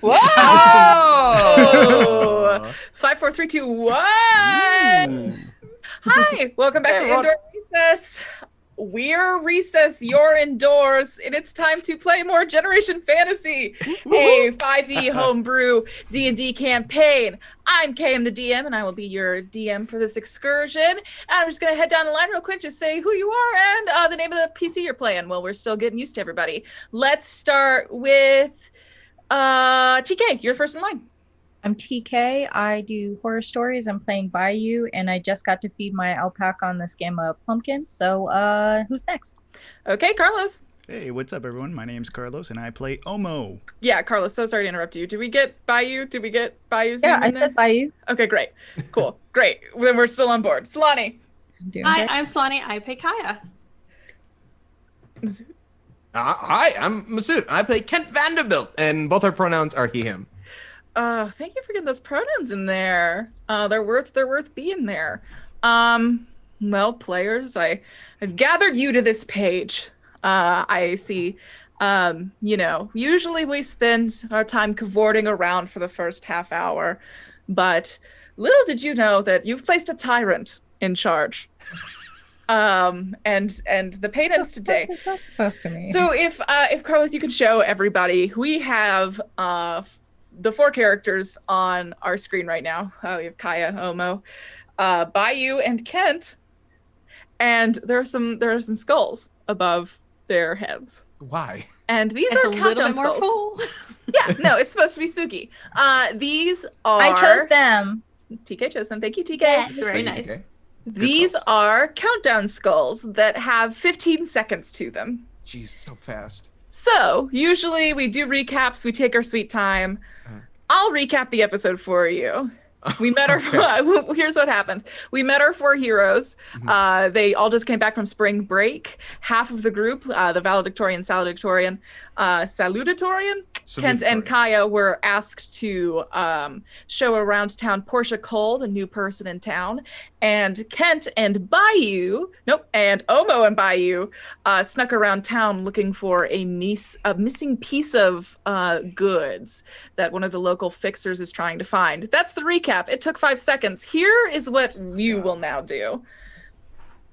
Whoa! 5, 4, 3, 2, 1. Hi, welcome back to Indoor Recess. We're recess, you're indoors, and it's time to play more Generation Fantasy, a 5e homebrew D&D campaign. I'm KM the DM, and I will be your DM for this excursion. And I'm just going to head down the line real quick, just say who you are and the name of the PC you're playing. Well, we're still getting used to everybody. Let's start with TK, you're first in line. I'm TK. I do horror stories. I'm playing Bayou, and I just got to feed my alpaca on this game of pumpkin. So, who's next? Okay, Carlos. Hey, what's up, everyone? My name's Carlos, and I play Omo. Yeah, Carlos, so sorry to interrupt you. Did we get Bayou? Did we get Bayou's name? Yeah, I said Bayou. Okay, great. Cool. Great. Then we're still on board. Solani. Hi, I'm Solani. I play Kaya. Hi, I'm Masood. I play Kent Vanderbilt, and both our pronouns are he, him. Thank you for getting those pronouns in there. They're worth being there. Well, players, I've gathered you to this page. I see, usually we spend our time cavorting around for the first half hour, but little did you know that you've placed a tyrant in charge. And the pain ends today. What is that supposed to mean? So if Carlos, you could show everybody, we have the 4 characters on our screen right now. We have Kaya, Omo, Bayou, and Kent, and there are some skulls above their heads. Why? And these It's are a little countdown bit more skulls. full. Yeah, no, it's supposed to be spooky. These are. I chose them. TK chose them. Thank you, TK. Yeah. Very nice. Okay. These skulls. are countdown skulls that have 15 seconds to them. Jeez, so fast. So, usually we do recaps, we take our sweet time. I'll recap the episode for you. We met our, here's what happened. We met our 4 heroes. They all just came back from spring break. Half of the group, the valedictorian, salutatorian, Kent and Kaya were asked to show around town Portia Cole, the new person in town. And Kent and Omo and Bayou snuck around town looking for a missing piece of goods that one of the local fixers is trying to find. That's the recap. It took 5 seconds. Here is what you will now do.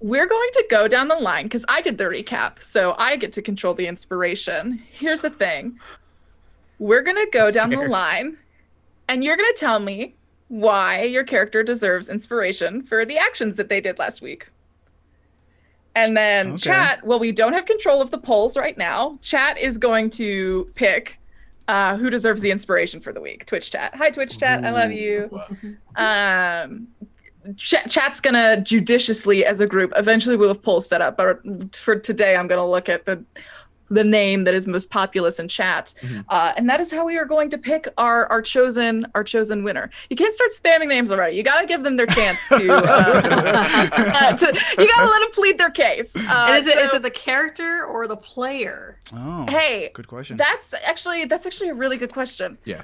We're going to go down the line because I did the recap, so I get to control the inspiration. Here's the thing. We're going to go down the line, and you're going to tell me why your character deserves inspiration for the actions that they did last week. And then chat, well, we don't have control of the polls right now. Chat is going to pick who deserves the inspiration for the week. Twitch chat. Hi, Twitch chat. I love you. Chat's going to judiciously, as a group, eventually we'll have polls set up. But for today, I'm going to look at the name that is most populous in chat. And that is how we are going to pick our chosen winner. You can't start spamming names already. You got to give them their chance to, you got to let them plead their case. And is it the character or the player? Oh, hey, good question. That's actually a really good question. Yeah.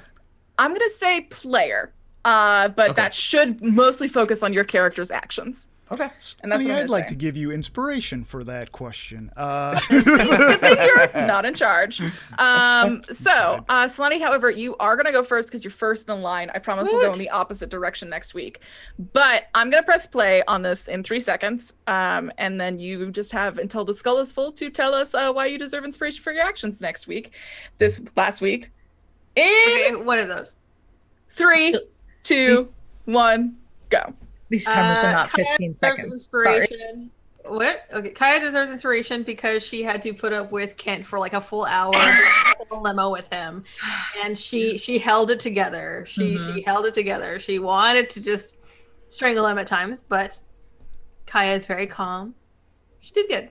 I'm going to say player, but that should mostly focus on your character's actions. Okay. And that's what I'd like say. to give you inspiration for that question. Good thing you're not in charge. Solani, however, you are going to go first because you're first in the line. I promise we'll go in the opposite direction next week. But I'm going to press play on this in 3 seconds. And then you just have until the skull is full to tell us why you deserve inspiration for your actions next week. Last week. Okay, what are those? 3, 2, 1, go. These timers are not Kaya 15 deserves seconds. Sorry. inspiration. What? Okay, Kaya deserves inspiration because she had to put up with Kent for like a full hour in a limo with him, and she held it together. She held it together. She wanted to just strangle him at times, but Kaya is very calm. She did good.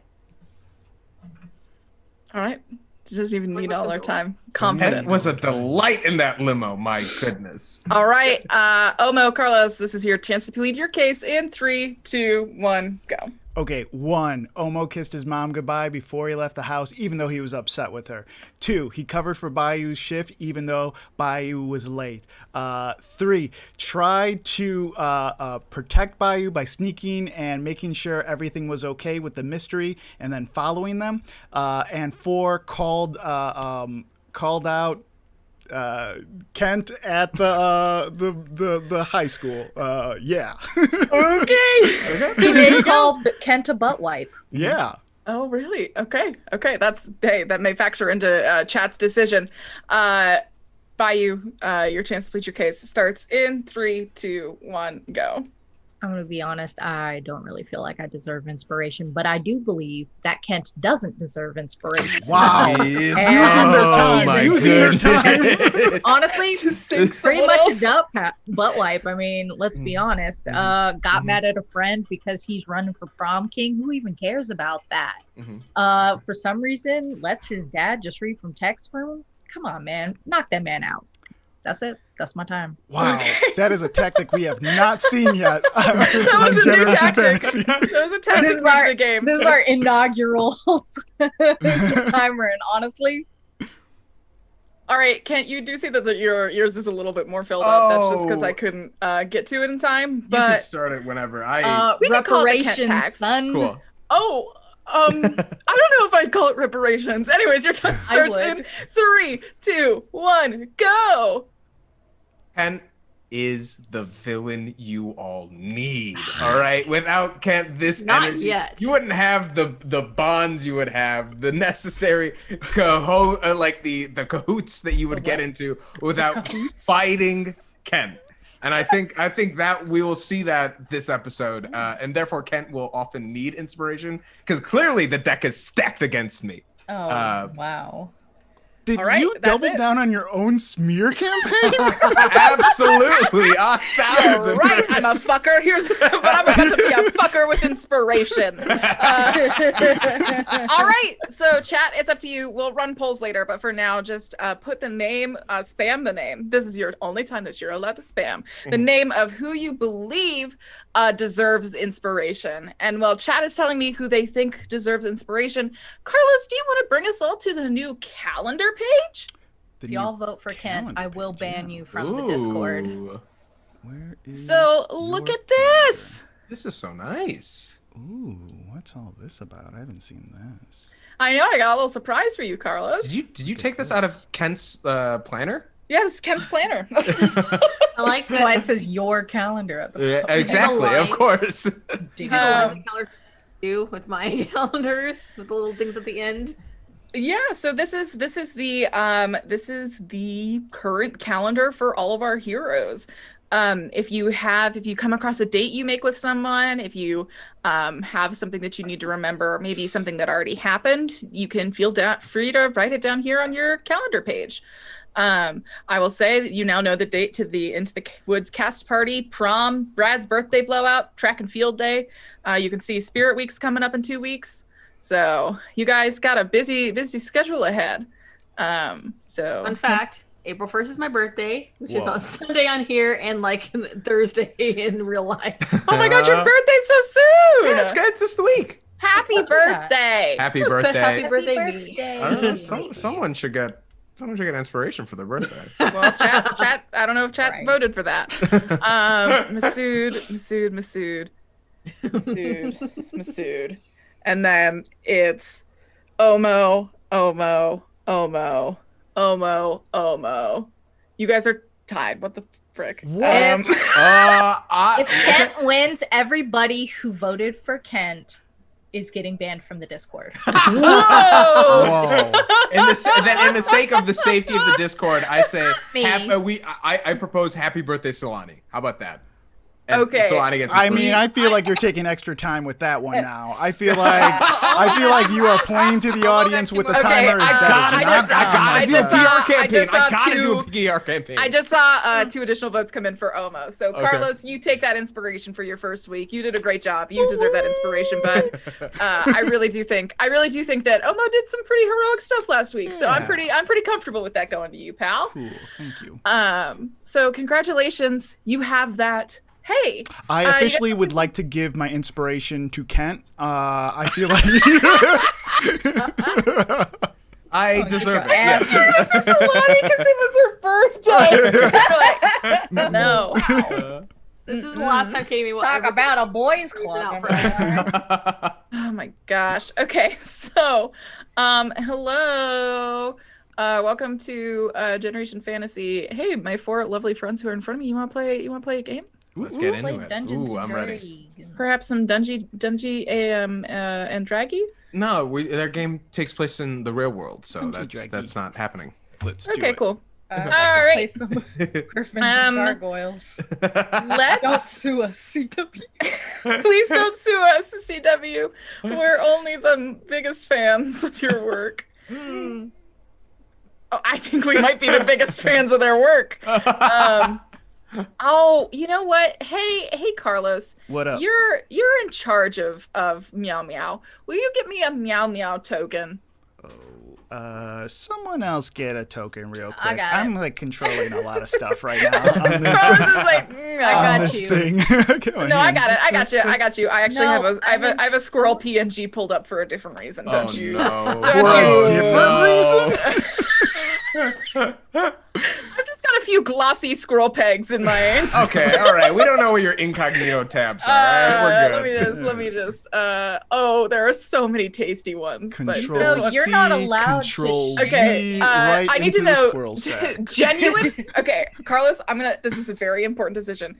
All right. Doesn't even need all our time. Kent Confident. was a delight in that limo. My goodness. All right. Omo, Carlos, this is your chance to plead your case in 3, 2, 1, go. Okay, 1, Omo kissed his mom goodbye before he left the house, even though he was upset with her. 2, he covered for Bayou's shift, even though Bayou was late. 3, tried to protect Bayou by sneaking and making sure everything was okay with the mystery, and then following them. And 4, called out Kent at the high school. Yeah. Okay. He did call Kent a butt wipe. Yeah. Oh, really? Okay. That may factor into chat's decision. Bayou, your chance to plead your case starts in 3, 2, 1, go. I'm going to be honest, I don't really feel like I deserve inspiration, but I do believe that Kent doesn't deserve inspiration. Wow. Jeez. Using their time. my Using their goodness. Honestly, sing pretty someone much else. a butt wipe. I mean, let's be honest. Got mad at a friend because he's running for prom king. Who even cares about that? For some reason, lets his dad just read from text for him. Come on, man. Knock that man out. That's it. That's my time. Wow. That is a tactic we have not seen yet. That was a new tactic. That was a tactic This is for our the game. This is our inaugural timer, and honestly, All right, Kent, you do see that yours is a little bit more filled up. That's just because I couldn't get to it in time. You can But start it whenever. we can call it the Kent reparations, tax. son. Cool. Oh, I don't know if I'd call it reparations. Anyways, your time starts in would. 3, 2, 1, go. Kent is the villain you all need. All right. Without Kent, this Not energy, yet. you wouldn't have the bonds you would have, the necessary the cahoots that you would get into without fighting Kent. And I think that we will see that this episode, and therefore Kent will often need inspiration because clearly the deck is stacked against me. Oh, wow. Did All right, you that's double it. down on your own smear campaign? Absolutely, 1,000%. Right, I'm a fucker. But I'm about to be a fucker with inspiration. All right, so chat, it's up to you. We'll run polls later, but for now, just put the name, spam the name. This is your only time that you're allowed to spam the name of who you believe deserves inspiration. And while chat is telling me who they think deserves inspiration, Carlos, do you want to bring us all to the new calendar page? If y'all vote for Kent, I will ban you from the Discord. Ooh, Where is So look at this. this is so nice. Ooh, what's all this about? I haven't seen this. I know, I got a little surprise for you, Carlos. Did you take this out of Kent's planner? Yeah, this is Kent's planner. I like Why that. it says your calendar at the top. Yeah, exactly, of lines. course. You do the line color too with my calendars with the little things at the end. Yeah, so this is the current calendar for all of our heroes. If you come across a date you make with someone, if you have something that you need to remember, maybe something that already happened, you can feel free to write it down here on your calendar page. I will say that you now know the date to the Into the Woods cast party, prom, Brad's birthday blowout, track and field day. You can see Spirit Week's coming up in 2 weeks. So you guys got a busy schedule ahead. So Fun fact, April 1st is my birthday, which is Whoa. on Sunday on here and like Thursday in real life. Oh my God, your birthday's so soon! Yeah, it's good. It's just a week. Happy birthday! Happy Happy birthday. birthday, me. I don't know, someone should get inspiration for their birthday. Well, chat. I don't know if chat Christ. voted for that. Masood. And then it's Omo. You guys are tied. What the frick? What? If Kent wins, everybody who voted for Kent is getting banned from the Discord. Whoa! Whoa. in the sake of the safety of the Discord, I say Me. I propose happy birthday, Solani. How about that? And Okay. Solani gets I mean, I feel like you're taking extra time with that one now. I feel like you are playing to the audience with the Okay, timer. I gotta do a PR campaign. I just saw 2 additional votes come in for Omo. So Carlos, you take that inspiration for your first week. You did a great job. You deserve that inspiration. But I really do think that Omo did some pretty heroic stuff last week. So I'm pretty comfortable with that going to you, pal. Cool. Thank you. So congratulations, you have that. Hey, I officially would like to give my inspiration to Kent. I feel like I deserve it. Yes. Yes. this is Solani because it was her birthday. Like, no. This is the last time Katie will Talk ever about a boys' reach out club. for us. Oh my gosh. Okay, so hello. Welcome to Generation Fantasy. Hey, my 4 lovely friends who are in front of me. You want to play? You want to play a game? Let's get into Play it. Dungeons Ooh, and I'm ready. Dragons. Perhaps some Dungy and Draggy? No, their game takes place in the real world, so Draggy. that's not happening. Let's do Okay, it. cool. All right. Play some Griffins and Gargoyles. Don't Let's sue us, CW. please don't sue us, CW. We're only the biggest fans of your work. Oh, I think we might be the biggest fans of their work. Oh, you know what? Hey, Carlos. What up? You're in charge of Meow Meow. Will you get me a Meow Meow token? Someone else get a token real quick. I got it. I'm like controlling a lot of stuff right now on Carlos this, is like, I on got this you. thing. Go no, I ahead. got it. I got you. I actually No, I have a squirrel PNG pulled up for a different reason. Don't you? No. Don't For you? a different reason? I've just got a few glossy squirrel pegs in my. Okay, all right. We don't know where your incognito tabs are. All right, we're good. Let me just. Oh, there are so many tasty ones. Control but No, this you're C, not allowed to Control Okay, V, right I need into to the know squirrel sack. genuine. Okay, Carlos, this is a very important decision.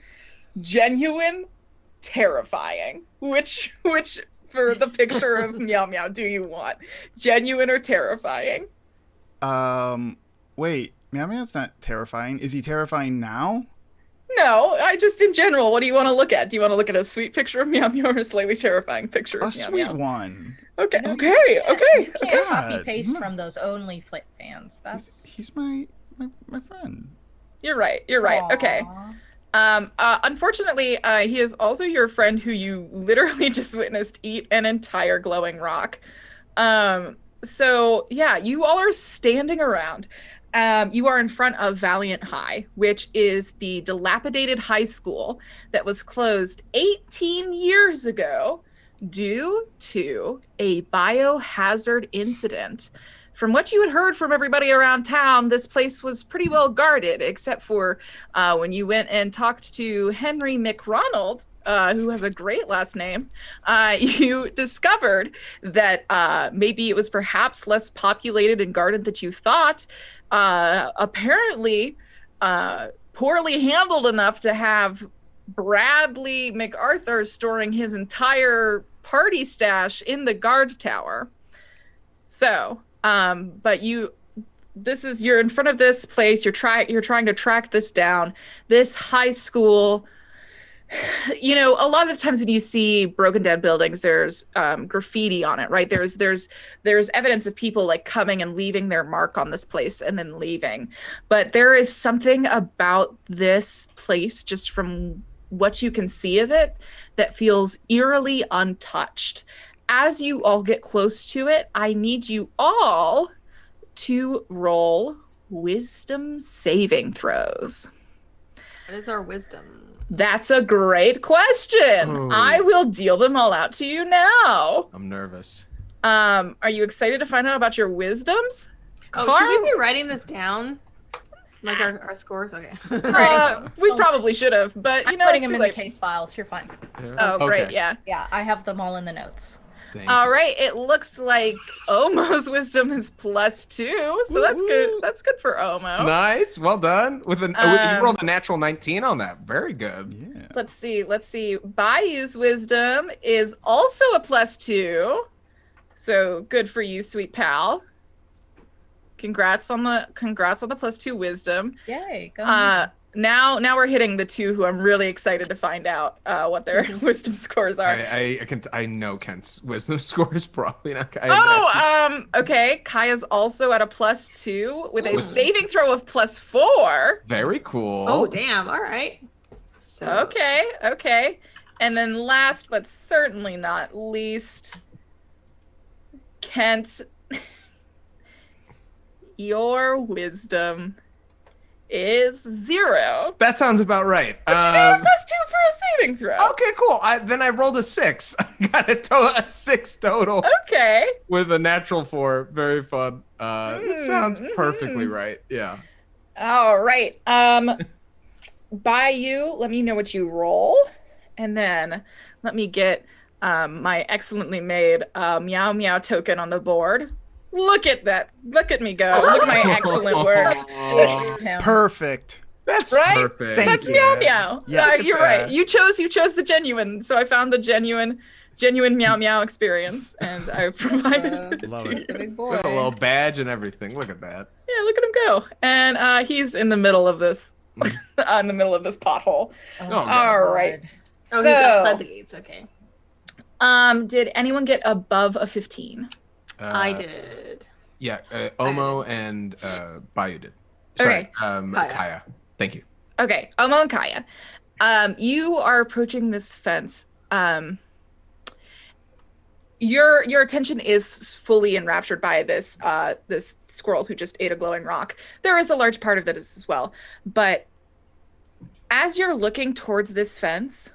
Genuine, terrifying. Which for the picture of Meow Meow do you want? Genuine or terrifying? Wait, Meow Meow's not terrifying. Is he terrifying now? No, I just in general. What do you want to look at? Do you want to look at a sweet picture of Meow Meow or a slightly terrifying picture A of Meow sweet Meow? one. Okay, No, okay, you okay. can't copy God, paste no. from those only Flip fans. That's He's my friend. You're right. You're right. Okay. Aw. Unfortunately, he is also your friend who you literally just witnessed eat an entire glowing rock. So yeah, you all are standing around. You are in front of Valiant High, which is the dilapidated high school that was closed 18 years ago due to a biohazard incident. From what you had heard from everybody around town, this place was pretty well guarded, except for when you went and talked to Henry McRonald, who has a great last name, you discovered that maybe it was perhaps less populated and guarded than you thought. Apparently, poorly handled enough to have Bradley MacArthur storing his entire party stash in the guard tower. So, but you're in front of this place. You're trying to track this down. This high school. You know, a lot of times when you see broken down buildings, there's graffiti on it, right? There's evidence of people like coming and leaving their mark on this place and then leaving. But there is something about this place, just from what you can see of it, that feels eerily untouched. As you all get close to it, I need you all to roll wisdom saving throws. What is our wisdom? That's a great question. Ooh. I will deal them all out to you now. I'm nervous. Are you excited to find out about your wisdoms? Oh, should we be writing this down? Like our scores? Okay. We probably should have, but you I'm know, putting it's them too in the late. case files. You're fine. Oh, great, Okay. yeah. Yeah, I have them all in the notes. Thank All you. right, it looks like Omo's wisdom is +2, so that's good. That's good for Omo. Nice. Well done. You rolled a natural 19 on that. Very good. Yeah. Let's see. Bayou's wisdom is also a +2, so good for you, sweet pal. Congrats on the +2 wisdom. Yay, go. Now we're hitting the two who I'm really excited to find out what their wisdom scores are. I know Kent's wisdom score is probably not. Okay. Kaya's also at a +2 with a saving throw of +4. Very cool. Oh, damn. All right. So, Okay. And then last but certainly not least, Kent, your wisdom is 0. That sounds about right. But you got a +2 for a saving throw. Okay, cool. Then I rolled a 6. I got a 6 total Okay. with a natural 4. Very fun. That sounds perfectly right. Yeah. All right. Bayou, let me know what you roll, and then let me get my excellently made Meow Meow token on the board. Look at that. Look at me go. Look at my excellent work. Perfect. That's Right? perfect. That's meow meow. Yes. You're right. You chose the genuine. So I found the genuine meow meow experience, and I provided it Love to it. you. It's a big boy. With a little badge and everything. Look at that. Yeah, look at him go. And he's in the middle of this, in the middle of this pothole. Oh, All right. Oh, he's outside the gates. Okay. Did anyone get above a 15? I did. Yeah, Omo and Bayou did. Sorry, Okay. Kaya. Thank you. Okay, Omo and Kaya. You are approaching this fence. Your attention is fully enraptured by this this squirrel who just ate a glowing rock. There is a large part of this as well, but as you're looking towards this fence,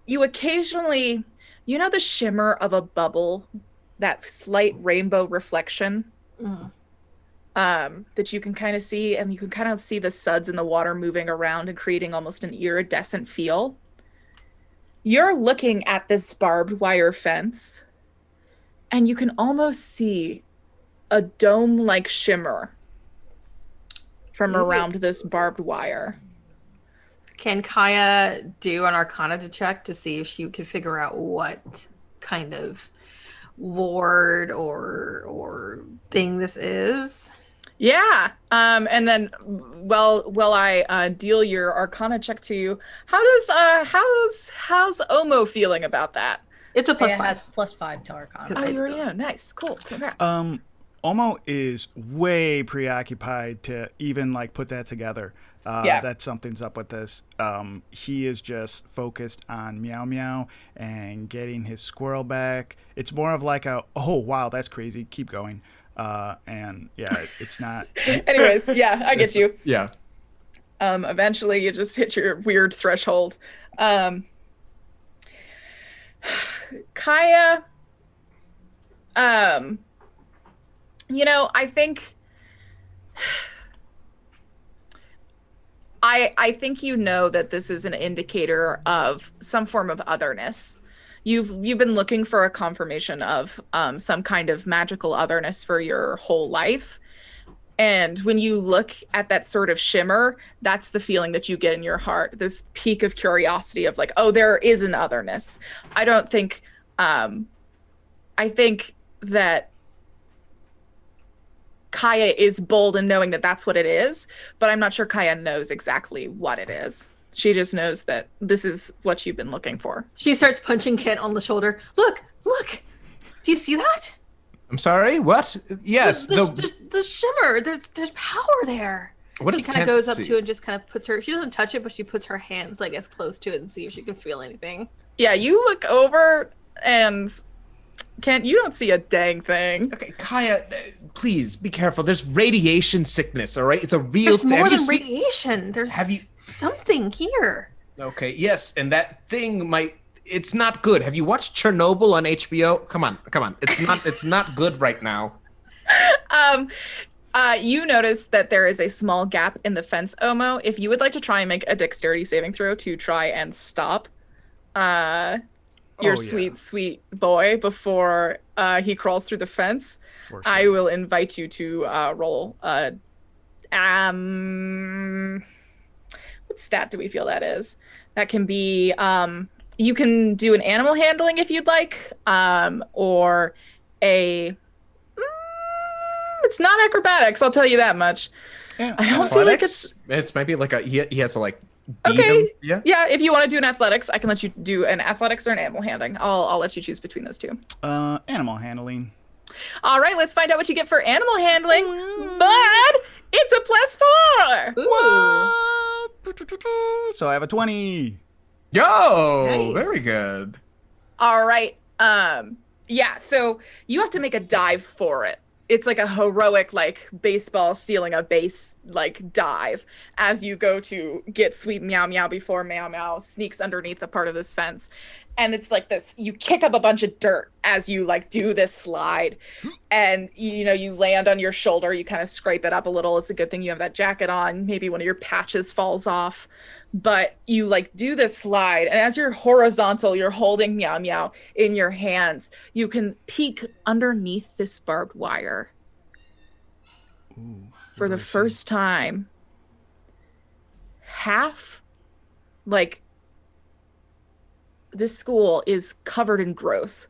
you occasionally, you know, the shimmer of a bubble, that slight rainbow reflection that you can kind of see, and you can kind of see the suds in the water moving around and creating almost an iridescent feel. You're looking at this barbed wire fence, and you can almost see a dome-like shimmer from around this barbed wire. Can Kaya do an Arcana check to see if she could figure out what kind of ward or thing this is? Yeah. And then while I deal your Arcana check to you, how's Omo feeling about that? It's a Plus +5. has +5 to Arcana. Oh, you already know. Nice. Cool. Congrats. Omo is way preoccupied to even like put that together. That something's up with this. He is just focused on Meow Meow and getting his squirrel back. It's more of like a, oh wow, that's crazy, keep going. And yeah, it's not. Anyways, yeah, I get you. Yeah. Eventually you just hit your weird threshold. Kaya, you know, I think I think you know that this is an indicator of some form of otherness. You've been looking for a confirmation of some kind of magical otherness for your whole life. And when you look at that sort of shimmer, that's the feeling that you get in your heart, this peak of curiosity of like, oh, there is an otherness. I don't think, I think that Kaya is bold in knowing that that's what it is, but I'm not sure Kaya knows exactly what it is. She just knows that this is what you've been looking for. She starts punching Kent on the shoulder. Look! Do you see that? I'm sorry, what? Yes. The shimmer. There's power there. What She does kind of Kent goes up see? to it and just kind of puts her. She doesn't touch it, but she puts her hands like as close to it and see if she can feel anything. Yeah, you look over and Kent, you don't see a dang thing. Okay, Kaya, please be careful. There's radiation sickness, all right? It's a real There's thing. more Have you than seen- radiation. There's Have you? something here. Okay, yes, and that thing might. It's not good. Have you watched Chernobyl on HBO? Come on. It's not good right now. You notice that there is a small gap in the fence, Omo. If you would like to try and make a dexterity saving throw to try and stop your sweet boy before he crawls through the fence, For sure. I will invite you to roll. What stat do we feel that is? That can be. You can do an animal handling if you'd like, or a. It's not acrobatics, I'll tell you that much. Yeah. I don't feel like it's It's maybe like he has to like beat okay. him. Yeah. Yeah, if you want to do an athletics, I can let you do an athletics or an animal handling. I'll let you choose between those two. Animal handling. All right, let's find out what you get for animal handling. But it's a +4. Ooh. So I have a 20. Yo, Nice. very good. All right. Yeah, so you have to make a dive for it. It's like a heroic, like baseball stealing a base, like dive as you go to get sweet Meow Meow before Meow Meow sneaks underneath a part of this fence. and it's like this, you kick up a bunch of dirt as you like do this slide, and you land on your shoulder, you kind of scrape it up a little. It's a good thing you have that jacket on. Maybe one of your patches falls off, but you like do this slide, and as you're horizontal, you're holding Meow Meow in your hands. You can peek underneath this barbed wire. Ooh, for the first time. This school is covered in growth.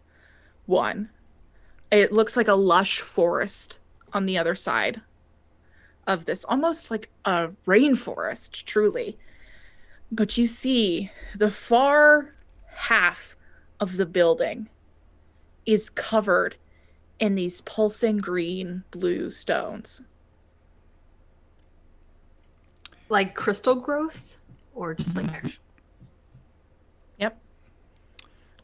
One, it looks like a lush forest on the other side of this, almost like a rainforest, truly. But you see the far half of the building is covered in these pulsing green blue stones. Like crystal growth, or just like actual? Yep.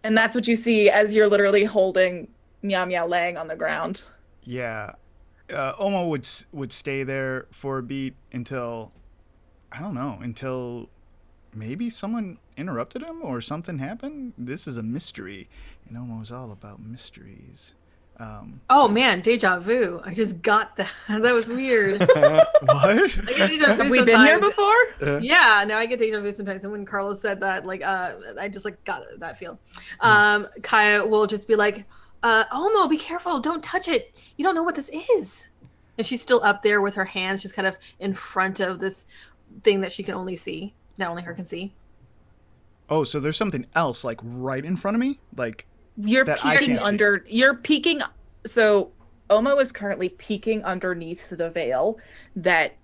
And that's what you see as you're literally holding Meow Meow laying on the ground. Yeah. Omo would stay there for a beat until maybe someone interrupted him or something happened. This is a mystery, and Omo's all about mysteries. Man, deja vu. I just got that. That was weird. What? I get deja vu Have we been here sometimes. before? Yeah, no, I get deja vu sometimes. And when Carlos said that, like, I just like got that feel. Kaya will just be like, Omo, be careful. Don't touch it. You don't know what this is. And she's still up there with her hands, just kind of in front of this thing that she can only see, that only her can see. Oh, so there's something else like right in front of me? Like You're that I peeking can't see. under. You're peeking. So Omo is currently peeking underneath the veil that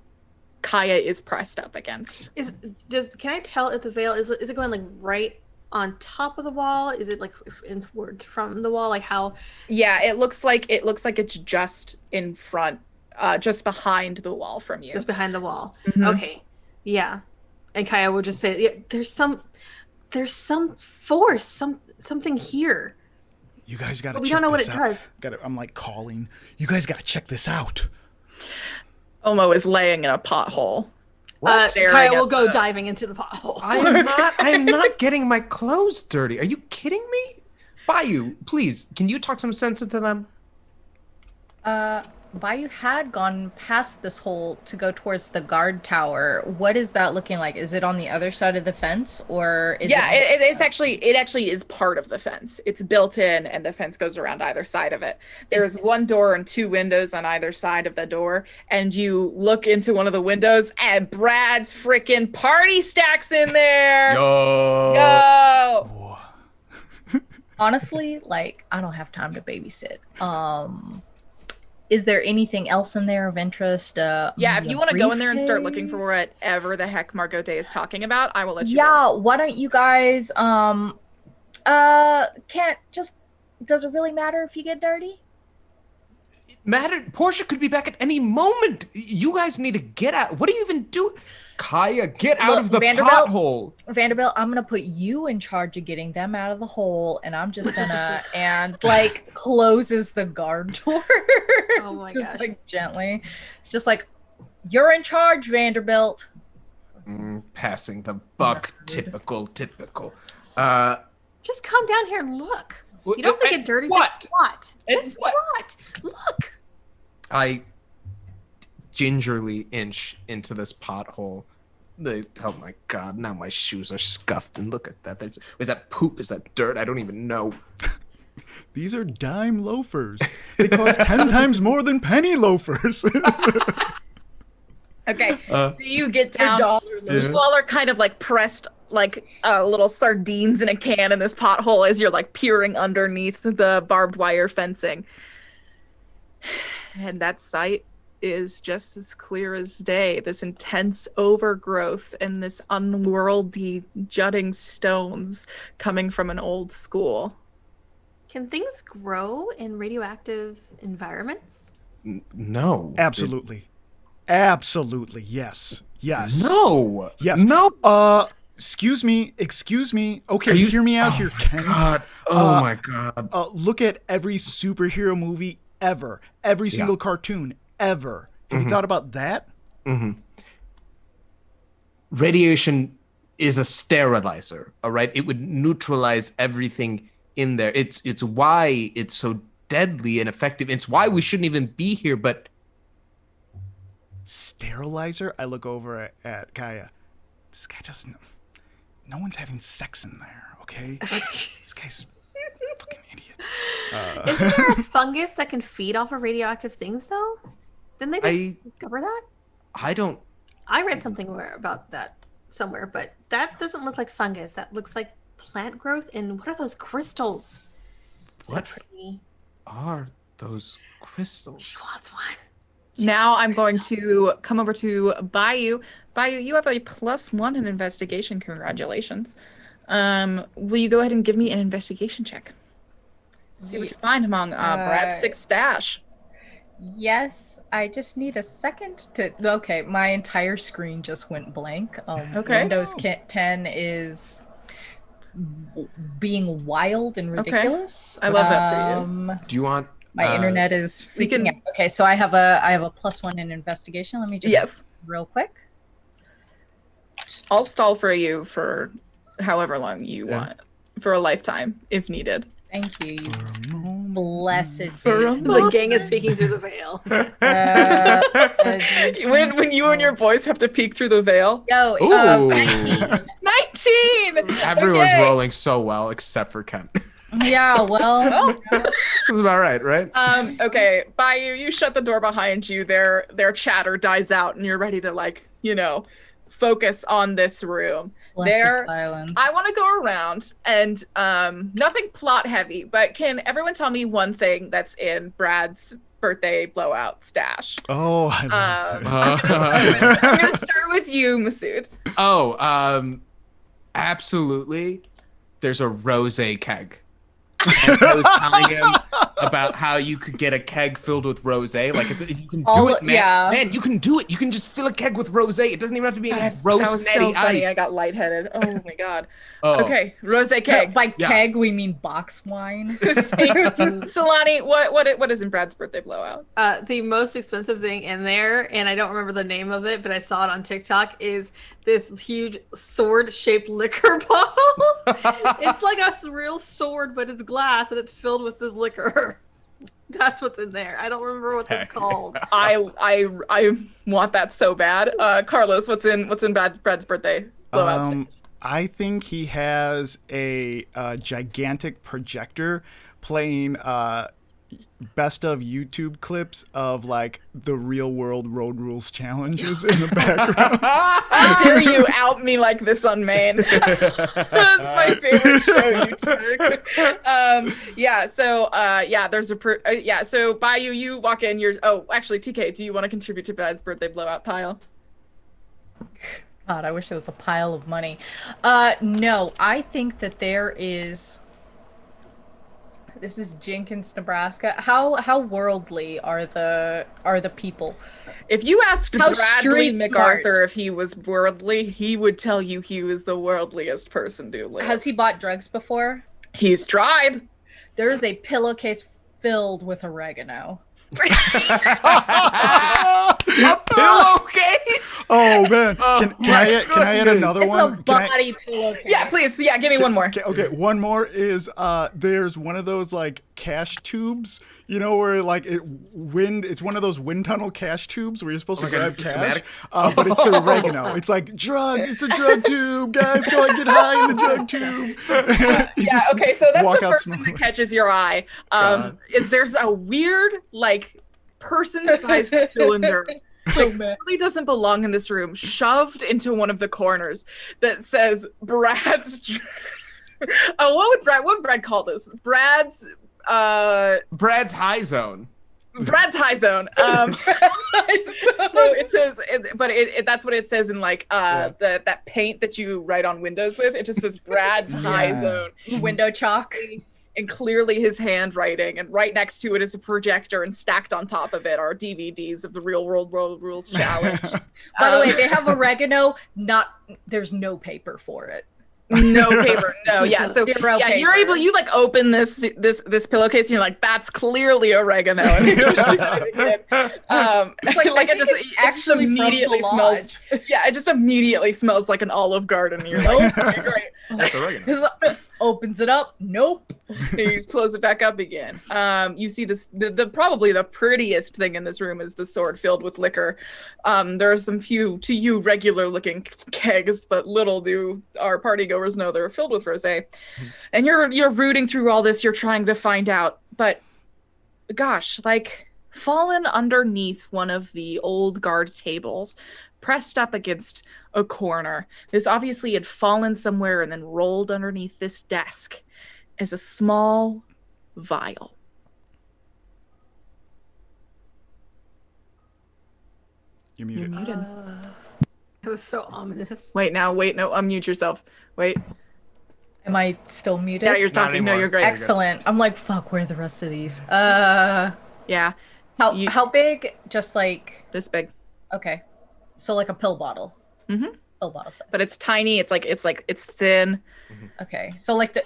Kaya is pressed up against. Can I tell if the veil is it going like right on top of the wall? Is it like inward from the wall? Like how? Yeah, it looks like it's just in front, just behind the wall from you. Just behind the wall. Mhm. Okay. Yeah. And Kaya will just say, yeah, there's some force, something here. You guys gotta. But we check don't know what this it out. does. I'm like calling. You guys gotta check this out. Omo is laying in a pothole. Staring Kaya at will go the- diving into the pothole. I am not getting my clothes dirty. Are you kidding me? Bayou, please, can you talk some sense into them? Bayou had gone past this hole to go towards the guard tower. What is that looking like? Is it on the other side of the fence, or is it actually is part of the fence. It's built in, and the fence goes around either side of it. There's one door and two windows on either side of the door, and you look into one of the windows, and Brad's freaking party stacks in there. Yo. Honestly, like, I don't have time to babysit. Is there anything else in there of interest? Yeah, if you want to go in there and start looking for whatever the heck Margot Day is talking about, I will let you know. Why don't you guys does it really matter if you get dirty? Portia could be back at any moment. You guys need to get out. What do you even do? Kaya, get out of the pothole. Vanderbilt, I'm gonna put you in charge of getting them out of the hole, and I'm just gonna and like closes the guard door. Oh my just, gosh. like gently. It's just like, you're in charge, Vanderbilt. Passing the buck. Typical. Just come down here and look. You don't have to get dirty. What? Just squat. And Just what? squat. Look. I gingerly inch into this pothole. Oh my god, now my shoes are scuffed, and look at that. Is that poop? Is that dirt? I don't even know. These are dime loafers. They cost 10 times more than penny loafers. Okay, so you get down. You all are kind of like pressed like little sardines in a can in this pothole as you're like peering underneath the barbed wire fencing. And that sight is just as clear as day. This intense overgrowth and this unworldly jutting stones coming from an old school. Can things grow in radioactive environments? No. Absolutely. Absolutely. Yes. Yes. No. Yes. No. Excuse me. Okay, hear me out here, Kent. God. Oh my god. Look at every superhero movie ever. Every single cartoon ever. Have you thought about that? Radiation is a sterilizer. All right, it would neutralize everything in there. It's why it's so deadly and effective. It's why we shouldn't even be here. But sterilizer? I look over at Kaya. This guy doesn't. No one's having sex in there. Okay, this guy's a fucking idiot. Isn't there a fungus that can feed off of radioactive things, though? Didn't they just discover that? I read something about that somewhere, but that doesn't look like fungus. That looks like plant growth. And what are those crystals? What are those crystals? She wants one. Now I'm going to come over to Bayou. Bayou, you have a +1 in investigation. Congratulations. Will you go ahead and give me an investigation check? See what you find among Brad's 6 stash. Yes, I just need a second to. Okay, my entire screen just went blank. Okay. Windows 10 is being wild and ridiculous. I love that for you. Do you want? My internet is freaking out. Okay, so I have a +1 in investigation. Let me just real quick. I'll stall for you for however long you want, for a lifetime if needed. Thank you. Blessed be. The gang is peeking through the veil. When you and your voice have to peek through the veil. Yo, 19. Everyone's rolling so well except for Kent. Yeah, well. This is about right? Okay, Bayou, you shut the door behind you. Their chatter dies out, and you're ready to focus on this room. Silence. I want to go around and nothing plot heavy, but can everyone tell me one thing that's in Brad's birthday blowout stash? Oh, I'm gonna start with you, Masood. Oh, absolutely. There's a rosé keg. And I was telling him about how you could get a keg filled with rosé. Like you can do it, man. Yeah. Man, you can do it. You can just fill a keg with rosé. It doesn't even have to be any gross, that was natty so funny. ice. I got lightheaded. Oh my god. Oh. Okay, rosé keg. By keg, we mean box wine. Solani, what is in Brad's birthday blowout? The most expensive thing in there, and I don't remember the name of it, but I saw it on TikTok, is this huge sword-shaped liquor bottle. It's like a real sword, but it's glass, and it's filled with this liquor. That's what's in there. I don't remember what that's called. I want that so bad. Carlos, what's in Brad's birthday blowout? I think he has a gigantic projector playing best of YouTube clips of like the real world road rules challenges in the background. How dare you out me like this on Maine? That's my favorite show, YouTube. So Bayou, you walk in, actually TK, do you want to contribute to Brad's birthday blowout pile? God, I wish it was a pile of money. No, I think that there is. This is Jenkins, Nebraska. How worldly are the people? If you asked Bradley street MacArthur smart. if he was worldly, he would tell you he was the worldliest person to live. Has he bought drugs before? He's tried. There is a pillowcase filled with oregano. A pillowcase? Oh man! Can I add another one? It's a body pillowcase. Yeah, please. Yeah, give me one more. Okay, one more is there's one of those like cash tubes, where like it's one of those wind tunnel cash tubes where you're supposed to grab cash, but it's the oregano. It's like it's a drug tube, guys, go and get high in the drug tube. Okay, so that's the first thing that catches your eye. Is there's a weird like person-sized cylinder that really doesn't belong in this room, shoved into one of the corners that says Brad's. What would Brad call this? Brad's high zone. Brad's high zone. So it says, that's what it says in like that paint that you write on windows with. It just says Brad's high zone. Window chalk. And clearly his handwriting, and right next to it is a projector, and stacked on top of it are DVDs of the Real World Road Rules Challenge. By the way, they have oregano. There's no paper for it. No paper. No. Yeah. So Zero yeah, you're paper. able. You like open this pillowcase, and you're like, that's clearly oregano. And you're like, like it just actually from the immediately smells. lodge. Yeah, it just immediately smells like an Olive Garden. And you're like, okay, great. That's oregano. Opens it up. Nope. You close it back up again. You see this. The probably the prettiest thing in this room is the sword filled with liquor. There are some few to you regular looking kegs, but little do our party goers know they're filled with rosé. And you're rooting through all this. You're trying to find out, but gosh, like fallen underneath one of the old guard tables, pressed up against a corner. This obviously had fallen somewhere and then rolled underneath this desk is a small vial. You're muted. You're muted. It was so ominous. Wait, no, unmute yourself. Wait. Am I still muted? Yeah, you're talking. No, anymore. you're great. Excellent. I'm like, fuck, where are the rest of these? Yeah, How big? Just like, this big. okay. So like a pill bottle. Mm-hmm. Pill bottle size. But it's tiny. It's thin. Okay. So like the,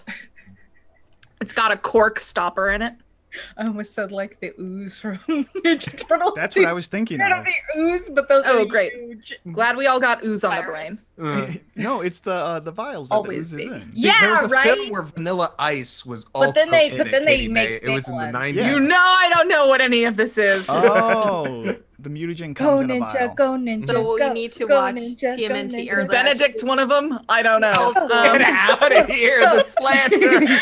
It's got a cork stopper in it. I almost said like the ooze from Ninja Turtles. That's what I was thinking Kind of. of the ooze, but those Oh, are great. huge. Glad we all got ooze on the brain. Virus. No, it's the vials that Always the ooze is be. in. See, there was a Yeah, film right? where Vanilla Ice was also But then they Katie make May. It big was in the ones. 90s. Yeah. You know I don't know what any of this is. Oh, the mutagen comes in a vial. go ninja, So go, you need to go watch ninja, go TMNT ninja. or Is the- Benedict one of them? I don't know. Get out of here, the slander.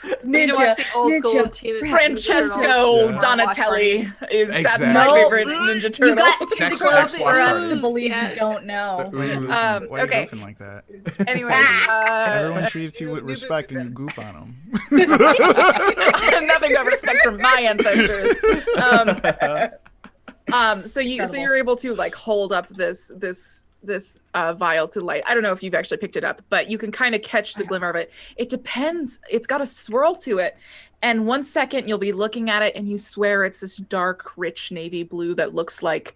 You need to watch the old school ninja, Teen- Francesco Yeah. Donatelli is that's Exactly. my No, favorite Ninja Turtle. You got too Next close Next for watch us party. to believe Yes. you don't know. Why are you okay. goofing like that? Anyway, Everyone treats you with respect and you goof on them. nothing but respect from my ancestors. So you're able to like hold up this vial to light. I don't know if you've actually picked it up, but you can kind of catch the glimmer of it. It depends. It's got a swirl to it. And 1 second you'll be looking at it and you swear it's this dark, rich navy blue that looks like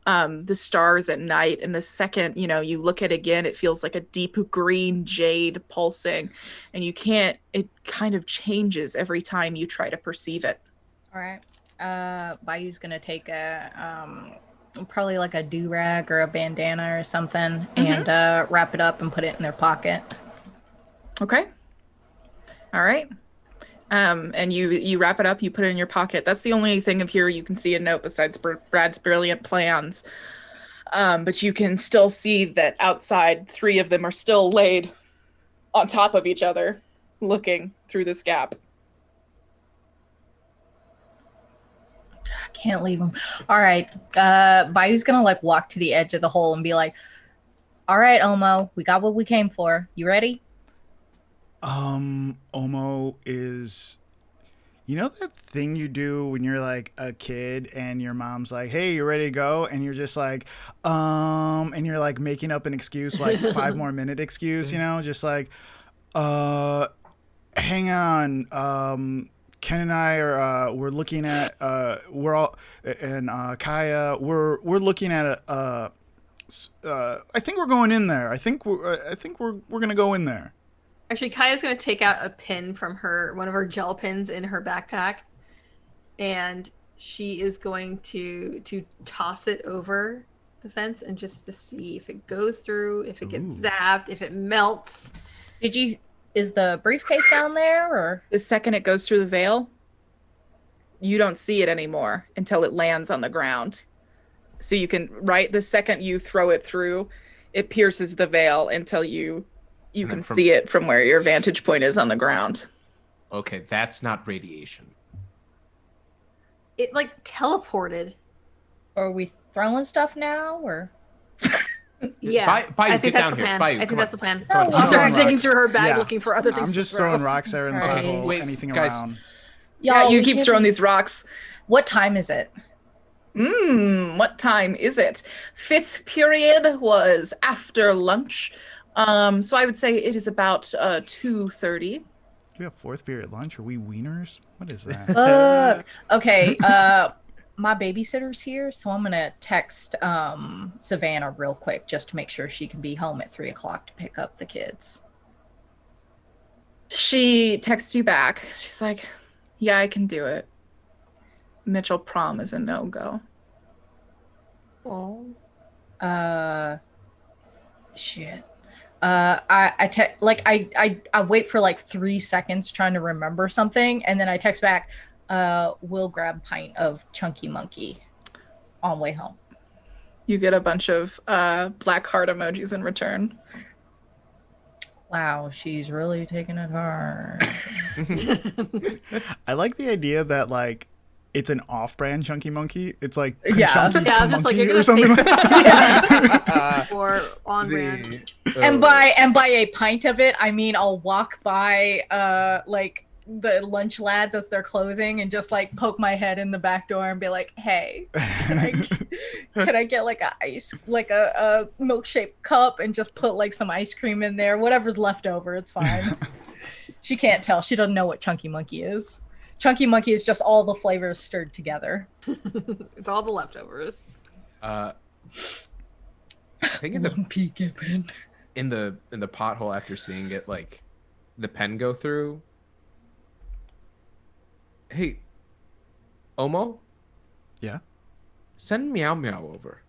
the stars at night. And the second, you look at it again, it feels like a deep green jade pulsing. And it kind of changes every time you try to perceive it. All right. Bayou's gonna take probably like a do-rag or a bandana or something and wrap it up and put it in their pocket. Okay. All right. And you wrap it up, you put it in your pocket. That's the only thing of here you can see a note besides Brad's brilliant plans. But you can still see that outside 3 of them are still laid on top of each other, looking through this gap. I can't leave him. All right. Bayou's gonna like walk to the edge of the hole and be like, all right, Omo, we got what we came for. You ready? Omo is, that thing you do when you're like a kid and your mom's like, hey, you ready to go? And you're just like, and you're like making up an excuse, like 5 more minute excuse, just like, hang on. Ken and I we're looking at, we're all, and Kaya, we're looking at I think we're going in there. I think we're gonna go in there. Actually, Kaya's going to take out a pin from one of her gel pins in her backpack, and she is going to toss it over the fence and just to see if it goes through, if it gets zapped, if it melts. Is the briefcase down there or? The second it goes through the veil, you don't see it anymore until it lands on the ground. So you can, the second you throw it through, it pierces the veil until you can see it from where your vantage point is on the ground. Okay, that's not radiation. It like teleported. Are we throwing stuff now or? Yeah, Bayou, I think get that's down the here. plan. Bayou, I think come that's on. the plan. Come on, No, She I'm starts throwing digging rocks. through her bag Yeah. looking for other things. I'm to just throw. throwing rocks there in the All right. puddle, Wait, anything guys. around. Yeah, you we keep can- throwing these rocks. What time is it? What time is it? 5th period was after lunch. So I would say it is about 2:30. We have 4th period lunch. Are we wieners? What is that? Fuck. Okay. My babysitter's here, so I'm gonna text Savannah real quick just to make sure she can be home at 3:00 to pick up the kids. She texts you back. She's like, yeah, I can do it. Mitchell prom is a no-go. Oh. Shit. I wait for like 3 seconds trying to remember something, and then I text back, we'll grab a pint of Chunky Monkey on way home. You get a bunch of black heart emojis in return. Wow, she's really taking it hard. I like the idea that like it's an off-brand Chunky Monkey. It's like Yeah. Chunky Yeah, just like Monkey you're or gonna something like that. Or on brand. And by a pint of it, I mean I'll walk by like the lunch lads as they're closing and just like poke my head in the back door and be like, "Hey, can I get like a milk-shaped cup and just put like some ice cream in there? Whatever's left over, it's fine." She can't tell. She doesn't know what Chunky Monkey is. Chunky Monkey is just all the flavors stirred together. It's all the leftovers. I think in the pothole after seeing it, like the pen go through. Hey, Omo? Yeah. Send Meow Meow over.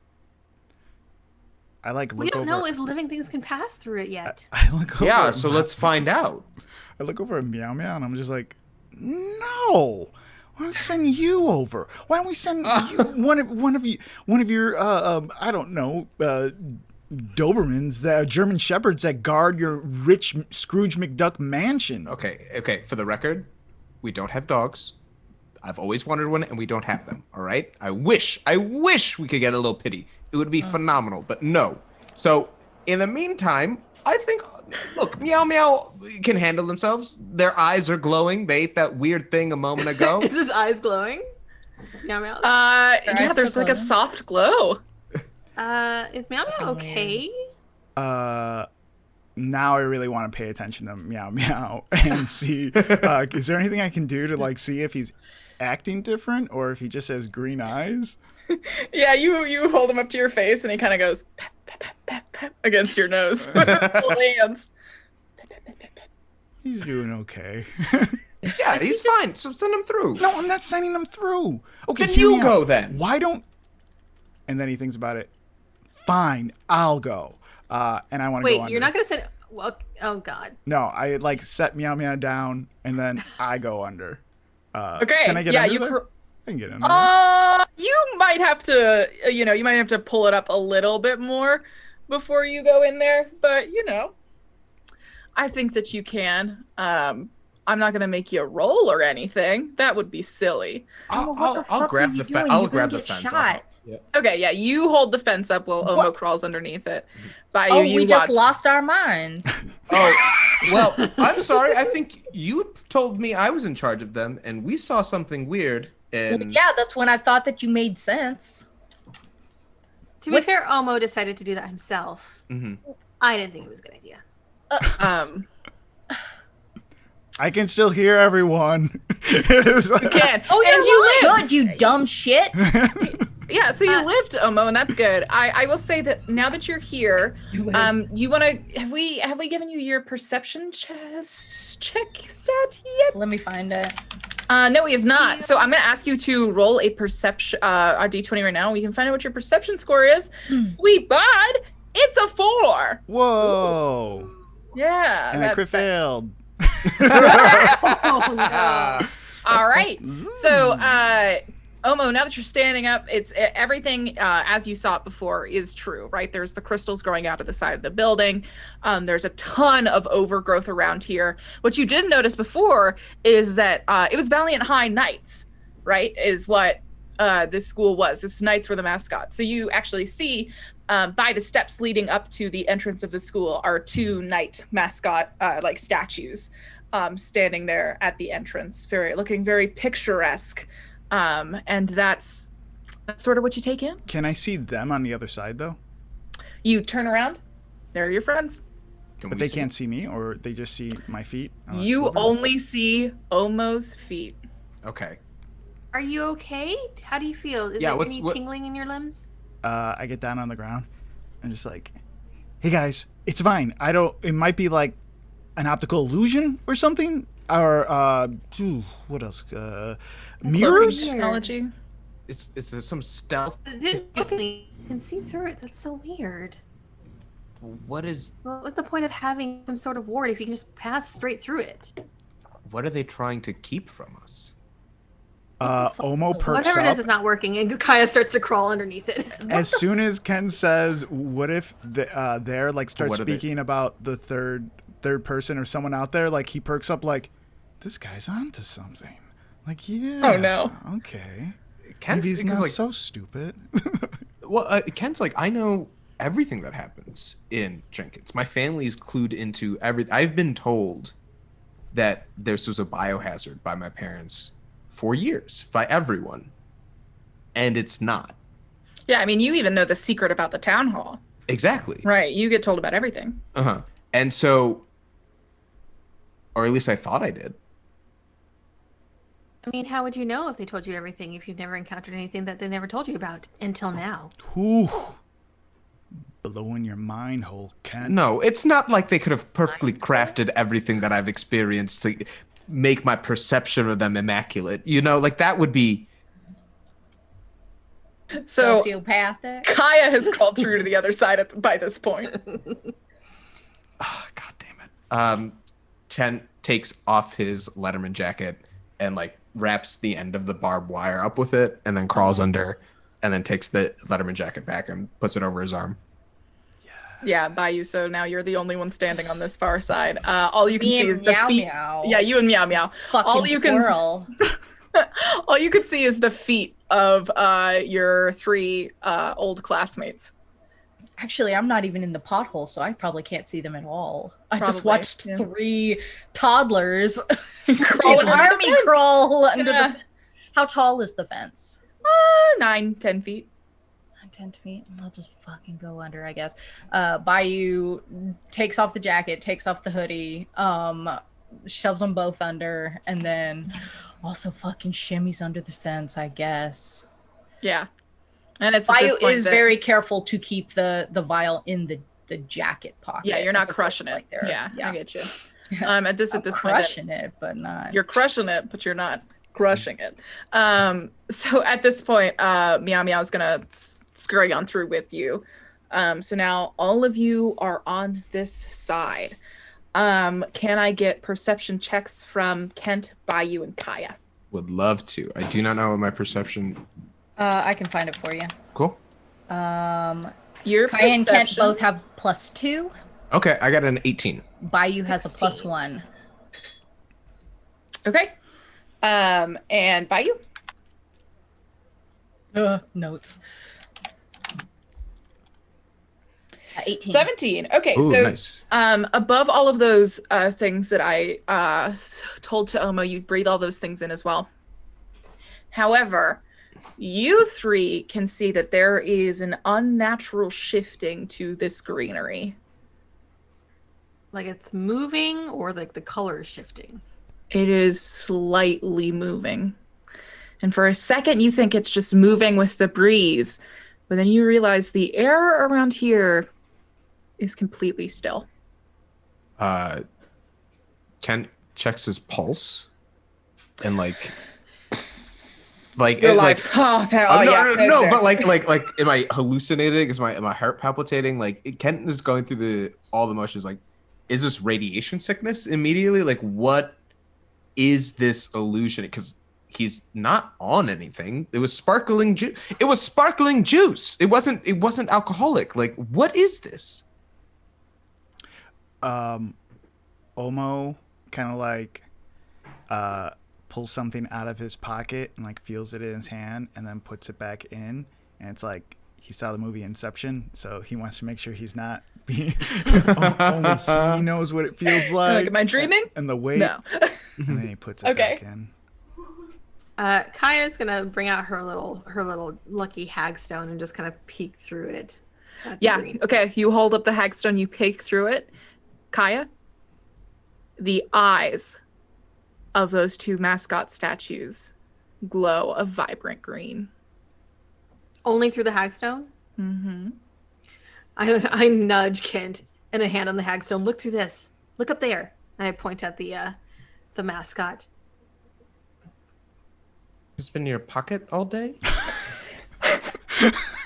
I like look We don't over. know if living things can pass through it yet. I look over. Yeah, at so Meow- let's find out. I look over at Meow Meow and I'm just like, no. Why don't we send you over? Why don't we send you one of your I don't know Dobermans, that German shepherds that guard your rich Scrooge McDuck mansion? Okay. For the record, we don't have dogs. I've always wanted one, and we don't have them. All right. I wish we could get a little pity. It would be phenomenal, but no. So in the meantime, I think, look, Meow Meow can handle themselves. Their eyes are glowing. They ate that weird thing a moment ago. Is his eyes glowing? Meow Meow. Yeah, there's like a soft glow. Is Meow Meow okay? Now I really want to pay attention to Meow Meow and see, is there anything I can do to like see if he's acting different or if he just has green eyes? Yeah, you hold him up to your face and he kind of goes pep, pep, pep, pep, pep, against your nose with his little hands. Pep, pep, pep, pep, pep. He's doing okay. Yeah, he's fine. So send him through. No, I'm not sending him through. Okay, Then hear you me go out. then. Why don't? And then he thinks about it. Fine, I'll go. And I want to go Wait, under. you're not gonna send. Well, oh God. No, I like set Meow Meow down and then I go under. Okay, Can I get yeah, under you. there? I can get under there. You might have to, you might have to pull it up a little bit more before you go in there, but I think that you can. I'm not gonna make you roll or anything. That would be silly. I'll grab the fence. I'll grab the fence. Shot. Yeah. Okay, yeah, you hold the fence up while Omo crawls underneath it. Oh, you we just watch. lost our minds. Oh, well, I'm sorry. I think you told me I was in charge of them, and we saw something weird. And Yeah, that's when I thought that you made sense. To be fair, Omo decided to do that himself. Mm-hmm. I didn't think it was a good idea. I can still hear everyone. It's like- You can. Oh, and you lived. good, you dumb shit. Yeah, so you lived, Omo, and that's good. I will say that now that you're here, you want to have we given you your perception check stat yet? Let me find it. No, we have not. So I'm going to ask you to roll a perception a d20 right now. We can find out what your perception score is. Sweet bud, it's a 4. Whoa. Yeah. And I crit failed. Oh no. All right. So, Omo, now that you're standing up, it's everything as you saw it before is true, right? There's the crystals growing out of the side of the building. There's a ton of overgrowth around here. What you didn't notice before is that it was Valiant High Knights, right? Is what this school was. This Knights were the mascot. So you actually see by the steps leading up to the entrance of the school are 2 knight mascot like statues standing there at the entrance, looking very picturesque. And that's sort of what you take in. Can I see them on the other side though? You turn around, they're your friends. But they can't see me, or they just see my feet? Oh, that's You slippery. only see Omo's feet. Okay. Are you okay? How do you feel? Is there any tingling in your limbs? I get down on the ground and just like, hey guys, it's fine. It might be like an optical illusion or something? Or what else? Mirrors? Technology. It's some stealth. You can see through it. That's so weird. What was the point of having some sort of ward if you can just pass straight through it? What are they trying to keep from us? Omo perks Whatever it is, up. it's not working, and Kaya starts to crawl underneath it. As soon as Ken says, "What if they're like start speaking about the third person or someone out there?" Like he perks up, like this guy's onto something. Like yeah. Oh no. Okay. Ken's, Maybe he's not like, so stupid. Well, Ken's like, I know everything that happens in Jenkins. My family's clued into every. I've been told that this was a biohazard by my parents for years, by everyone, and it's not. Yeah, I mean, you even know the secret about the town hall. Exactly. Right, you get told about everything. And so, or at least I thought I did. I mean, how would you know if they told you everything if you've never encountered anything that they never told you about until now? Whew. Blowing your mind hole, Ken. No, it's not like they could have perfectly crafted everything that I've experienced to make my perception of them immaculate. You know, like that would be. So sociopathic. Kaya has crawled through to the other side by this point. Oh, God damn it. Ken takes off his Letterman jacket and like wraps the end of the barbed wire up with it and then crawls under and then takes the Letterman jacket back and puts it over his arm. Yeah, Bayou. So now you're the only one standing on this far side. All you can see is the Meow feet. Meow. Yeah, you and Meow Meow. Fucking squirrel. All you can see is the feet of your three old classmates. Actually, I'm not even in the pothole, so I probably can't see them at all. I just Probably, watched yeah. 3 toddlers Crawl under the army fence. crawl under Yeah. the. How tall is the fence? 9-10 feet. 10 feet. I'll just fucking go under, I guess. Bayou takes off the jacket, takes off the hoodie, shoves them both under, and then also fucking shimmies under the fence, I guess. Yeah. And it's at Bayou this point is that- very careful to keep the vial in the jacket pocket. Yeah, you're not as opposed crushing to, it. like, there. Yeah, I get you. I'm at this point, crushing it, but not. you're crushing it, but you're not crushing it. So at this point, Meow Meow is gonna scurry on through with you. So now all of you are on this side. Can I get perception checks from Kent, Bayou, and Kaya? Would love to. I do not know what my perception. I can find it for you. Cool. Your Kaya and Kent perception- both have +2. Okay, I got an 18. Bayou has a +1. Okay. And Bayou? Notes. 18. 17. Okay, Ooh, so nice. above all of those things that I told to Omo, you breathe all those things in as well. However, you three can see that there is an unnatural shifting to this greenery. Like it's moving, or like the color is shifting. It is slightly moving. And for a second, you think it's just moving with the breeze. But then you realize the air around here is completely still. Ken checks his pulse and like You're it, alive. Oh, no, but like am I hallucinating? Is my heart palpitating? Like Kent is going through all the motions. Like, is this radiation sickness immediately? Like, what is this illusion? Because he's not on anything. It was sparkling juice. It was sparkling juice. It wasn't alcoholic. Like, what is this? Omo kind of like pulls something out of his pocket and like feels it in his hand and then puts it back in, and it's like he saw the movie Inception, so he wants to make sure he's not being only he knows what it feels like. Am I dreaming? And the weight. No. And then he puts it Okay. back in. Kaya's gonna bring out her little lucky hagstone and just kind of peek through it. at the Yeah. green. Okay. You hold up the hagstone, you peek through it. Kaya, the eyes of those two mascot statues glow a vibrant green. Only through the hagstone. Mm-hmm. I nudge Kent and a hand on the hagstone. Look through this. Look up there. And I point at the mascot. It's been in your pocket all day?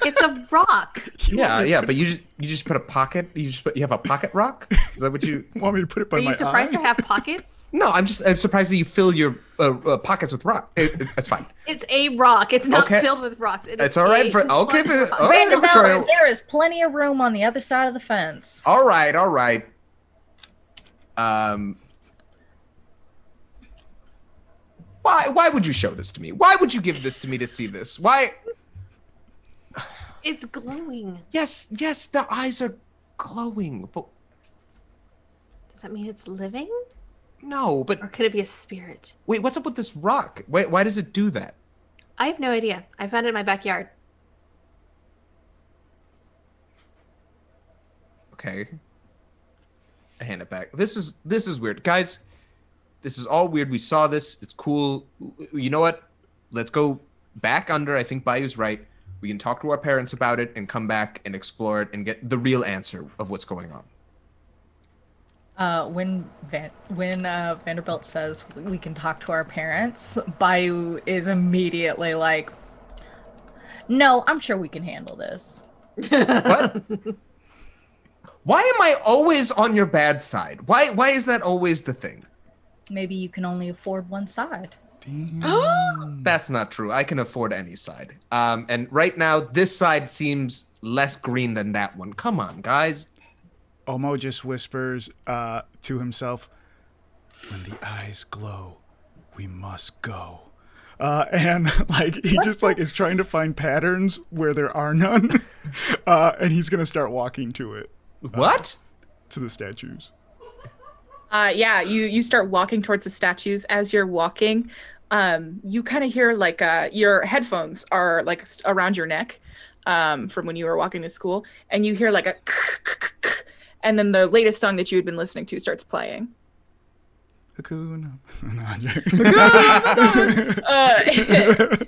It's a rock. Yeah, but you just put a pocket. You have a pocket rock. Is that what you Want me to put it by Are my you surprised eye? I have pockets? No, I'm surprised that you fill your pockets with rock. That's fine. It's a rock. It's not Okay. filled with rocks. It's all right for okay. rock. All right, Victoria. Vanderbilt, there is plenty of room on the other side of the fence. All right. Why would you show this to me? Why would you give this to me to see this? Why? It's glowing. Yes, the eyes are glowing, but Does that mean it's living? no, but Or could it be a spirit? wait, what's up with this rock? Why does it do that? I have no idea. I found it in my backyard. Okay. I hand it back. This is weird. Guys, this is all weird. We saw this. It's cool. You know what? Let's go back under. I think Bayou's right. We can talk to our parents about it and come back and explore it and get the real answer of what's going on. When Vanderbilt says we can talk to our parents, Bayou is immediately like, "No, I'm sure we can handle this." What? Why am I always on your bad side? Why is that always the thing? Maybe you can only afford one side. That's not true. I can afford any side. And right now, this side seems less green than that one. Come on, guys. Omo just whispers to himself, "When the eyes glow, we must go." And like he just like is trying to find patterns where there are none, and he's gonna start walking to it, What? to the statues. Yeah, you start walking towards the statues. As you're walking, you kind of hear like your headphones are like around your neck from when you were walking to school, and you hear like a and then the latest song that you had been listening to starts playing. Hakuna.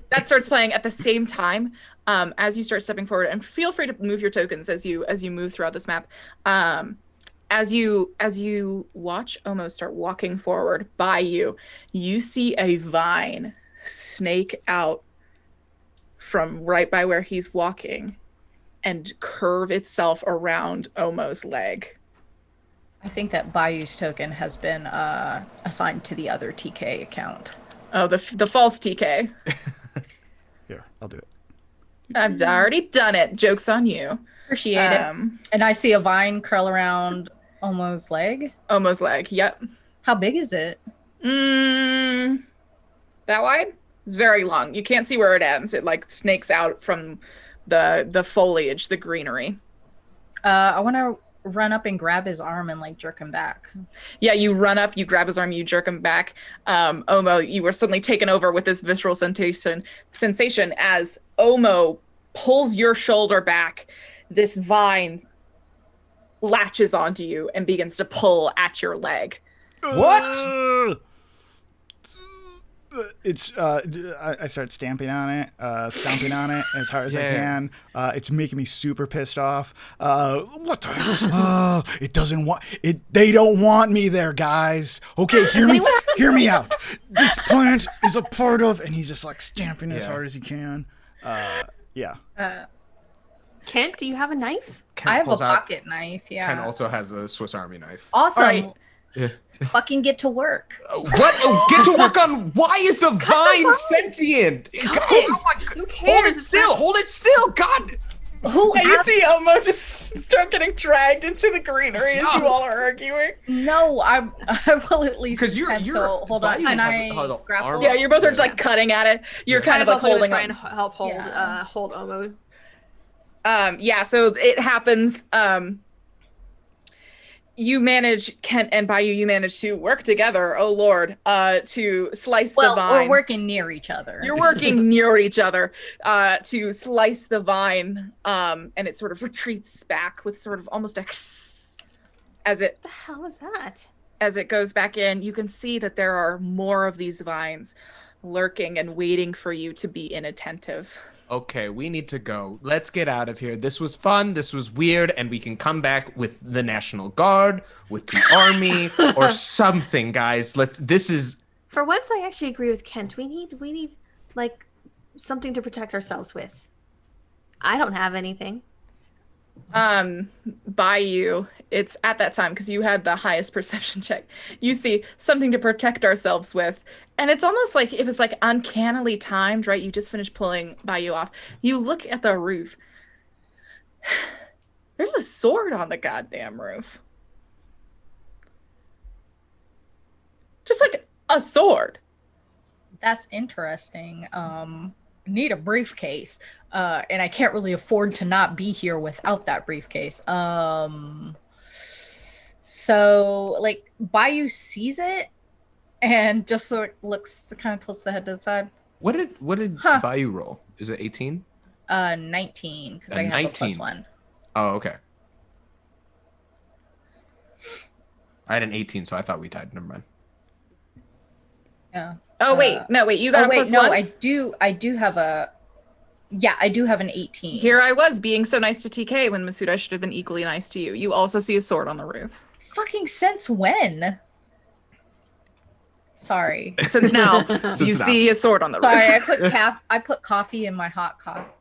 That starts playing at the same time as you start stepping forward. And feel free to move your tokens as you move throughout this map. As you watch Omo start walking forward by you, you see a vine snake out from right by where he's walking and curve itself around Omo's leg. I think that Bayou's token has been assigned to the other TK account. Oh, the false TK. Here, I'll do it. I've already done it. Joke's on you. Appreciate it. And I see a vine curl around Omo's leg. Omo's leg. Yep. How big is it? That wide? It's very long. You can't see where it ends. It like snakes out from the foliage, the greenery. I want to run up and grab his arm and like jerk him back. Yeah, you run up, you grab his arm, you jerk him back. Omo, you were suddenly taken over with this visceral sensation as Omo pulls your shoulder back. This vine latches onto you and begins to pull at your leg. What? It's I start stomping on it as hard as I can. It's making me super pissed off. What the hell? It doesn't want it. They don't want me there, guys. Okay, hear me out. This plant is a part of, and he's just like stamping as hard as he can. Yeah. Kent, do you have a knife? Ken I have a pulls out- pocket knife. Yeah. Ken also has a Swiss Army knife. Awesome. All right. Yeah. Fucking get to work. What? Oh, get to work on. Why is the vine sentient? Cut God, it. oh my God. Who cares? Hold it still. Hold it still. God. Who And you asked- see Omo just start getting dragged into the greenery as you all are arguing. No, I will at least 'Cause you're- attempt to hold on. Bayou Can has I a- hold on, grapple? arm- Yeah, you're both are just like cutting at it. You're kind of like also gonna holding try on. and help hold Yeah. hold Omo. Yeah, so it happens. You manage, Kent and Bayou, you manage to work together, oh Lord, to slice the Well, vine. we're working near each other. You're working near each other to slice the vine, and it sort of retreats back with sort of almost a as it What the hell is that? as it goes back in. You can see that there are more of these vines lurking and waiting for you to be inattentive. Okay, we need to go. Let's get out of here. This was fun. This was weird, and we can come back with the National Guard, with the army, or something, guys. This is. For once, I actually agree with Kent. We need like something to protect ourselves with. I don't have anything. Bayou, it's at that time because you had the highest perception check. You see something to protect ourselves with, and it's almost like it was like uncannily timed, right? You just finished pulling Bayou off. You look at the roof. There's a sword on the goddamn roof. Just like a sword. That's interesting. Need a briefcase. And I can't really afford to not be here without that briefcase. So like Bayou sees it and just like looks, kind of tilts the head to the side. What did Bayou roll? Is it 18? 19, because I have a +1. Oh, okay. I had an 18, so I thought we tied. Never mind. Yeah. Oh wait, no, wait. You got a +1? No, I do have a. Yeah, I do have an 18. Here I was being so nice to TK when Masuda should have been equally nice to you. You also see a sword on the roof. Fucking since when? Sorry. Since now, you see a sword on the roof. Sorry, I put coffee in my hot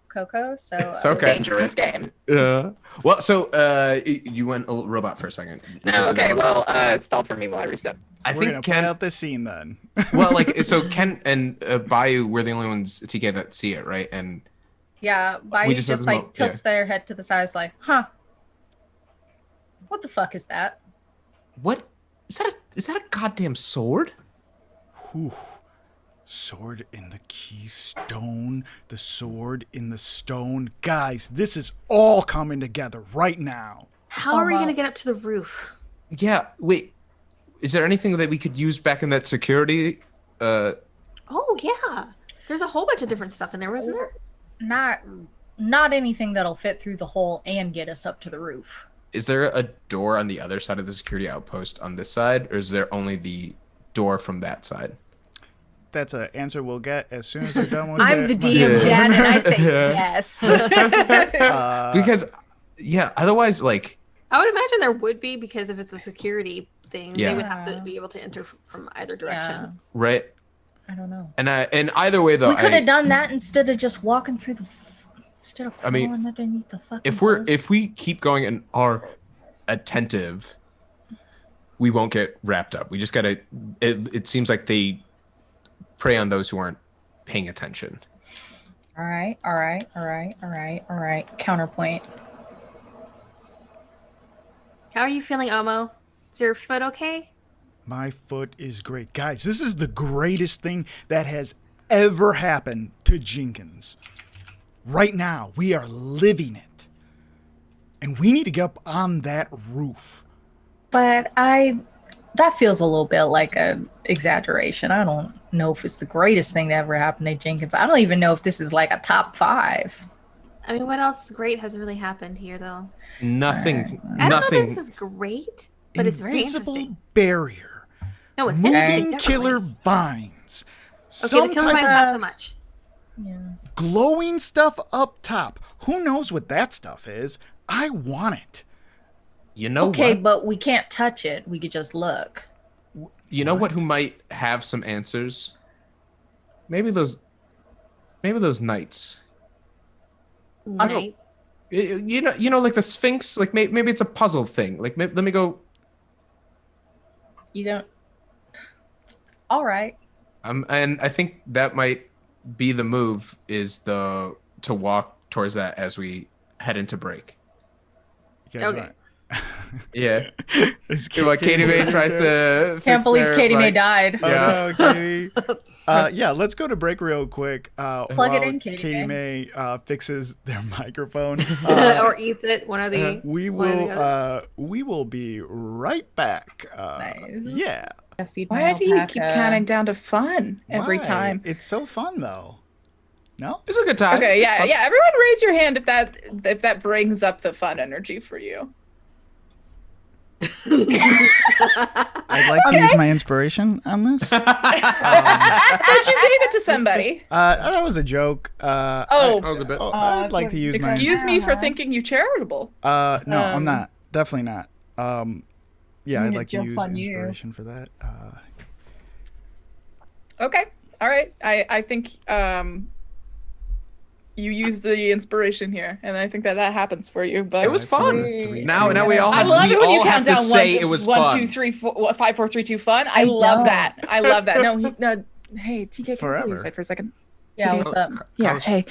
cocoa, so It's okay. Dangerous game. Well, so you went a robot for a second. No, okay. Well, stall for me while I reset. We're gonna play out this scene then. Well, like so, Ken and Bayou were the only ones TK that see it, right? And yeah, Bayou just like tilts their head to the side. It's like, huh? What the fuck is that? What is that? Is that a goddamn sword? Whew. Sword in the keystone, the sword in the stone. Guys, this is all coming together right now. How are we going to get up to the roof? Yeah, wait. Is there anything that we could use back in that security? Oh, yeah. There's a whole bunch of different stuff in there, wasn't there? Not anything that'll fit through the hole and get us up to the roof. Is there a door on the other side of the security outpost on this side, or is there only the door from that side? That's an answer we'll get as soon as they're done with I'm the DM, Dad, and I say yes. Because, yeah, otherwise, like... I would imagine there would be, because if it's a security thing, Yeah. they would have to be able to enter from either direction. Yeah. Right? I don't know. And either way, though... We could have done that instead of just walking through the... Instead of crawling underneath the fucking if we keep going and are attentive, we won't get wrapped up. We just gotta... It seems like they prey on those who aren't paying attention. All right. Counterpoint. How are you feeling, Omo? Is your foot okay? My foot is great. Guys, this is the greatest thing that has ever happened to Jenkins. Right now, we are living it. And we need to get up on that roof. But that feels a little bit like an exaggeration. I don't know if it's the greatest thing that ever happened to Jenkins. I don't even know if this is like a top 5. I mean, what else great has really happened here, though? Nothing. I don't know if this is great, but it's very Invisible interesting. barrier. No, it's Moving interesting, killer definitely. vines. Okay, the killer vine's not so much. Yeah. Glowing stuff up top. Who knows what that stuff is? I want it. You know Okay, what? but we can't touch it. We could just look. You know what? Who might have some answers? Maybe those knights. Nice. You know, like the Sphinx. Like maybe it's a puzzle thing. Like let me go. You don't. All right. And I think that might be the move. Is to walk towards that as we head into break. You guys Okay. want- Yeah. Is Well, Katie May tries to. Can't believe Katie May died. Oh Yeah. no, Katie. Yeah, let's go to break real quick. Plug it while in, Katie May fixes their microphone. Or eats it, one of the... we one or the other. will be right back. Nice. Yeah. Why do you keep counting down to fun every Why? time? It's so fun though. No? It's a good time. Okay, It's yeah, fun. yeah. Everyone raise your hand if that brings up the fun energy for you. I'd like to use my inspiration on this. But you gave it to somebody. That was a joke. That was a bit. I'd like to use my. Excuse me for thinking you charitable. No, I'm not. Definitely not. Yeah, I'd like to joke's use on you. inspiration for that. Okay. All right. I think you used the inspiration here, and I think that happens for you. But It was fun. Now we all I have, love we it when you all have count to down say it was fun. 1, 2, 3, 4, 5, 4, 3, 2, fun. I love that. I love that. No, hey, TK, can you pull your side for a second? Yeah, TK. what's up? Yeah, hey.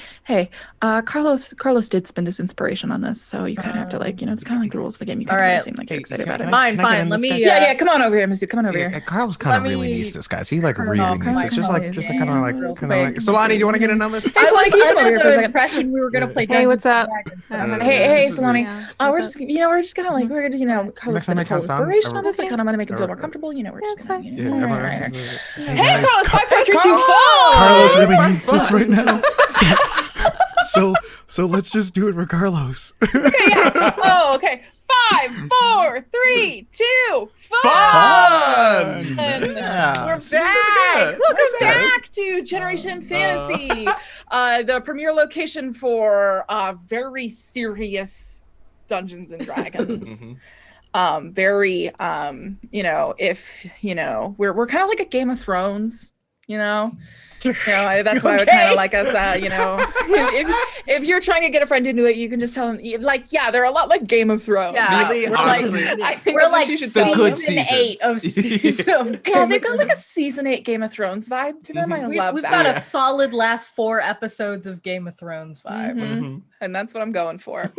Carlos did spend his inspiration on this, so you kind of have to it's kind of like the rules of the game. You kind of Alright. seem like you're excited about it. Fine. Let me. Yeah, come on over here, Mizzou. Come on over here. Carl's kind of Let really me needs this, guys. He like turn really off needs my this. Just phone kind of like. real Solani, do you want to get in on this? Hey, Solani, can you come over here for a second? Impression we were gonna play. Hey, what's up? Hey, This is Solani. Yeah, we're just gonna we're gonna Carlos spent his whole inspiration on this. We kind of want to make him feel more comfortable. We're just gonna. Hey, Carlos, 5, 4, 3, 2, 4. Carlos really needs this right now. So let's just do it for Carlos. Okay, yeah. Oh, okay. 5, 4, 3, 2, 5. Fun! Yeah. We're back. Welcome back to Generation Fantasy, the premier location for very serious Dungeons and Dragons. Very, if we're kind of like a Game of Thrones, that's why I would kind of like us, if you're trying to get a friend into it, you can just tell them, they're a lot like Game of Thrones. Yeah, Really? we're Honestly. I think we're that's what like you should the tell good them. season 8 of season. Yeah, they've got like a season 8 Game of Thrones vibe to them. I love We've that. got a solid last 4 episodes of Game of Thrones vibe. Mhm. And that's what I'm going for.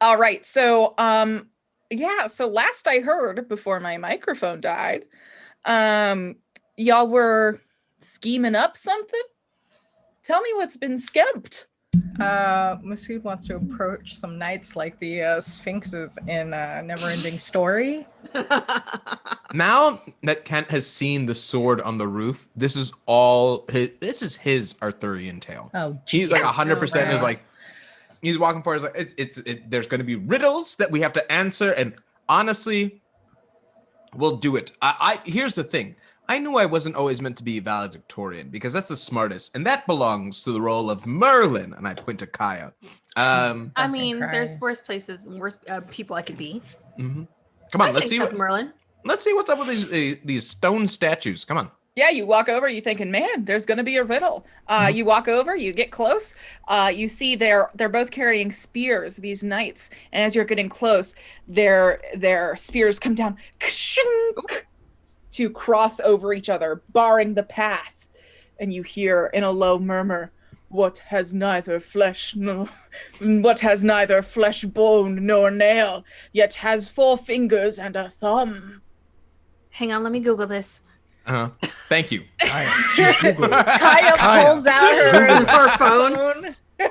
All right. So, so last I heard before my microphone died, y'all were scheming up something? Tell me what's been skemped. Masood wants to approach some knights like the sphinxes in Neverending Story. Now that Kent has seen the sword on the roof, this is all his Arthurian tale. Oh, He's like Jesus 100% is Christ. like, he's walking forward. He's like, there's going to be riddles that we have to answer, and honestly, we'll do it. Here's the thing. I knew I wasn't always meant to be valedictorian because that's the smartest, and that belongs to the role of Merlin. And I point to Kaya. I mean, there's Christ. worse places, worse people I could be. Come on, let's see Merlin. Let's see what's up with these stone statues. Come on. Yeah, you walk over, you thinking, man, there's gonna be a riddle. You walk over, you get close, you see they're both carrying spears, these knights, and as you're getting close, their spears come down to cross over each other, barring the path. And you hear in a low murmur, what has neither flesh bone nor nail, yet has 4 fingers and a thumb. Hang on, let me Google this. Thank you. Kaya pulls out her phone. Yeah,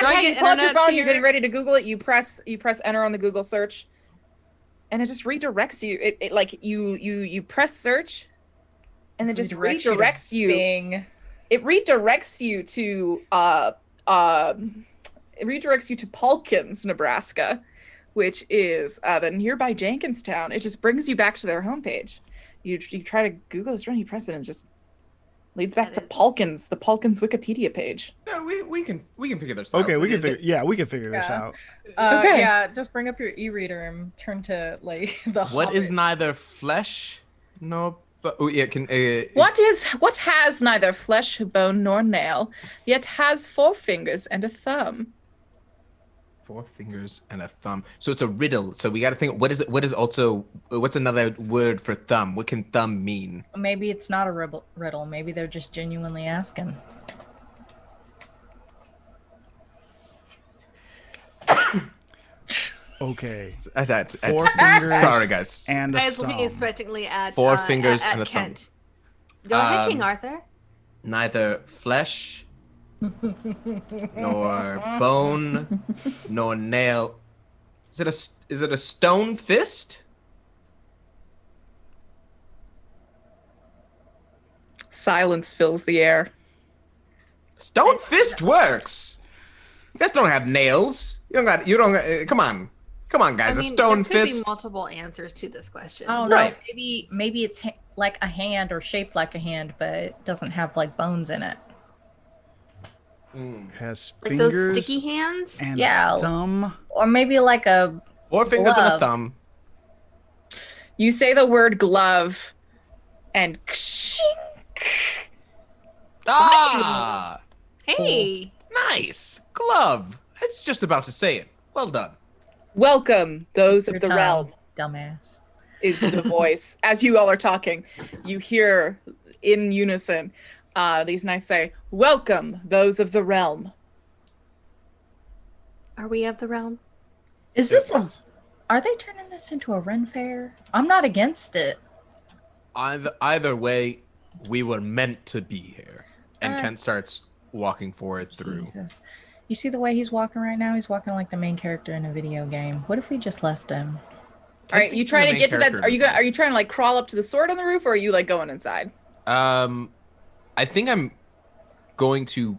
Kaya, you pull out your phone, you're getting ready to Google it, you press enter on the Google search, and it just redirects you. It like you press search, and it just redirects you. Bing. It redirects you to Pulkins, Nebraska, which is the nearby Jenkins town. It just brings you back to their homepage. You try to Google this, and you press it, and it just leads back to Pulkins, the Pulkins Wikipedia page. No, we can figure this out. Okay, we can figure this out. Okay. Yeah, just bring up your e-reader and turn to like the. What is Hobbit. neither flesh nor What has neither flesh, bone, nor nail, yet has 4 fingers and a thumb? 4 fingers and a thumb. So it's a riddle. So we got to think. What's another word for thumb? What can thumb mean? Maybe it's not a riddle. Maybe they're just genuinely asking. Okay. 4 fingers. Sorry, guys. And I a was looking thumb. expectantly at 4 fingers at and a Kent. thumb. Go ahead, King Arthur. Neither flesh nor bone nor nail. Is it a stone fist? Silence fills the air. Stone fist works. You guys don't have nails. You don't. Come on. Come on, guys, a stone there could fist. be multiple answers to this question. I don't know. Right. Maybe it's like a hand or shaped like a hand, but it doesn't have like bones in it. Has Like fingers those sticky hands? and Yeah. a thumb. Or maybe like a 4 fingers and a glove. thumb. You say the word glove, and Ah, Hey. nice glove. I was just about to say it. Well done. welcome those of your the tongue, realm. dumbass. Is the voice as you all are talking. You hear in unison these knights say, "Welcome those of the realm." Are we of the realm? Is this are they turning this into a Ren fair? I'm not against it. Either way, we were meant to be here. And Alright. Kent starts walking forward through. Jesus. You see the way he's walking right now? He's walking like the main character in a video game. What if we just left him? All right, you trying to get to that? Are you trying to like crawl up to the sword on the roof, or are you like going inside? I think I'm going to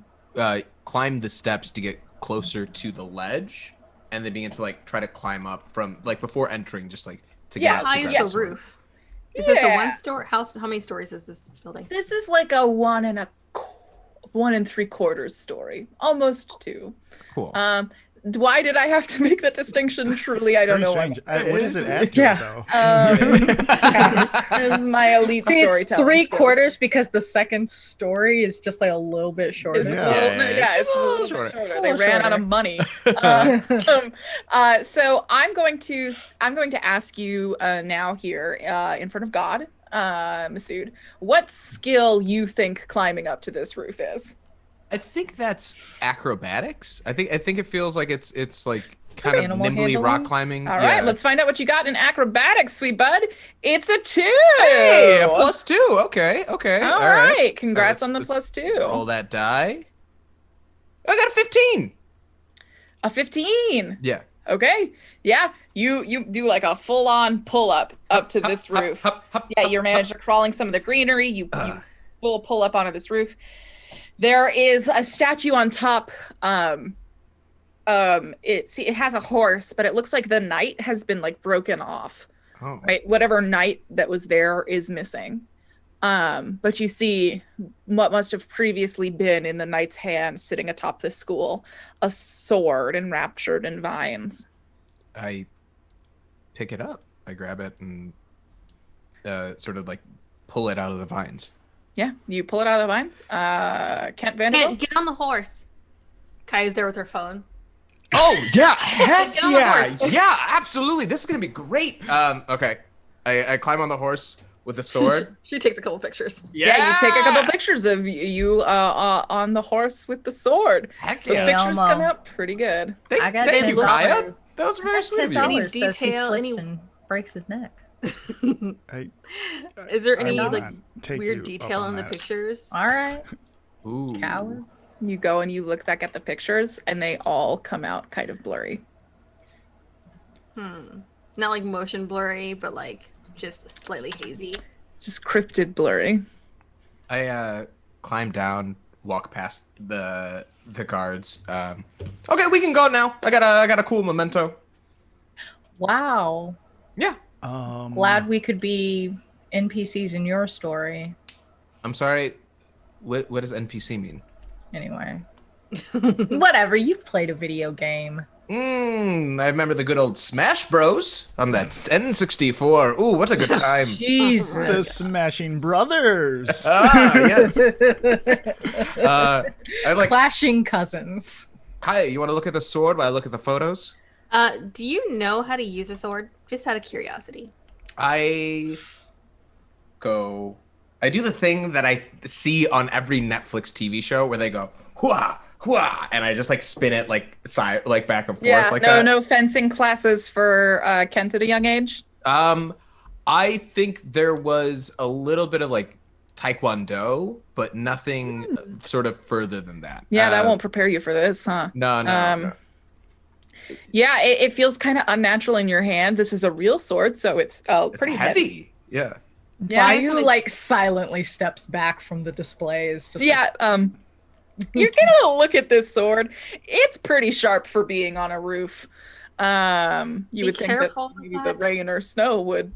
climb the steps to get closer to the ledge, and then begin to like try to climb up from like before entering, just like to get Yeah, out. How to high grab is the sword. roof? Is this a Yeah. one story house? How many stories is this building? This is like a 1 3/4 story, almost 2. Cool. Why did I have to make that distinction? Truly, I don't Very know. strange. What does it add to Yeah. it, though? This is my elite See, it's storytelling. 3/4 skills. because the second story is just like a little bit shorter. It's Yeah. a little bit, Yeah, it's a little bit shorter. shorter. A They little ran out shorter. of money. So I'm going to ask you now here in front of God, Masood, what skill you think climbing up to this roof is? I think that's acrobatics. I think it feels like it's like kind of Animal nimbly handling? rock climbing. All right, Yeah. let's find out what you got in acrobatics, sweet bud. It's a 2. Hey, a +2. Okay. All right. Congrats on the let's +2. Roll that die. I got a 15. A 15. Yeah. Okay. Yeah. You do like a full-on pull-up up to this roof. Hup, hup, Yeah, hup, you're managed to crawling some of the greenery. You full pull up onto this roof. There is a statue on top. It has a horse, but it looks like the knight has been like broken off. Oh. Right, whatever knight that was there is missing. But you see what must have previously been in the knight's hand, sitting atop the school, a sword enraptured in vines. I pick it up. I grab it and sort of like pull it out of the vines. Yeah, you pull it out of the vines. Kent Vanderbilt. Kent, get on the horse. Kaya's there with her phone. Oh yeah, heck Get on the yeah, horse. yeah, absolutely. This is gonna be great. Okay, I climb on the horse with a sword. She takes a couple pictures. Yeah, you take a couple pictures of you on the horse with the sword. Heck Those yeah. pictures Elmo. come out pretty good. I got Thank you, $10. Kaya. That was very sweet of you. Any $10 says he detail, slips any- and breaks his neck. Is there I any will like not take you weird up detail on in the that. pictures? All right, Ooh. coward. You go and you look back at the pictures, and they all come out kind of blurry. Not like motion blurry, but like just slightly hazy. Just cryptid blurry. I climb down, walk past the guards. Okay, we can go now. I got a cool memento. Wow. Yeah. Glad we could be NPCs in your story. I'm sorry. What does NPC mean? Anyway. Whatever, you've played a video game. I remember the good old Smash Bros on that N64. Ooh, what a good time. The Jesus. Smashing Brothers. Yes. I like. Clashing cousins. Hi, you want to look at the sword while I look at the photos? Do you know how to use a sword? Just out of curiosity. I do the thing that I see on every Netflix TV show where they go hua hua, and I just like spin it like back and forth Yeah, like no, that. no fencing classes for Kent at a young age. I think there was a little bit of like Taekwondo, but nothing sort of further than that. Yeah, that won't prepare you for this, huh? No. Yeah, it feels kind of unnatural in your hand. This is a real sword, so it's pretty It's heavy. heavy. Yeah. Yeah, I Bayu guess like silently steps back from the display. It's just Yeah, you're gonna look at this sword. It's pretty sharp for being on a roof. You would think that maybe the rain or snow would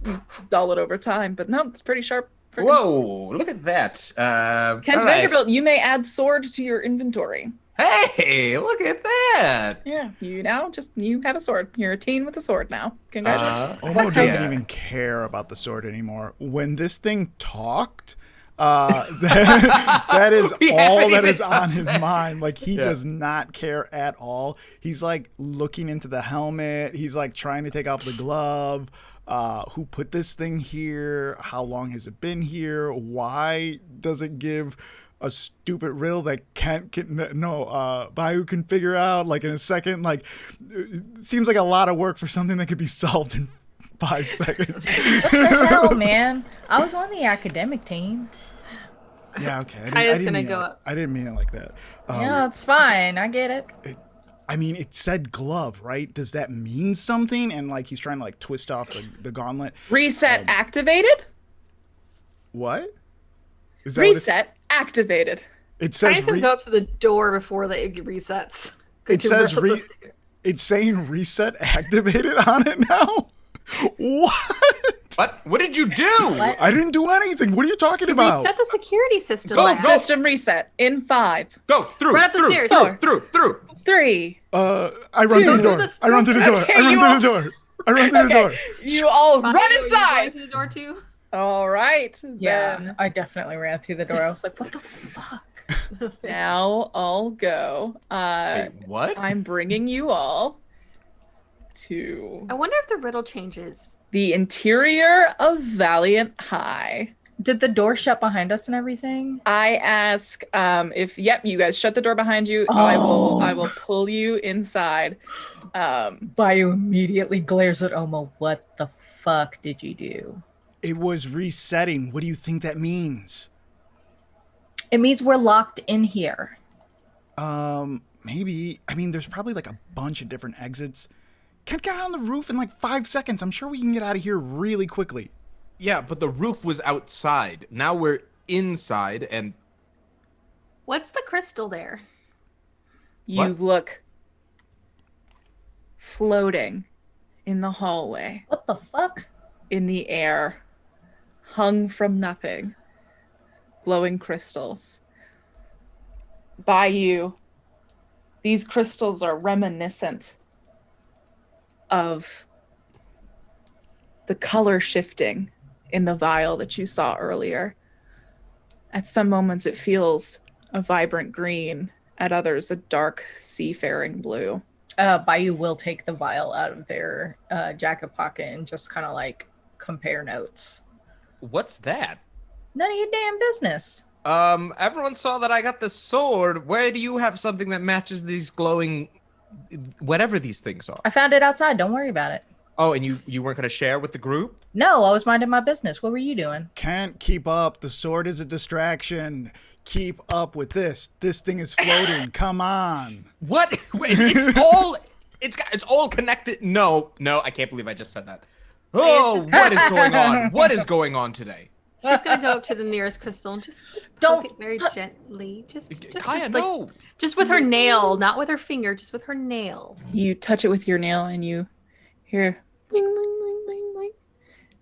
dull it over time, but no, it's pretty sharp. Whoa, look at that. Kent Vanderbilt, you may add sword to your inventory. Hey, look at that. Yeah, you have a sword. You're a teen with a sword now. Congratulations. Omo doesn't even care about the sword anymore. When this thing talked, that is all that is on his mind. Like, he does not care at all. He's like looking into the helmet. He's like trying to take off the glove. Who put this thing here? How long has it been here? Why does it give a stupid riddle that Bayou can figure out like in a second? Like, it seems like a lot of work for something that could be solved in 5 seconds. What the hell, man? I was on the academic team. Yeah, okay. Kaya's gonna go up. I didn't mean it like that. Yeah, it's fine. I get it. I mean, it said glove, right? Does that mean something? And like he's trying to like twist off the gauntlet. Reset activated? What? Is that Reset activated. It says go up to the door before it resets. It says it's saying reset activated on it now? What? What did you do? What? I didn't do anything. What are you talking about? Reset the security system. Go. System reset in 5. Go through. Run up the stairs. Through. 3. I run through the door. I run through the door. Okay, I run through the door. I run through the door. You all run Are you inside. going through the door too? All right. Yeah, Then I definitely ran through the door. I was like, what the fuck? now I'll go. Wait, what? I'm bringing you all to I wonder if the riddle changes. the interior of Valiant High. Did the door shut behind us and everything? I ask if you guys shut the door behind you. Oh. I will pull you inside. Bayou immediately glares at Omo. What the fuck did you do? It was resetting. What do you think that means? It means we're locked in here. Maybe. I mean, there's probably like a bunch of different exits. Can't get out on the roof in like 5 seconds. I'm sure we can get out of here really quickly. Yeah, but the roof was outside. Now we're inside, and What's the crystal there? You What? look floating in the hallway, What the fuck? in the air, hung from nothing, glowing crystals. By you, these crystals are reminiscent of the color shifting in the vial that you saw earlier. At some moments, it feels a vibrant green. At others, a dark seafaring blue. Bayou will take the vial out of their jacket pocket and just kind of like compare notes. what's that? None of your damn business. Everyone saw that I got the sword. Where do you have something that matches these glowing, whatever these things are? I found it outside. Don't worry about it. Oh, and you weren't gonna share with the group? No, I was minding my business. What were you doing? Can't keep up. The sword is a distraction. Keep up with this. This thing is floating. Come on. What? Wait, it's all connected. No, I can't believe I just said that. Oh, what is going on? What is going on today? She's gonna go up to the nearest crystal and just Don't poke it very gently. Just Kaya, like, no. just with her nail, not with her finger, just with her nail. You touch it with your nail and you hear bling, bling, bling, bling, bling,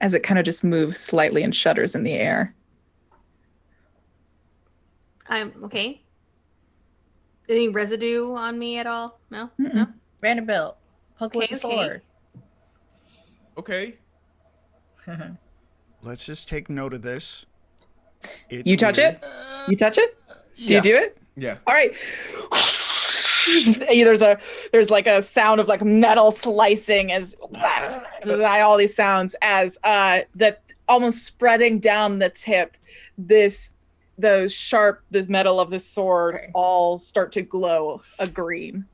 as it kind of just moves slightly and shudders in the air. I'm okay. Any residue on me at all? No? Mm-mm. No? Vanderbilt, poke with the Okay. sword. Okay. Let's just take note of this. It's You touch weird. it? You touch it? Do you do it? Yeah. All right. There's like a sound of like metal slicing as all these sounds as that almost spreading down the tip. This metal of the sword all start to glow a green.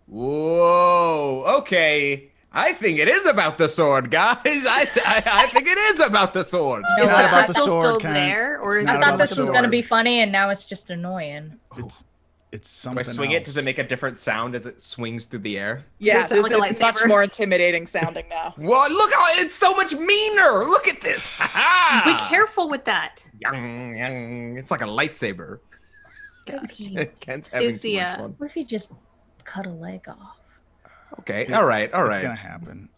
Whoa. Okay. I think it is about the sword, guys. I think it is about the sword. It's Is not the about the crystal sword, still Kent. there, or It's is not it I about thought the this was sword. going to be funny, and now it's just annoying. It's If something I swing it, does it else. make a different sound as it swings through the air? Yeah, Does it sound this like a is much lightsaber? more intimidating sounding now. Well, look how it's so much meaner. Look at this. Be careful with that. It's like a lightsaber. What if you- Kent's having Is too the, much fun. what if you just cut a leg off? Okay. All right. It's gonna happen.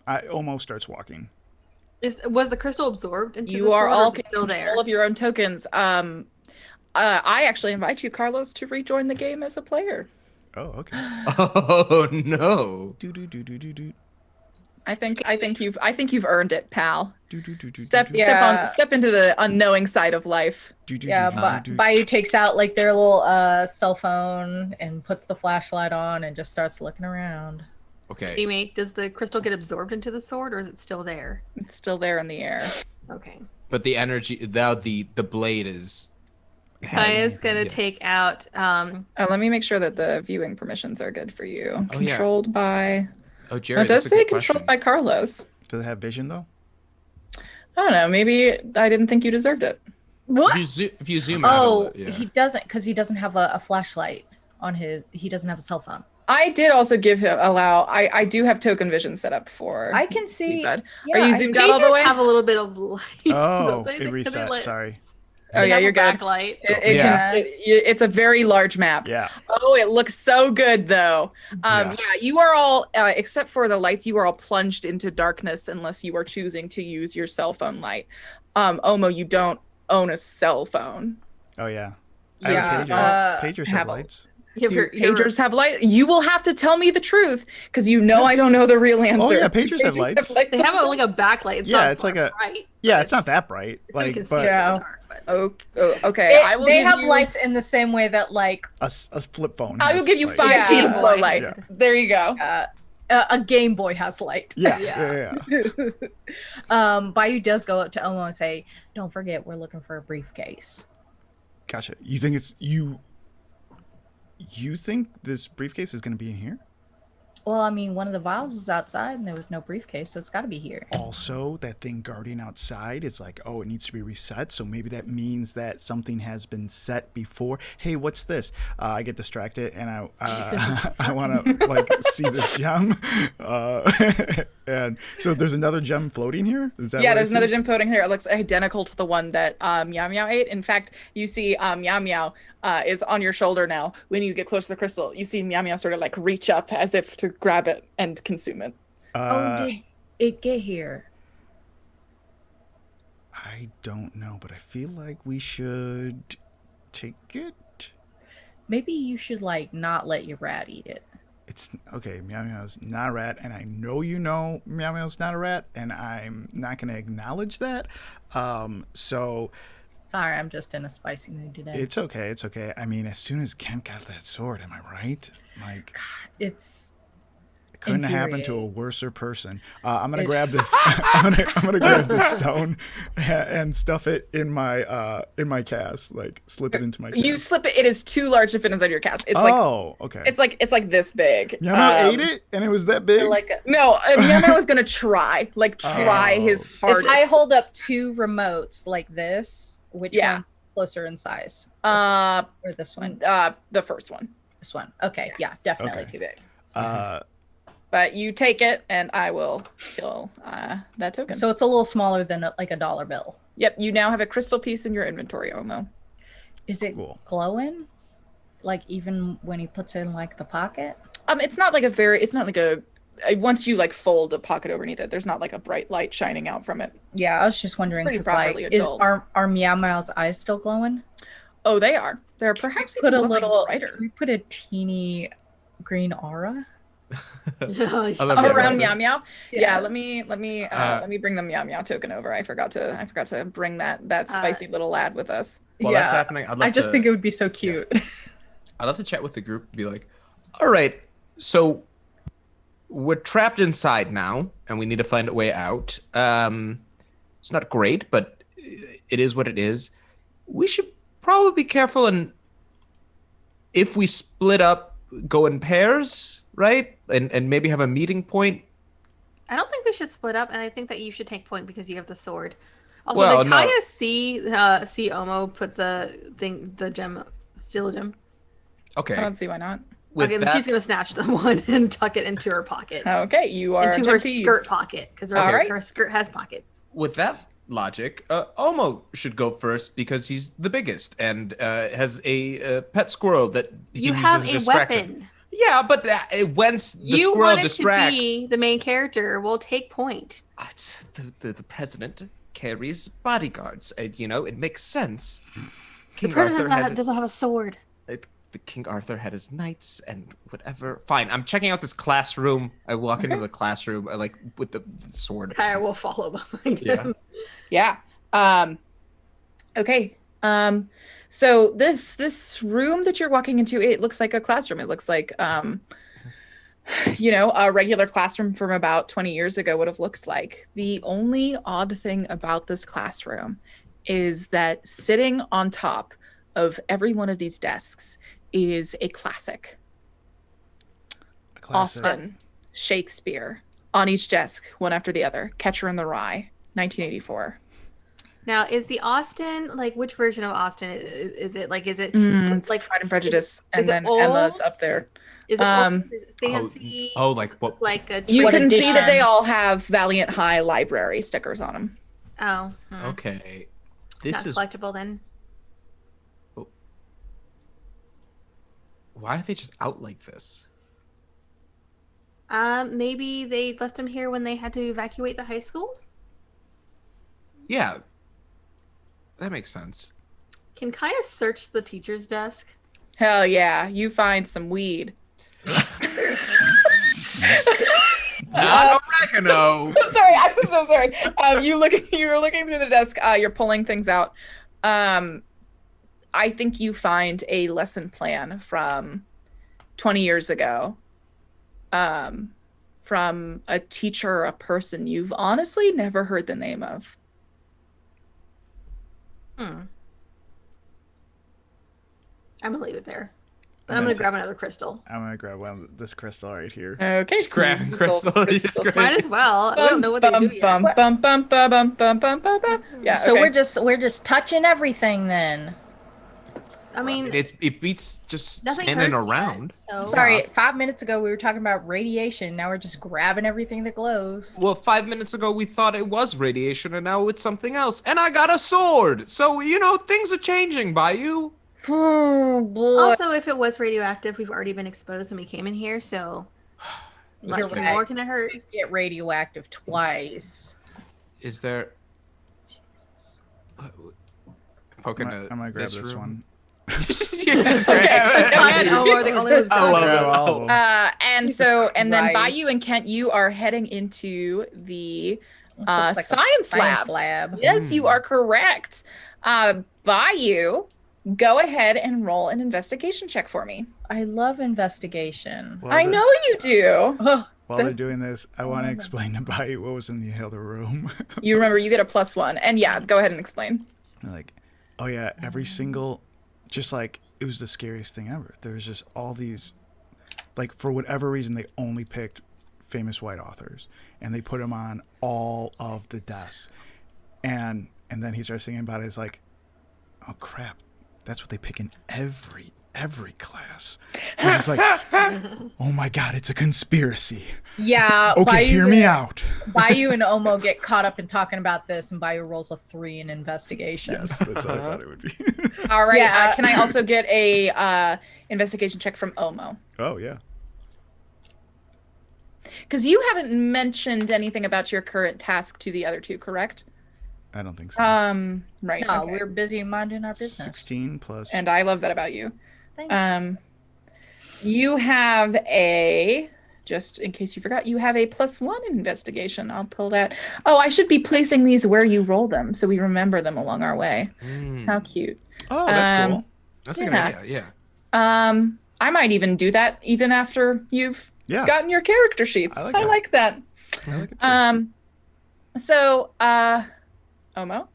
I almost starts walking. Was the crystal absorbed into the You are sword, all or is it still there? control of your own tokens. I actually invite you, Carlos, to rejoin the game as a player. Oh, okay. Oh no. Do. I think you've earned it, pal. Step Yeah. step into the unknowing side of life. Yeah, Bayou takes out like their little cell phone and puts the flashlight on and just starts looking around. Okay. Teammate, does the crystal get absorbed into the sword, or is it still there? It's still there in the air. Okay. But the energy, now the blade is. Kaya's gonna take out. Let me make sure that the viewing permissions are good for you. Oh, yeah. Controlled by. Oh, Jerry. It does that's a say good controlled question. by Carlos. Does it have vision though? I don't know. Maybe I didn't think you deserved it. What? If you zoom out. Oh, Yeah. he doesn't, because he doesn't have a flashlight on his. He doesn't have a cell phone. I did also I do have token vision set up for. I can see. Bud. Yeah, Are you zoomed out all the Pagers way? have a little bit of light. Oh, don't they? it They reset. lit- Sorry. Oh they yeah, have a you're good. backlight. Yeah. It's a very large map. Yeah. Oh, it looks so good though. Yeah. Yeah, you are all, except for the lights, you are all plunged into darkness unless you are choosing to use your cell phone light. Omo, you don't own a cell phone. Oh yeah. Yeah, Pagers have have a- lights. You have Do your pagers have light? You will have to tell me the truth because you know I don't know the real answer. Oh yeah, pagers have lights. They have like a backlight. It's Yeah, not it's like a- bright. Yeah, it's not that bright. It's Like, inconceivable but Yeah. in the dark, but- Okay. I will They give have you, lights in the same way that like a flip phone. I will has give you light. 5 Yeah. feet of low light. Yeah. There you go. a Game Boy has light. Yeah. Bayou does go up to Omo and say, "Don't forget, we're looking for a briefcase." Gotcha. You think it's you? You think this briefcase is going to be in here? Well, I mean, one of the vials was outside and there was no briefcase, so it's got to be here. Also, that thing guarding outside is like, oh, it needs to be reset. So maybe that means that something has been set before. Hey, what's this? I get distracted and I want to like see this gem. And so there's another gem floating here. Is that Yeah, what I there's another see? gem floating here. It looks identical to the one that Meow Meow ate. In fact, you see Meow Meow is on your shoulder now. When you get close to the crystal, you see Meow Meow sort of like reach up as if to grab it and consume it. Did it get here? I don't know, but I feel like we should take it. Maybe you should like not let your rat eat it. It's okay. Meow Meow's not a rat, and I know you know Meow Meow's not a rat, and I'm not going to acknowledge that. So Sorry, I'm just in a spicy mood today. it's okay. It's okay. I mean, as soon as Kent got that sword, am I right? Like, It's it couldn't have happened to a infuriating. worser person. I'm gonna grab this. I'm gonna grab this stone and stuff it in my cast. Like, slip it into my. Cast. You slip it. It is too large to fit inside your cast. It's okay. it's like this big. Meow Meow ate it, and it was that big. No, Meow Meow was gonna try his if hardest. I hold up 2 remotes like this, which Yeah. one closer in size? uh Or this one? the first one. This one. Okay, yeah, definitely Okay. too big. But you take it, and I will kill that token. So it's a little smaller than like a dollar bill. Yep, you now have a crystal piece in your inventory, Omo. Is it Cool. glowing? Like even when he puts it in like the pocket? It's not like once you like fold a pocket underneath it, there's not like a bright light shining out from it. Yeah, I was just wondering. pretty 'cause, properly like, adult. are Meow Meow's eyes still glowing? Oh, they are. They're perhaps Put even a glowing little. brighter. Can we put a teeny green aura? I love that. Around Meow Meow. Yeah, Yeah. let me bring the Meow Meow token over. I forgot to bring that spicy little lad with us. While that's happening, I just think it would be so cute. I'd love to chat with the group and be like, all right, so we're trapped inside now, and we need to find a way out. It's not great, but it is what it is. We should probably be careful, and if we split up, go in pairs, right? And maybe have a meeting point. I don't think we should split up, and I think that you should take point because you have the sword. Also, Well, did no. Kaya see Omo put the gem, steal a gem? Okay. I don't see why not. With Okay, then that- she's gonna snatch the one and tuck it into her pocket, Okay, you are into her attempt to skirt use. pocket, because All right. her skirt has pockets. with that logic, Omo should go first because he's the biggest and has a pet squirrel that he You uses have as a distraction. weapon. Yeah, but once the You squirrel wanted distracts, to be the main character. We'll take point. the president carries bodyguards. It makes sense. The King president Arthur doesn't have a sword. the King Arthur had his knights and whatever. Fine, I'm checking out this classroom. I walk into the classroom, with the sword. I will follow behind him. Yeah. Okay. So this room that you're walking into, it looks like a classroom. It looks like a regular classroom from about 20 years ago would have looked like. The only odd thing about this classroom is that sitting on top of every one of these desks is a classic. Austen, Shakespeare, on each desk, one after the other. Catcher in the Rye, 1984. Now, is the Austen, which version of Austen is it? It's like Pride and Prejudice, and then Emma's up there. Is it old? Is it fancy? What? Like a You can see edition? that they all have Valiant High Library stickers on them. Oh. Okay. Not collectible then. Why are they just out like this? Maybe they left them here when they had to evacuate the high school? Yeah. That makes sense. Can Kaya search the teacher's desk? Hell yeah, you find some weed. Not oregano. Sorry, I'm so sorry. You were looking through the desk. You're pulling things out. I think you find a lesson plan from 20 years ago. From a teacher or a person you've honestly never heard the name of. I'm gonna leave it there. But I'm gonna grab another crystal. I'm gonna grab this crystal right here. Okay. Just grabbing crystal. Might as well. We don't know what they do yet. Yeah. So okay. we're just touching everything then. I mean, it beats just nothing standing hurts around. Yet, so. Sorry, 5 minutes ago we were talking about radiation. Now we're just grabbing everything that glows. Well, 5 minutes ago we thought it was radiation, and now it's something else. And I got a sword, so things are changing, Bayou. Oh boy. Also, if it was radioactive, we've already been exposed when we came in here, so less You're or right. more can it hurt? Get radioactive twice. Is there? Poking I'm gonna grab this one. You're just grabbing it. I love it. And then Christ. Bayou and Kent, you are heading into the This looks like a science lab. Yes, you are correct. Bayou, go ahead and roll an investigation check for me. I love investigation. I know you do. While they're doing this, I want to explain to Bayou what was in the other room. You remember you get a +1. And yeah, go ahead and explain. Oh yeah, every single, just it was the scariest thing ever. There was just all these, for whatever reason, they only picked famous white authors, and they put them on all of the desks. And then he starts thinking about it. It's like, oh crap, that's what they pick in every class. It's like, oh my god, it's a conspiracy. Yeah. Okay, hear me out. Bayou and Omo get caught up in talking about this, and Bayou rolls a 3 in investigation. Yes, that's what I thought it would be. All right. Yeah. Can I also get a investigation check from Omo? Oh yeah. Because you haven't mentioned anything about your current task to the other two, correct? I don't think so. Right. No, okay. we're busy minding our business. 16 plus. And I love that about you. Thanks. You have just in case you forgot, you have a +1 in investigation. I'll pull that. Oh, I should be placing these where you roll them so we remember them along our way. How cute. Oh, that's cool. That's a good idea, yeah. I might even do that even after you've gotten your character sheets. I like that. I like it too. So, Omo,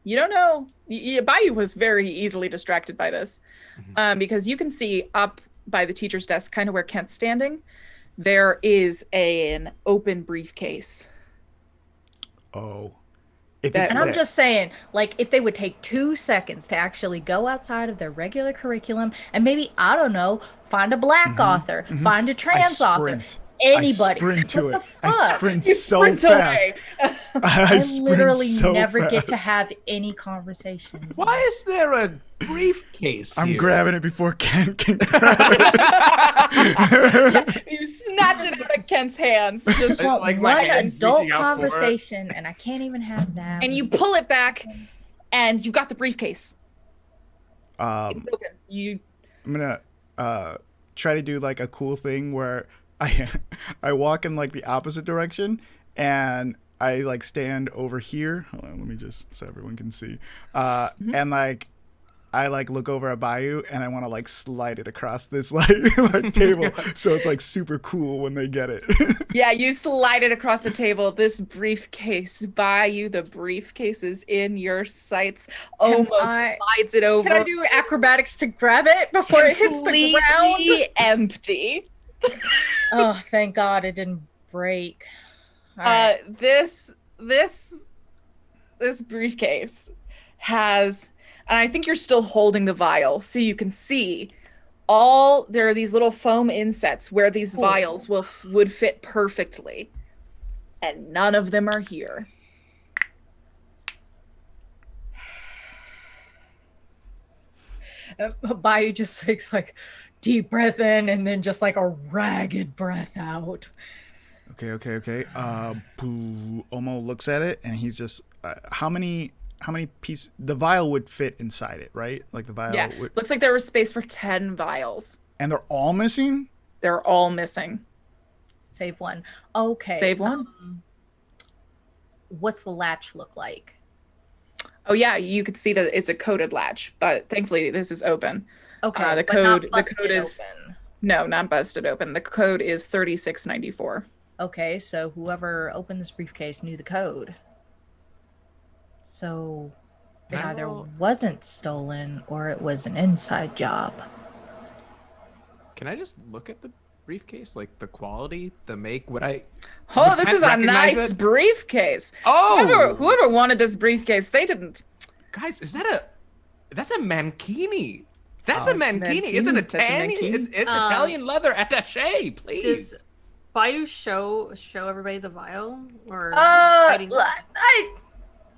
you don't know. Bayou was very easily distracted by this, because you can see up by the teacher's desk, kind of where Kent's standing, there is an open briefcase. Oh. And I'm just saying, if they would take 2 seconds to actually go outside of their regular curriculum and maybe, I don't know, find a black author, find a trans author, anybody. I sprint to it. What the fuck? I sprint so fast. I literally so never get fast. to have any conversations. Why is there a briefcase I'm here? grabbing it before Ken can grab it. You snatch it out of Kent's hands, just I like my One hands adult reaching out for it. conversation, and I can't even have that. and you pull it back, and you've got the briefcase. Um, It's open. You I'm gonna try to do like a cool thing where I walk in like the opposite direction and I like stand over here. Hold on, let me just so everyone can see. And like I like look over at Bayou and I want to like slide it across this like table so it's like super cool when they get it. Yeah, you slide it across the table. This briefcase by you. The briefcase is in your sights. Almost slides it over. Can I do acrobatics to grab it before it hits the ground? Completely empty. Oh, thank God it didn't break. All right. This briefcase has, and I think you're still holding the vial, so you can see there are these little foam insets where these vials would fit perfectly, and none of them are here. Bayou just takes like deep breath in and then just like a ragged breath out. Okay. Boo. Omo looks at it and he's just how many pieces the vial would fit inside it, right? Like the vial would... Looks like there was space for 10 vials. And they're all missing? They're all missing. Save one. Okay. Save one. What's the latch look like? Oh yeah, you could see that it's a coded latch, but thankfully this is open. Okay. The but not code is open. no, not busted open. The code is 3694. Okay, so whoever opened this briefcase knew the code. So it either wasn't stolen or it was an inside job. Can I just look at the briefcase, like the quality, the make? Would I? Oh, this Ken is a recognize nice it? briefcase. Oh, Whoever wanted this briefcase, they didn't. guys, that's a mankini. That's Oh, a it's a mankini. It's an mankini. That's a Italian. mankini. It's Italian leather attaché. Please. Does Bayou show everybody the vial or I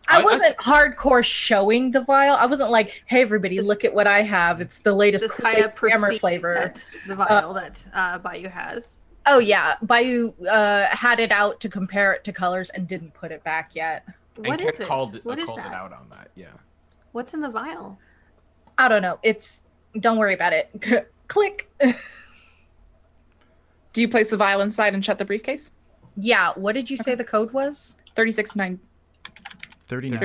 I- wasn't hardcore showing the vial. I wasn't like, hey everybody, look at what I have. It's the latest does Kaya Kool-Aid Hammer perceive flavor. that the vial that Bayou has? Oh yeah, Bayou had it out to compare it to colors and didn't put it back yet. What and is Ken it? called What is it that? out on that. Yeah. What's in the vial? I don't know. Don't worry about it. Click. Do you place the vial inside and shut the briefcase? Yeah. What did you say the code was? 3694. 39.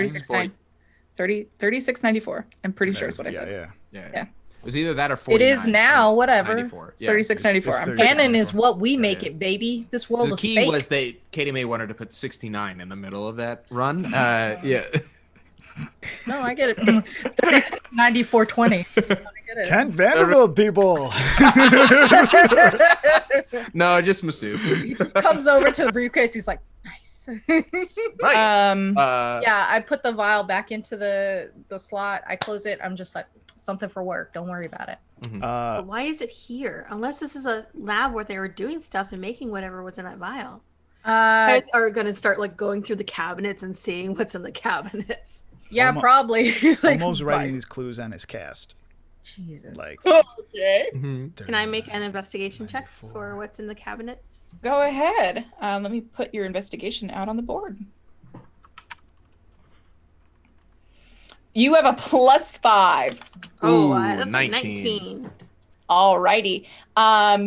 3694. I'm pretty sure is what I said. Yeah. Yeah. It was either that or 49. It is now. Whatever. 94. It's 3694. It's I'm 36. Canon is what we make yeah. it, baby. This world The is key fake. was Katie May wanted to put 69 in the middle of that run. Yeah. No, I get it. 9420. Kent Vanderbilt, people. No, just Masood. He just comes over to the briefcase. He's like, nice. Nice. Yeah, I put the vial back into the slot. I close it. I'm just like, something for work. Don't worry about it. But why is it here? Unless this is a lab where they were doing stuff and making whatever was in that vial. Guys are gonna start like going through the cabinets and seeing what's in the cabinets. Yeah, probably. Like, Almost writing these clues on his cast. Jesus. Like, Okay. Can I make an investigation check for what's in the cabinets? Go ahead. Let me put your investigation out on the board. You have a +5. Oh, Ooh, that's 19. 19. Alrighty.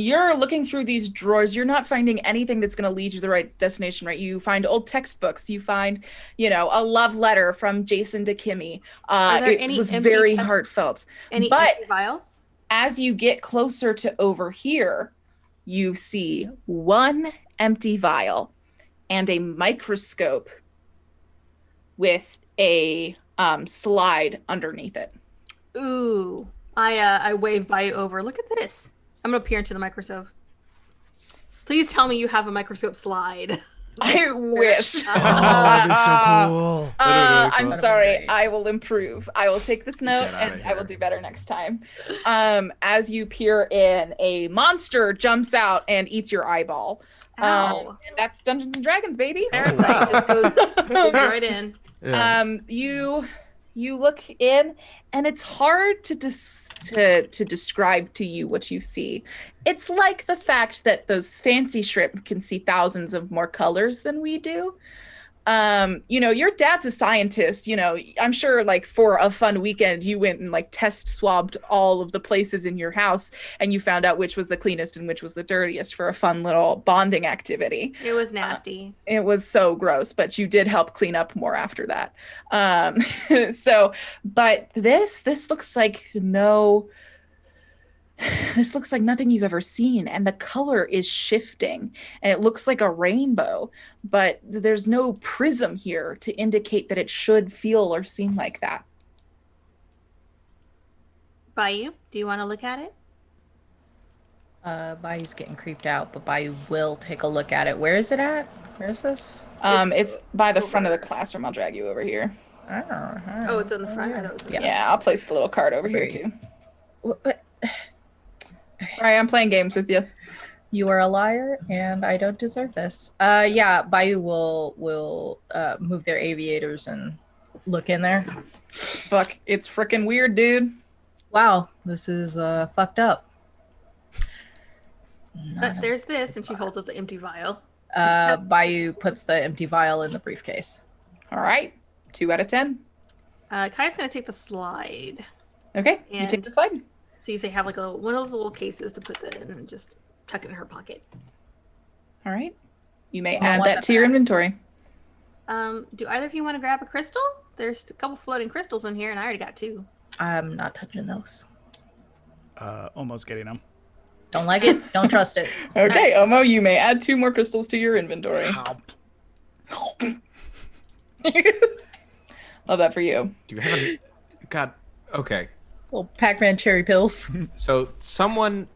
You're looking through these drawers. You're not finding anything that's going to lead you to the right destination, right? You find old textbooks. You find, a love letter from Jason to Kimmy. Are there It any was empty very text- heartfelt. Any But empty vials? as you get closer to over here, you see one empty vial and a microscope with a slide underneath it. Ooh. I wave by over. Look at this. I'm gonna peer into the microscope. Please tell me you have a microscope slide. I wish. oh, that'd be so cool. I'm cool. sorry. Great. I will improve. I will take this note Get outta and I will here. do better next time. As you peer in, a monster jumps out and eats your eyeball. Ow. And that's Dungeons and Dragons, baby. Parasite just goes right in. Yeah. You look in, and it's hard to describe to you what you see. It's like the fact that those fancy shrimp can see thousands of more colors than we do. Your dad's a scientist. I'm sure, like, for a fun weekend, you went and like test swabbed all of the places in your house, and you found out which was the cleanest and which was the dirtiest for a fun little bonding activity. It was nasty. It was so gross, but you did help clean up more after that. But this looks like this looks like nothing you've ever seen, and the color is shifting, and it looks like a rainbow, but there's no prism here to indicate that it should feel or seem like that. Bayou, do you want to look at it? Bayou's getting creeped out, but Bayou will take a look at it. Where is it at? Where is this? It's by the front of the classroom. I'll drag you over here. Oh, it's on the front? I thought it was Yeah, I'll place the little card over here too. Sorry, I'm playing games with you. You are a liar, and I don't deserve this. Yeah, Bayou will move their aviators and look in there. Fuck, it's freaking weird, dude. Wow, this is fucked up. But there's this, and she holds up the empty vial. Bayou puts the empty vial in the briefcase. All right, 2 out of 10. Kai's gonna take the slide. Okay, you take the slide. See if they have like one of those little cases to put that in and just tuck it in her pocket. All right. You may add that to your inventory. Do either of you want to grab a crystal? There's a couple floating crystals in here, and I already got 2. I'm not touching those. Almost getting them. Don't like it. Don't trust it. Okay, Omo, you may add 2 more crystals to your inventory. Love that for you. Do you have a... God, okay. Little Pac-Man cherry pills. So someone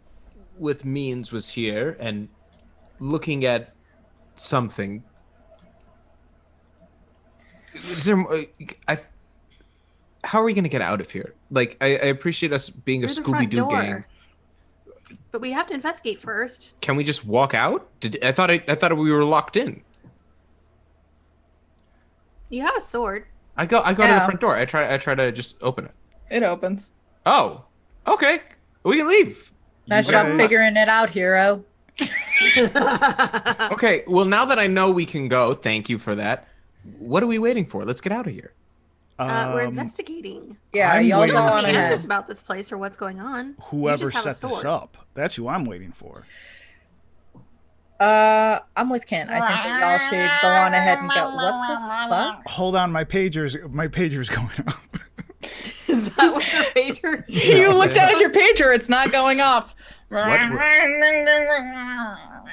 with means was here and looking at something. Is there, how are we going to get out of here? Like, I appreciate us being a Scooby-Doo gang. But we have to investigate first. Can we just walk out? I thought we were locked in. You have a sword. I go to the front door. I try to just open it. It opens. Oh, okay. We can leave. Nice job figuring it out, hero. Okay, well, now that I know we can go, thank you for that. What are we waiting for? Let's get out of here. We're investigating. Yeah, y'all go on ahead. ahead. Answers about this place or what's going on. Whoever set this up, that's who I'm waiting for. I'm with Kent. I think that y'all should go on ahead and go. What the fuck? Hold on, my pager's going off. Is that what your pager? You looked down at your pager. It's not going off.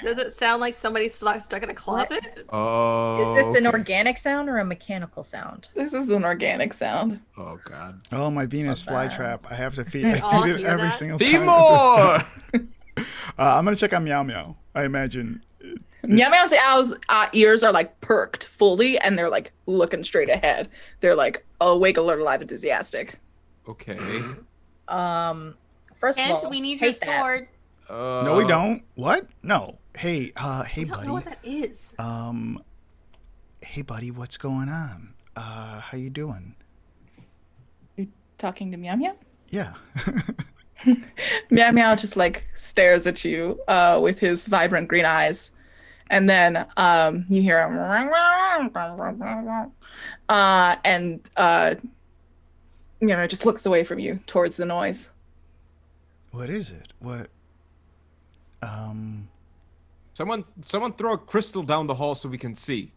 Does it sound like somebody's stuck in a closet? Oh. Is this an organic sound or a mechanical sound? This is an organic sound. Oh God. Oh, my Venus flytrap. I have to feed. We I all feed it hear every that? single Feed time. more. I'm gonna check on Meow Meow. I imagine. Meow Meow's owl's ears are like perked fully, and they're like looking straight ahead. They're like awake, alert, alive, enthusiastic. Okay. First of all, And we need your sword. No, we don't. What? No. Hey, hey, I don't buddy. know what that is. Hey, buddy. What's going on? How you doing? You talking to Meow Meow? Yeah. Meow Meow just like stares at you with his vibrant green eyes, and then you hear him, just looks away from you towards the noise. What is it? What? Someone throw a crystal down the hall so we can see.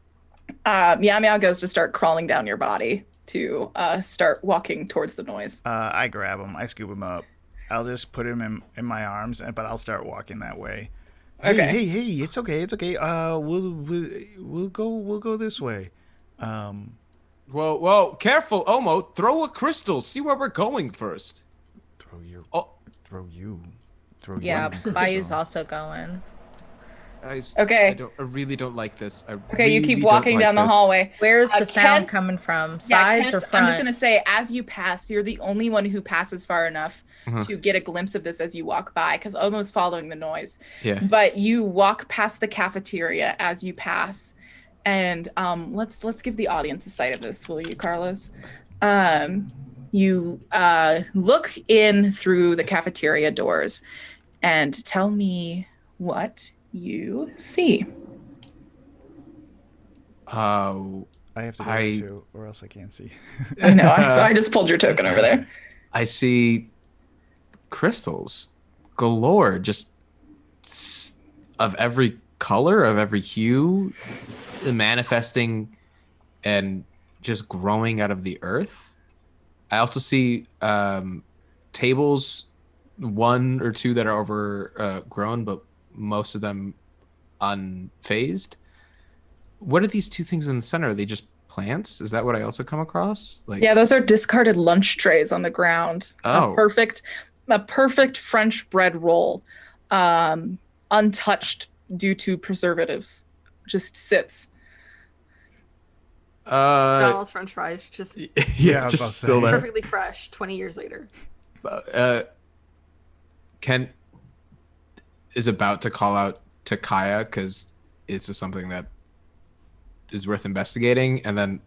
Meow Meow goes to start crawling down your body to start walking towards the noise. I grab him. I scoop him up. I'll just put him in my arms, but I'll start walking that way. Okay. Hey, it's okay. We'll go this way. Well, careful, Omo. Throw a crystal. See where we're going first. Throw you. Oh. Throw you. Yeah, Bayou's also going. Okay. I really don't like this. Okay, you keep walking down the hallway. Where's the sound Kent- coming from? Sides or Kent, front? I'm just gonna say, as you pass, you're the only one who passes far enough Uh-huh. to get a glimpse of this as you walk by, because almost following the noise. Yeah. But you walk past the cafeteria as you pass, and let's give the audience a sight of this, will you, Carlos? You look in through the cafeteria doors, and tell me what you see. I have to go I- too, or else I can't see. I know. I just pulled your token over there. I see crystals galore, just of every color, of every hue, manifesting and just growing out of the earth. I also see tables, one or two that are overgrown, but most of them unfazed. What are these two things in the center? Are they just plants? Is that what I also come across? Like, Yeah, those are discarded lunch trays on the ground. Oh. A perfect French bread roll, untouched due to preservatives, just sits. McDonald's French fries, just Yeah, I was about to just say. still there. perfectly fresh. 20 years later. Kent is about to call out to Kaya because it's just something that is worth investigating, and then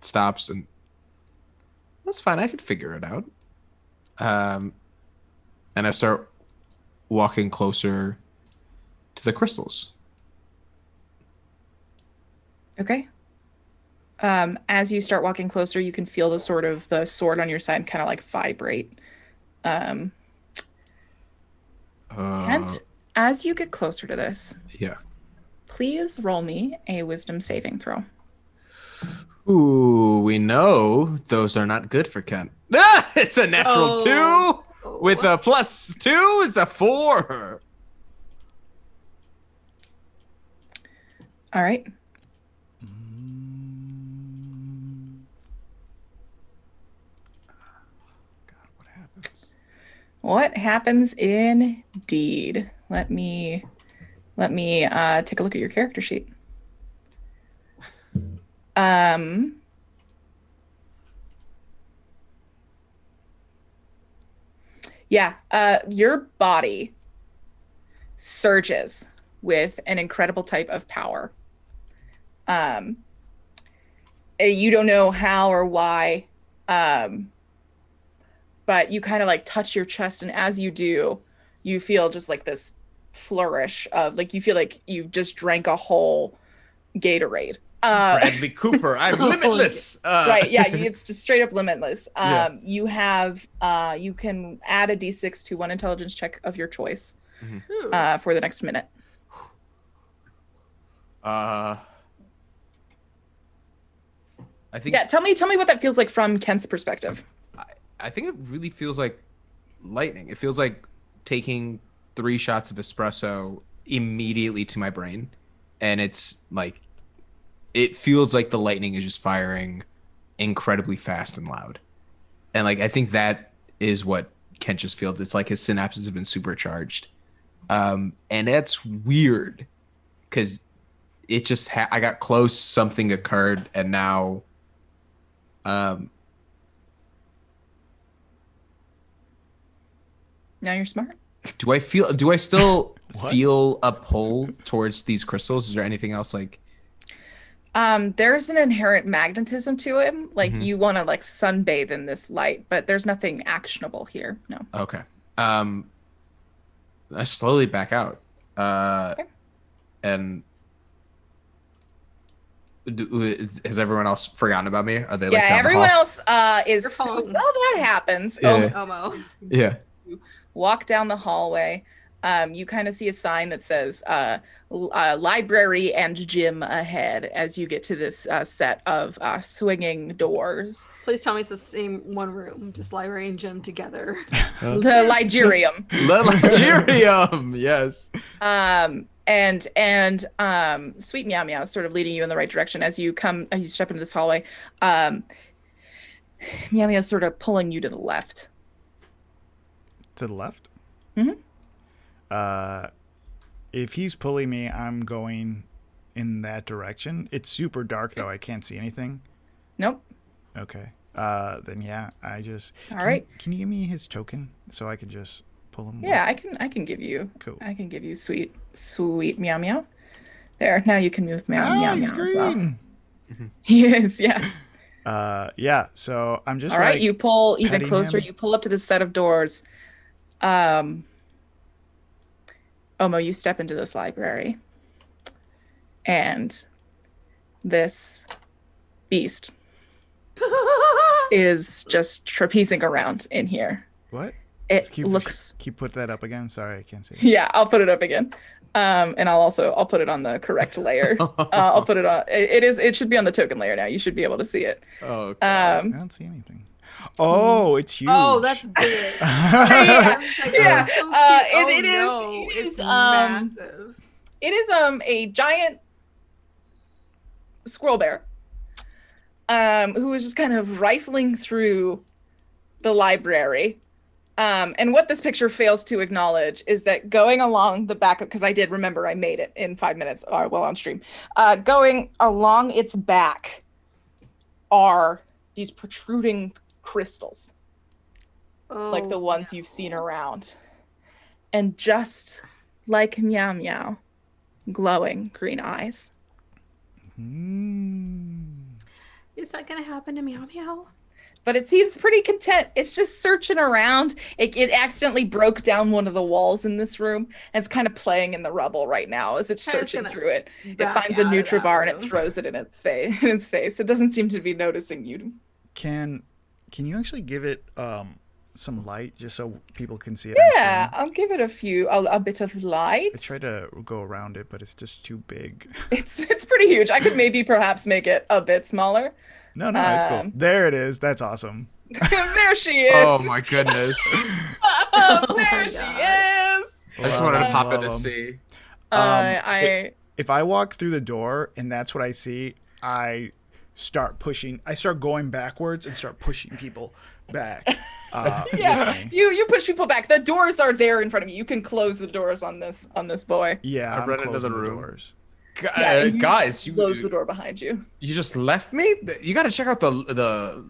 stops and that's fine. I could figure it out. And I start walking closer to the crystals. Okay. As you start walking closer, you can feel the sword on your side kind of like vibrate. Kent, as you get closer to this, Yeah. please roll me a wisdom saving throw. Ooh, we know those are not good for Kent. Ah, it's a natural 2 with a +2. It's a 4. All right. God, what happens? What happens indeed? Let me take a look at your character sheet. Your body surges with an incredible type of power. You don't know how or why, but you kind of like touch your chest, and as you do, you feel just like this flourish of like, you feel like you just drank a whole Gatorade. Bradley Cooper, I'm limitless. Right, yeah, it's just straight up limitless. Yeah. You have you can add a d6 to one intelligence check of your choice for the next minute. I think. Yeah, tell me what that feels like from Kent's perspective. I think it really feels like lightning. It feels like taking 3 shots of espresso immediately to my brain, and it's like, it feels like the lightning is just firing incredibly fast and loud. And like, I think that is what Kent just feels. It's like his synapses have been supercharged. And that's weird because it just, I got close, something occurred, and now, Now you're smart. do I still feel a pull towards these crystals? Is there anything else like? There's an inherent magnetism to him. Like you want to like sunbathe in this light, but there's nothing actionable here. No. Okay. I slowly back out. Okay. And has everyone else forgotten about me? Are they like down the everyone hall? else is. Your phone. Well, that happens. Yeah. Omo. Yeah. Walk down the hallway. You kind of see a sign that says library and gym ahead as you get to this set of swinging doors. Please tell me it's the same one room, just library and gym together. The Ligerium. Ligerium, yes. And Sweet Meow Meow is sort of leading you in the right direction as you step into this hallway. Meow Meow is sort of pulling you to the left. To the left? Mm-hmm. If he's pulling me, I'm going in that direction. It's super dark though. I can't see anything. Nope. Okay. Then yeah, I just. All right. Can you give me his token so I can just pull him? Yeah, I can give you. Cool. I can give you sweet meow meow. There. Now you can move meow meow he's meow as well. green. He is. Yeah. Yeah. So I'm just. All right. Like, You pull even petting closer. him. You pull up to this set of doors. Omo, you step into this library, and this beast is just trapezing around in here. What? It looks. Keep put that up again. Sorry, I can't see. Yeah, I'll put it up again. And I'll put it on the correct layer. I'll put it on. It should be on the token layer now. You should be able to see it. Oh, okay. I don't see anything. Oh, it's huge. Oh, that's big. Yeah. It is massive. It is a giant squirrel bear who is just kind of rifling through the library. And what this picture fails to acknowledge is that going along the back, because I did remember I made it in 5 minutes while on stream, going along its back are these protruding crystals, like the ones you've seen around. And just like Meow Meow, glowing green eyes. Is that going to happen to Meow Meow? But it seems pretty content. It's just searching around. It accidentally broke down one of the walls in this room and it's kind of playing in the rubble right now as it's searching through it. It finds a Nutribar and it throws it in its face. It doesn't seem to be noticing you. Can you actually give it some light just so people can see it? Yeah, I'll give it a bit of light. I tried to go around it, but it's just too big. It's pretty huge. I could maybe perhaps make it a bit smaller. No, it's cool. There it is. That's awesome. There she is. Oh my goodness. There she is. I just wanted to pop in to see. If I walk through the door and that's what I see, I start going backwards and start pushing people back. Yeah, you push people back. The doors are there in front of you. You can close the doors on this boy. Yeah, I run into the room. Doors. Guys, you close the door behind you. You just left me. You got to check out the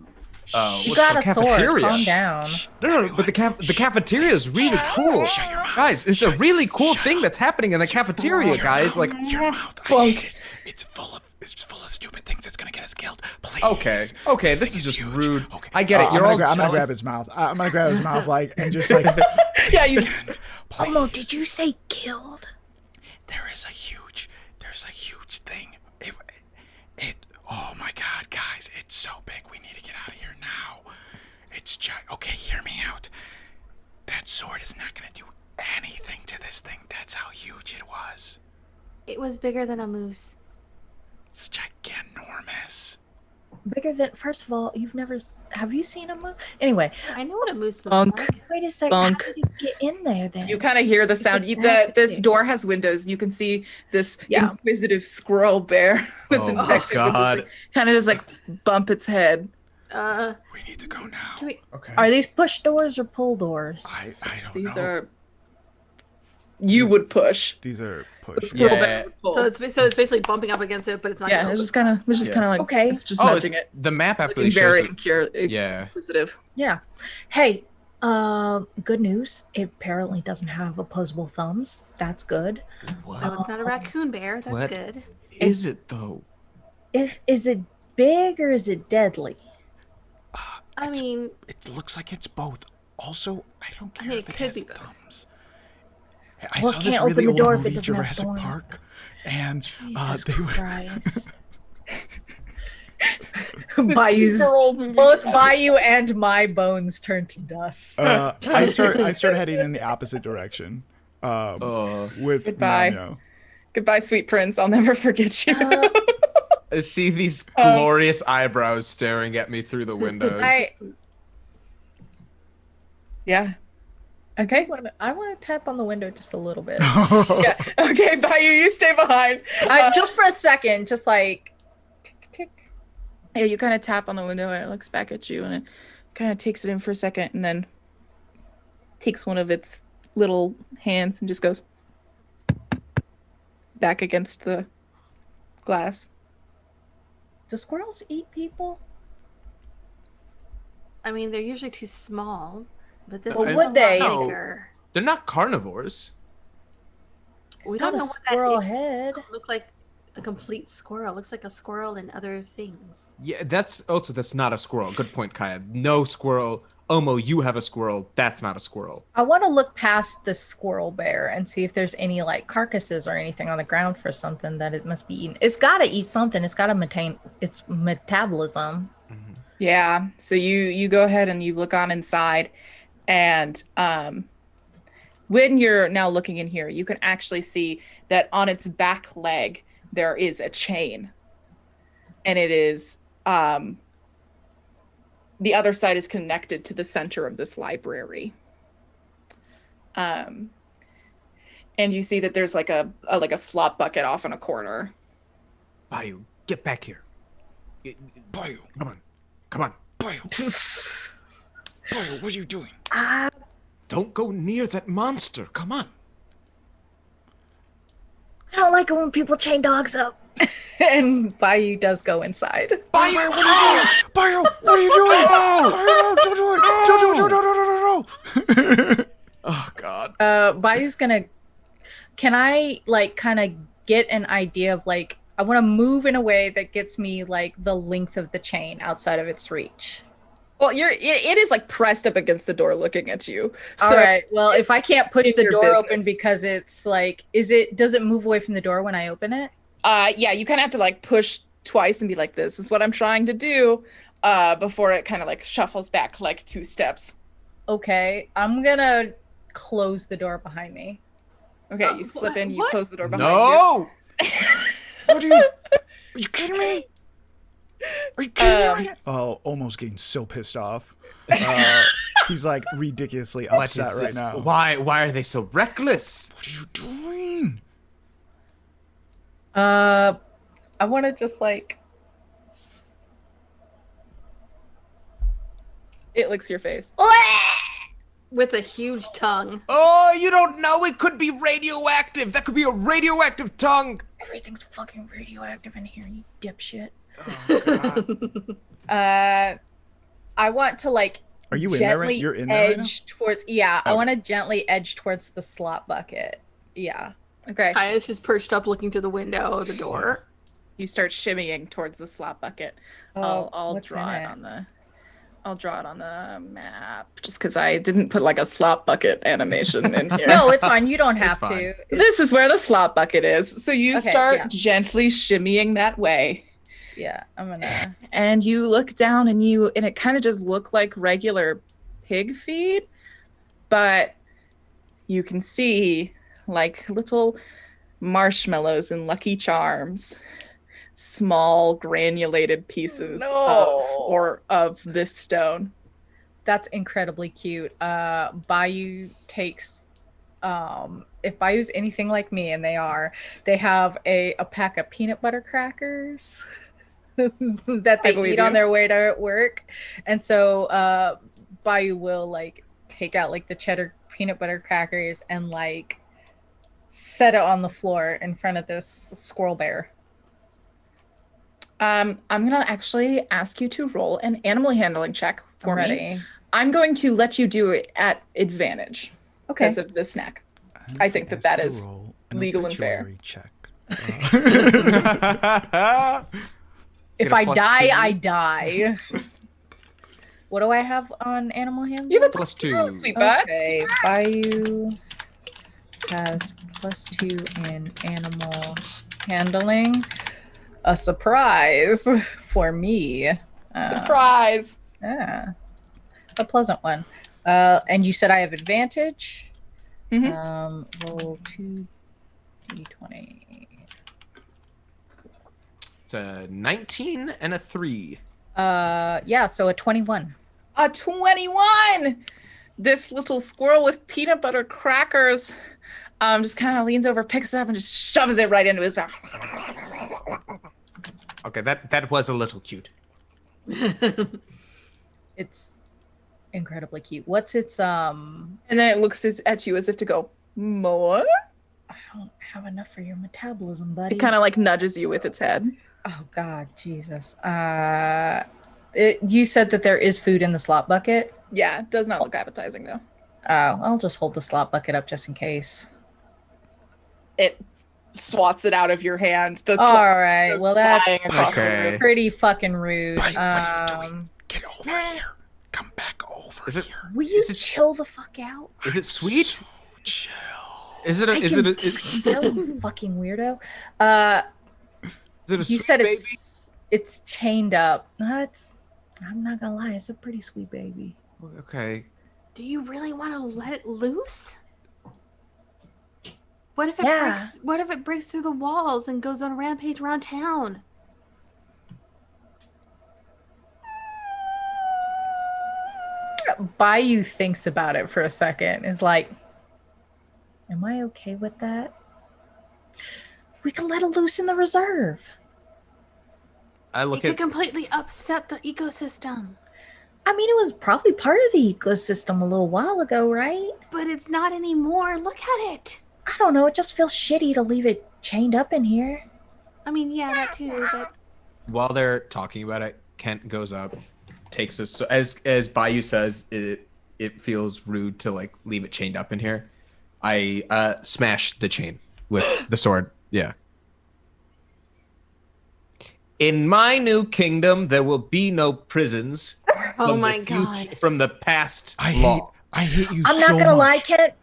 you got a cafeteria. Sword. Calm down. No, but the cafeteria is really cool. Guys, it's a really cool thing that's happening in the cafeteria, guys. Like your mouth. I hate it. It's full of stupid things that's gonna get us killed. Please. Okay. This is just huge. rude. Okay. I get it. I'm gonna grab his mouth. I'm gonna grab his mouth and just like. Yeah, you. Omo, did you say killed? There's a huge thing. Oh my God, guys, it's so big. We need to get out of here now. It's okay. Hear me out. That sword is not gonna do anything to this thing. That's how huge it was. It was bigger than a moose. It's giganormous. Bigger than, first of all, have you seen a moose? Anyway. I know what a moose looks like. Wait a second, how did it get in there then? You kind of hear the sound. This door has windows. You can see this inquisitive squirrel bear that's infected with this, kind of just like bump its head. We need to go now. Okay. Are these push doors or pull doors? I don't know. These are. You would push. These are The push. squirrel bear would pull. So it's basically bumping up against it, but it's not. Yeah, it's just kind of like okay. It's just nudging it. The map actually Looking very shows it. inquisitive. Yeah. Hey, good news. It apparently doesn't have opposable thumbs. That's good. What? So it's not a raccoon bear. That's good. Is it though? Is it big or is it deadly? I mean, it looks like it's both. Also, I don't care it if it could has be both. thumbs. I Well, saw it this can't really open the door old if it movie, doesn't have Jurassic thorns. Park, and Jesus they were. Christ. Bayou's Both Bayou and my bones turned to dust. I start heading in the opposite direction. With Goodbye. Nano. Goodbye, sweet prince. I'll never forget you. I see these glorious eyebrows staring at me through the windows. Yeah. Okay. I want to tap on the window just a little bit. Yeah. Okay, Bayou, you stay behind. Just for a second, just like tick, tick. Yeah, you kind of tap on the window and it looks back at you and it kind of takes it in for a second and then takes one of its little hands and just goes. back against the glass. Do squirrels eat people? I mean, they're usually too small, but this Well, one's would a lot they? bigger. They're not carnivores. It's We got don't a know what squirrel that is. head. Look like a complete squirrel. Looks like a squirrel and other things. Yeah, that's not a squirrel. Good point, Kaya. No squirrel. Omo, you have a squirrel. That's not a squirrel. I want to look past the squirrel bear and see if there's any like carcasses or anything on the ground for something that it must be eating. It's got to eat something. It's got to maintain its metabolism. Yeah. So you go ahead and you look on inside, and when you're now looking in here, you can actually see that on its back leg there is a chain, and it is the other side is connected to the center of this library. And you see that there's like a slop bucket off in a corner. Bayou, get back here. Bayou, Come on. Bayou, Bayou, what are you doing? Don't go near that monster. Come on. I don't like it when people chain dogs up. And Bayou does go inside. Bayou, what are you doing? Bayou, what are you doing? Bayou, don't do it! Don't do it! No! Oh, God. Bayou's gonna. Can I like kind of get an idea of like I want to move in a way that gets me like the length of the chain outside of its reach. Well, it is like pressed up against the door looking at you. All right. Well, if I can't push the your door business. open because it's like, does it move away from the door when I open it? Yeah, you kind of have to like push twice and be like, this is what I'm trying to do, before it kind of like shuffles back like 2 steps. Okay. I'm gonna close the door behind me. Okay, you slip in, you what? close the door behind you. No! What are you kidding me? Are you kidding me right now? Oh, almost getting so pissed off. He's like ridiculously What upset is right this? now. Why are they so reckless? What are you doing? I want to just like... It licks your face. With a huge tongue. Oh, you don't know. It could be radioactive. That could be a radioactive tongue. Everything's fucking radioactive in here, you dipshit. Oh, God. I want to like Are you in there? gently You're in there right now? edge towards. Yeah, I Okay. want to gently edge towards the slot bucket. Yeah. Okay. Kaya's just perched up looking through the window of the door. You start shimmying towards the slot bucket. Oh, I'll what's draw in it it? on the... I'll draw it on the map just because I didn't put like a slop bucket animation in here. No, it's fine. You don't have fine. to. This is where the slop bucket is. So you Okay, start yeah. gently shimmying that way. Yeah, I'm gonna. And you look down and it kind of just look like regular pig feed, but you can see like little marshmallows and Lucky Charms, small granulated pieces of this stone. That's incredibly cute. Bayou takes. If Bayou's anything like me, and they have a pack of peanut butter crackers that I they believe eat on you. their way to work, and so Bayou will like take out like the cheddar peanut butter crackers and like set it on the floor in front of this squirrel bear. I'm gonna actually ask you to roll an animal handling check for I'm me. ready. I'm going to let you do it at advantage Okay. because of the snack. I think that is legal and fair. Obituary check. If Get a I plus die, 2. I die. What do I have on animal handling? You have a Plus +2, 2. sweet butt. Okay, Bayou has +2 in animal handling. A surprise for me. Surprise. Yeah, a pleasant one. And you said I have advantage. Mhm. Roll 2d20. It's a 19 and a 3. Yeah, so a 21. A 21. This little squirrel with peanut butter crackers just kind of leans over, picks it up, and just shoves it right into his mouth. Okay, that was a little cute. It's incredibly cute. What's its And then it looks at you as if to go, more? don't have enough for your metabolism, buddy. It kind of like nudges you with its head. Oh God, Jesus. You said that there is food in the slop bucket. Yeah, it does not look appetizing though. Oh, I'll just hold the slop bucket up just in case. It swats it out of your hand. All right, well that's Okay. pretty fucking rude. Buddy, what are you doing? Get over here. Come back over here. Will you chill the fuck out? Is it sweet? So chill. Is it a Tell you fucking weirdo. is it a You sweet said baby? it's chained up. I'm not gonna lie, it's a pretty sweet baby. Okay. Do you really want to let it loose? What if it breaks through the walls and goes on a rampage around town? Bayou thinks about it for a second. Is like, am I okay with that? We can let it loose in the reserve. I It look could at completely upset the ecosystem. I mean, it was probably part of the ecosystem a little while ago, right? But it's not anymore. Look at it. I don't know. It just feels shitty to leave it chained up in here. I mean, yeah, that too. But while they're talking about it, Kent goes up, takes us. So as Bayou says, it feels rude to like leave it chained up in here. I smash the chain with the sword. Yeah. In my new kingdom, there will be no prisons. oh from my the future- god. From the past I law. hate you I'm so not gonna lie, much. Kent.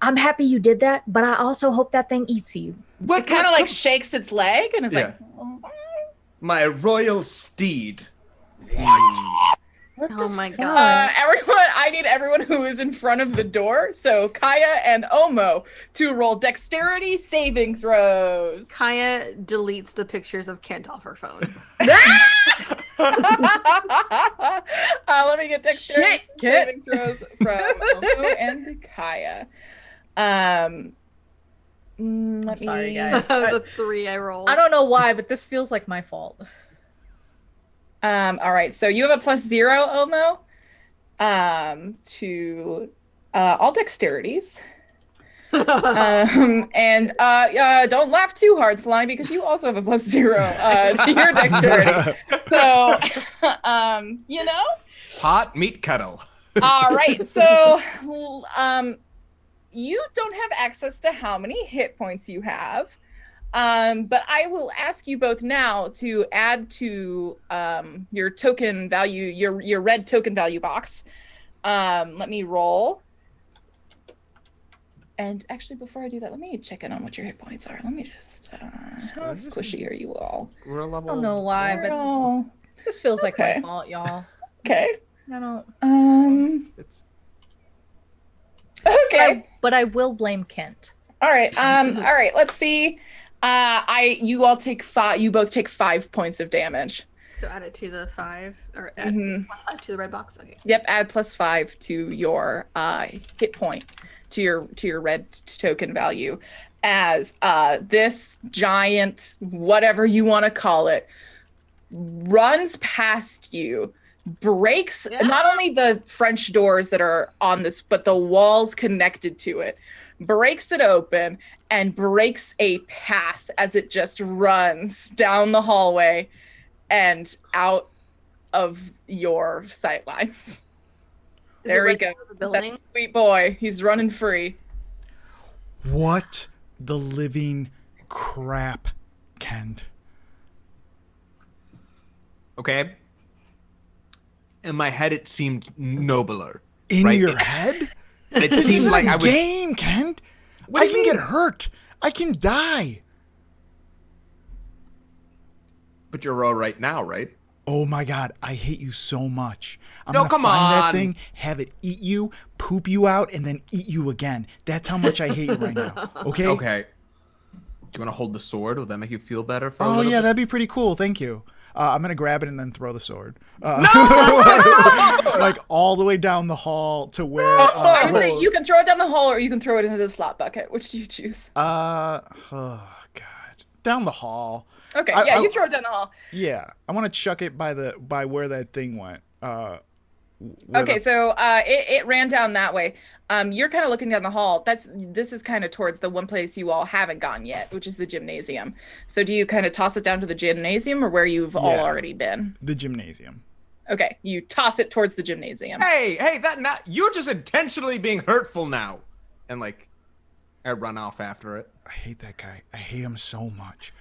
I'm happy you did that, but I also hope that thing eats you. It kind of like shakes its leg and is Yeah. like, My royal steed. What Oh the my fuck? God. everyone, I need everyone who is in front of the door. So Kaya and Omo to roll dexterity saving throws. Kaya deletes the pictures of Kent off her phone. Let me get dexterity Shit, Kit. saving throws from Omo and Kaya. Let sorry, me- guys. That was a 3 I rolled. I don't know why, but this feels like my fault. All right, so you have a +0, Omo, to all dexterities. And don't laugh too hard, Slime, because you also have a +0 to your dexterity. So, you know. Pot meat kettle. All right, so you don't have access to how many hit points you have. But I will ask you both now to add to your token value, your red token value box. Let me roll. And actually, before I do that, let me check in on what your hit points are. Let me just, how squishy are you all? We're a I level. don't know why, but Oh, this feels like Okay. my fault, y'all. okay. I don't. It's- Okay. But I will blame Kent. All right. All right. Let's see. You all take 5. You both take 5 points of damage. So add it to the 5, or add Mhm. +5 to the red box. Okay. Yep. Add +5 to your hit point, to your red token value, as this giant, whatever you want to call it, runs past you, breaks not only the French doors that are on this, but the walls connected to it, breaks it open and breaks a path as it just runs down the hallway and out of your sight lines. Is There it we right go. next to the building? That sweet boy. He's running free. What the living crap, Kent? Okay. In my head, it seemed nobler. In Right. your head? It This seemed isn't like a I would. game, Kent. What do I you can get mean? hurt. I can die. But you're all right now, right? Oh my God, I hate you so much. I'm No, gonna come find that on. thing, have it eat you, poop you out, and then eat you again. That's how much I hate you right now. Okay? Okay. Do you want to hold the sword? Will that make you feel better for a Oh little yeah, bit? that'd be pretty cool. Thank you. I'm gonna grab it and then throw the sword. Like all the way down the hall to where. I would say you can throw it down the hall or you can throw it into the slot bucket. Which do you choose? oh God, down the hall. Okay, I- you throw it down the hall. Yeah, I want to chuck it by where that thing went. Okay, so it ran down that way. You're kind of looking down the hall. This is kind of towards the one place you all haven't gone yet, which is the gymnasium. So do you kind of toss it down to the gymnasium or where you've all already been? The gymnasium. Okay, you toss it towards the gymnasium. Hey, you're just intentionally being hurtful now. And like, I run off after it. I hate that guy. I hate him so much.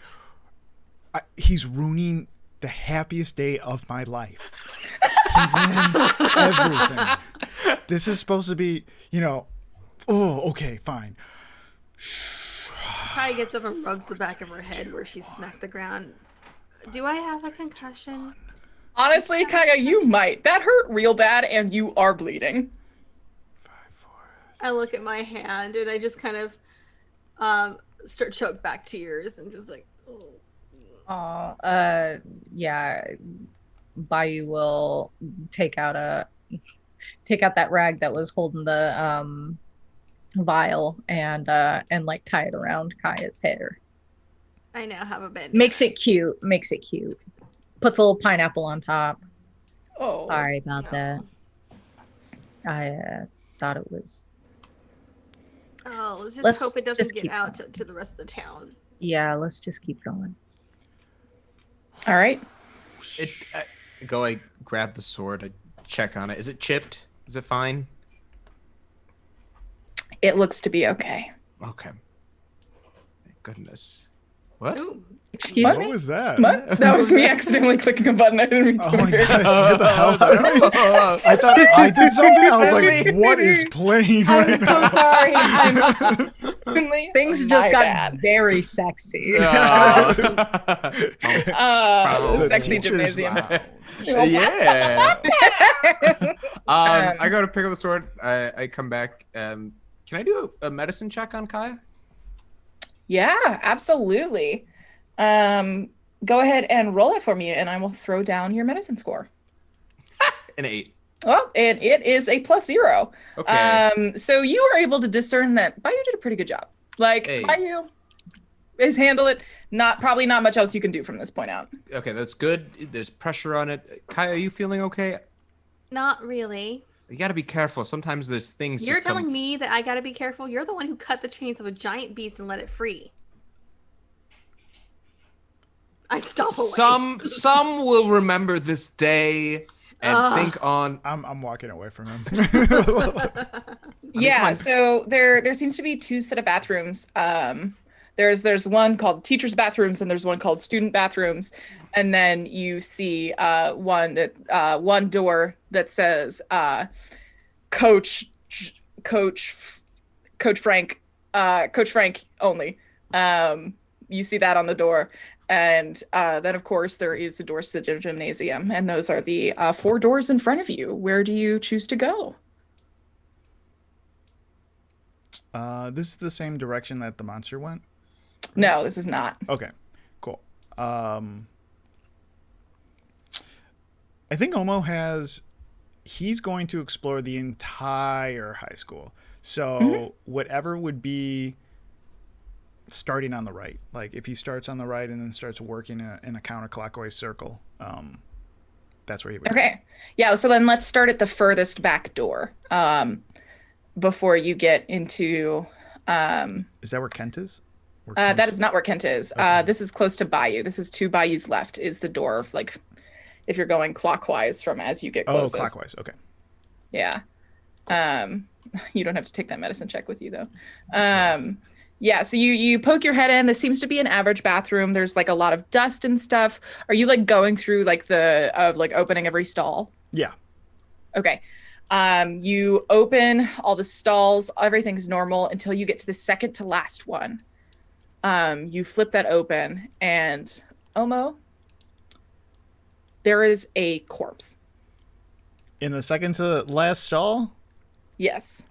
He's ruining the happiest day of my life. He ruins everything. This is supposed to be, oh, okay, fine. Kai gets up and rubs the back of her head where she smacked the ground. Do I have a concussion? Honestly, Kaya, you might. That hurt real bad and you are bleeding. I look at my hand and I just kind of start choke back tears and just like, oh. Yeah. Bayou will take out that rag that was holding the vial and like tie it around Kaya's hair. I now have a bed. Makes it cute. Puts a little pineapple on top. Oh. Sorry about that. I thought it was. Oh, let's hope it doesn't get out going. to the rest of the town. Yeah, let's just keep going. All right. I grab the sword, I check on it. Is it chipped? Is it fine? It looks to be okay. Okay. Thank goodness. What? Ooh. Excuse What me? was that? What? That was me accidentally clicking a button. I didn't mean to. Oh my god, I scared the hell out of me. I thought I did something. I was like, what is playing right I'm so now? sorry. Things just got very sexy. Sexy Teacher's gymnasium. lounge. Yeah. I go to pick up the sword. I come back. Can I do a medicine check on Kaya? Yeah, absolutely. Go ahead and roll it for me, and I will throw down your medicine score. An 8. Well, and it is a +0. Okay. So you were able to discern that Bayou did a pretty good job. Like, Hey. Bayou is handle it. Probably not much else you can do from this point out. Okay, that's good. There's pressure on it. Kaya, are you feeling okay? Not really. You gotta be careful. Sometimes there's things. You're just come- telling me that I gotta be careful? You're the one who cut the chains of a giant beast and let it free. I stop away. Some will remember this day and think on. I'm walking away from him. Yeah, so there seems to be 2 set of bathrooms. There's one called teachers' bathrooms and there's one called student bathrooms, and then you see one door that says Coach Frank only. You see that on the door. And then, of course, there is the doors to the gymnasium, and those are the 4 doors in front of you. Where do you choose to go? This is the same direction that the monster went? No, this is not. Okay, cool. I think Omo he's going to explore the entire high school. So whatever would be starting on the right, like if he starts on the right and then starts working in a counterclockwise circle, that's where he would Okay. Yeah, so then let's start at the furthest back door before you get into... Is that where Kent is? That is not where Kent is. Okay. This is close to Bayou. This is 2 Bayous left is the door, like if you're going clockwise from as you get closest. Oh, clockwise. Okay. Yeah. You don't have to take that medicine check with you though. Yeah, so you poke your head in. This seems to be an average bathroom. There's like a lot of dust and stuff. Are you like going through like like opening every stall? Yeah. Okay. You open all the stalls. Everything's normal until you get to the second to last one. You flip that open and Omo, there is a corpse. In the second to last stall? Yes.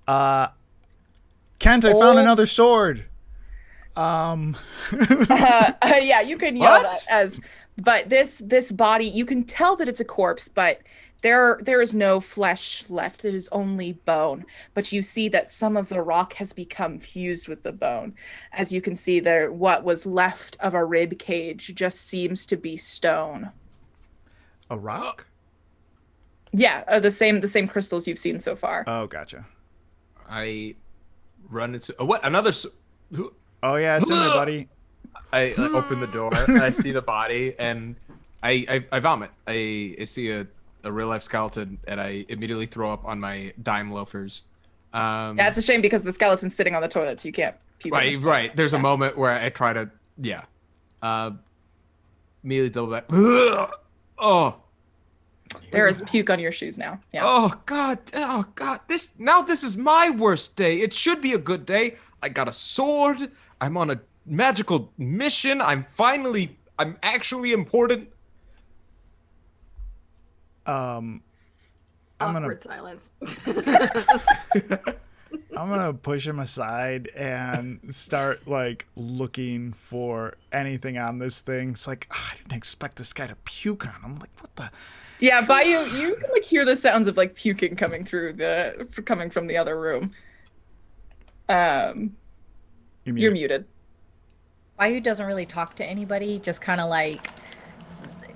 Kent, I found another sword. Yeah, you can yell What? that as, but this body, you can tell that it's a corpse, but there is no flesh left. It is only bone. But you see that some of the rock has become fused with the bone. As you can see there, what was left of a rib cage just seems to be stone. A rock? Yeah, the same crystals you've seen so far. Oh, gotcha. I run into what? Another. Who? Oh yeah, it's in there, buddy. I open the door. And I see the body, and I vomit. I see a real life skeleton, and I immediately throw up on my dime loafers. Yeah, it's a shame because the skeleton's sitting on the toilet, so you can't puke. Right. There's a moment where I try to, immediately double back. Oh. There is puke on your shoes now. Yeah. Oh God. This is my worst day. It should be a good day. I got a sword. I'm on a magical mission. I'm actually important. Awkward silence. I'm gonna push him aside and start like looking for anything on this thing. It's like I didn't expect this guy to puke on him. Like what the? Yeah, Bayou, you can like hear the sounds of like puking coming from the other room. You're muted. Bayou doesn't really talk to anybody. Just kind of like.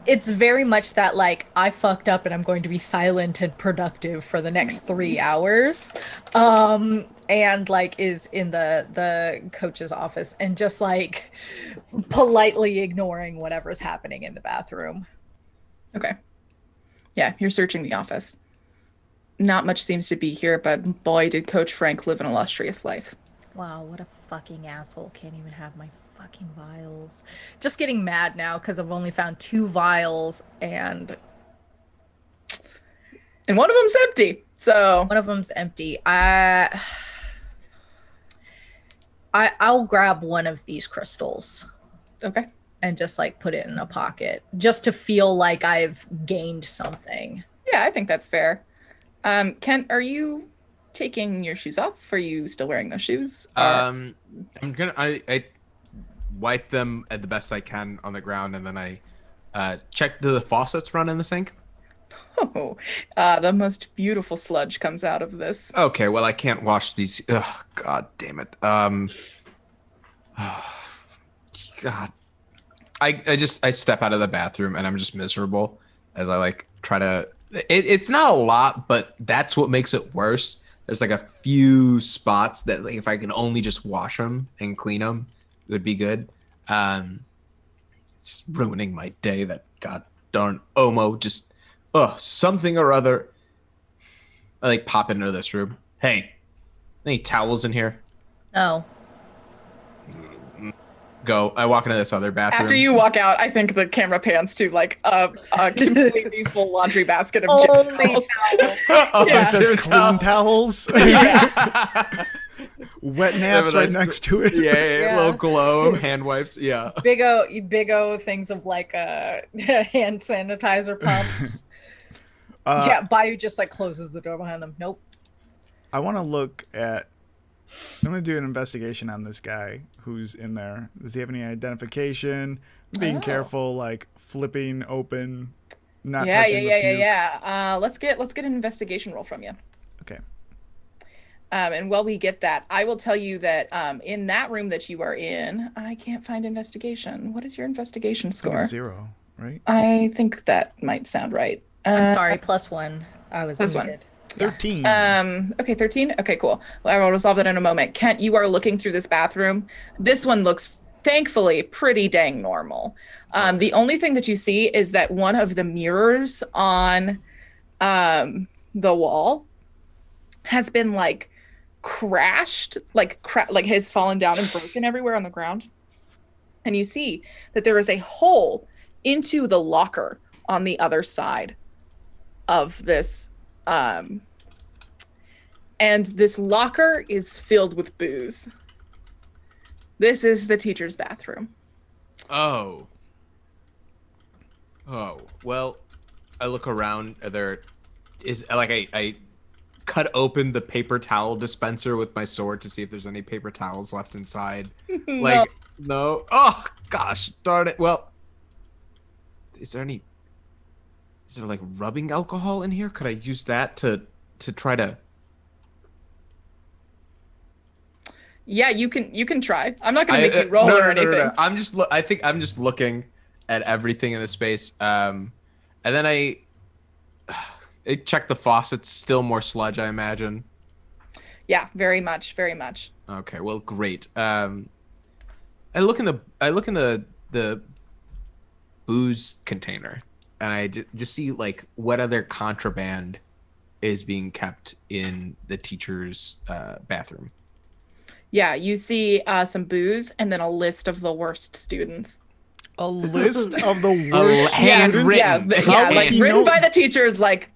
It's very much that like I fucked up and I'm going to be silent and productive for the next 3 hours, and like is in the coach's office and just like politely ignoring whatever's happening in the bathroom. Okay. Yeah, you're searching the office. Not much seems to be here, but boy, did Coach Frank live an illustrious life. Wow, what a fucking asshole! Can't even have my fucking vials. Just getting mad now because I've only found 2 vials and one of them's empty. So one of them's empty. I'll grab one of these crystals. Okay. And just like put it in a pocket just to feel like I've gained something. Yeah, I think that's fair. Kent, are you taking your shoes off? Are you still wearing those shoes? I wipe them at the best I can on the ground, and then I check do the faucets run in the sink. Oh, the most beautiful sludge comes out of this. Okay, well I can't wash these. Ugh, God damn it. God. I step out of the bathroom and I'm just miserable as I like try to. It's not a lot, but that's what makes it worse. There's like a few spots that like if I can only just wash them and clean them, it would be good. It's ruining my day. That god darn Omo just something or other. I like pop into this room. Hey, any towels in here? No. Go. I walk into this other bathroom. After you walk out, I think the camera pans to like a completely full laundry basket of Only towels. It says clean towels. Yeah. Wet naps right next to it. Yeah. Local hand wipes. Yeah. Big O things of like hand sanitizer pumps. Bayou just like closes the door behind them. Nope. I want to look at. I'm going to do an investigation on this guy who's in there. Does he have any identification? I'm being careful, like flipping open, not touching the puke. Yeah. Let's get an investigation roll from you. Okay. And while we get that, I will tell you that in that room that you are in, I can't find investigation. What is your investigation score? Like 0, right? I think that might sound right. I'm sorry, +1. I was +1. 13. Okay, 13. Okay, cool. Well, I will resolve that in a moment. Kent, you are looking through this bathroom. This one looks, thankfully, pretty dang normal. The only thing that you see is that one of the mirrors on the wall has been like crashed, like has fallen down and broken everywhere on the ground. And you see that there is a hole into the locker on the other side of this. And this locker is filled with booze. This is the teacher's bathroom. Oh, well, I look around. I cut open the paper towel dispenser with my sword to see if there's any paper towels left inside. No. Oh, gosh darn it. Well, is there like rubbing alcohol in here? Could I use that to try to? Yeah, you can try. I'm not gonna make you roll or anything. No. I think I'm just looking at everything in the space. And then Check the faucets. Still more sludge, I imagine. Yeah, very much, very much. Okay, well, great. I look in the booze container, and I just see like what other contraband is being kept in the teacher's bathroom. Yeah, you see some booze and then a list of the worst students. A list of the worst handwritten. Like written by the teachers, worst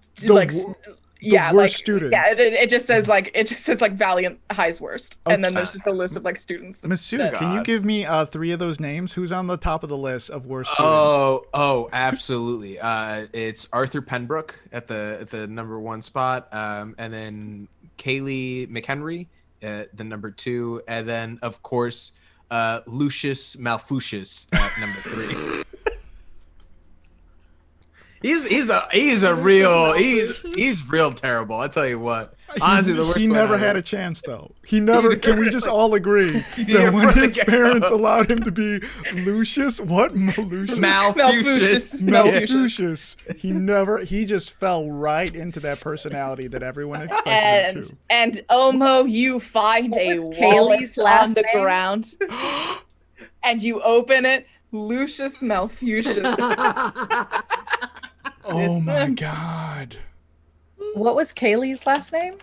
students. Yeah, it just says like Valiant High's worst, and then there's just a list of like students. Masood, can you give me 3 of those names? Who's on the top of the list of worst students? Oh, absolutely. It's Arthur Penbrook at the number 1 spot, and then Kaylee McHenry at the number 2, and then of course Lucius Malfucius at number 3. He's real terrible. I tell you what. Honestly, the worst he never had a chance though. He never. Can we just all agree that when his parents allowed him to be Lucius, what Malfucius? He just fell right into that personality that everyone expected him to. And Omo, you find a wallet on the ground, and you open it. Lucius Malfucius. Oh my God. What was Kaylee's last name?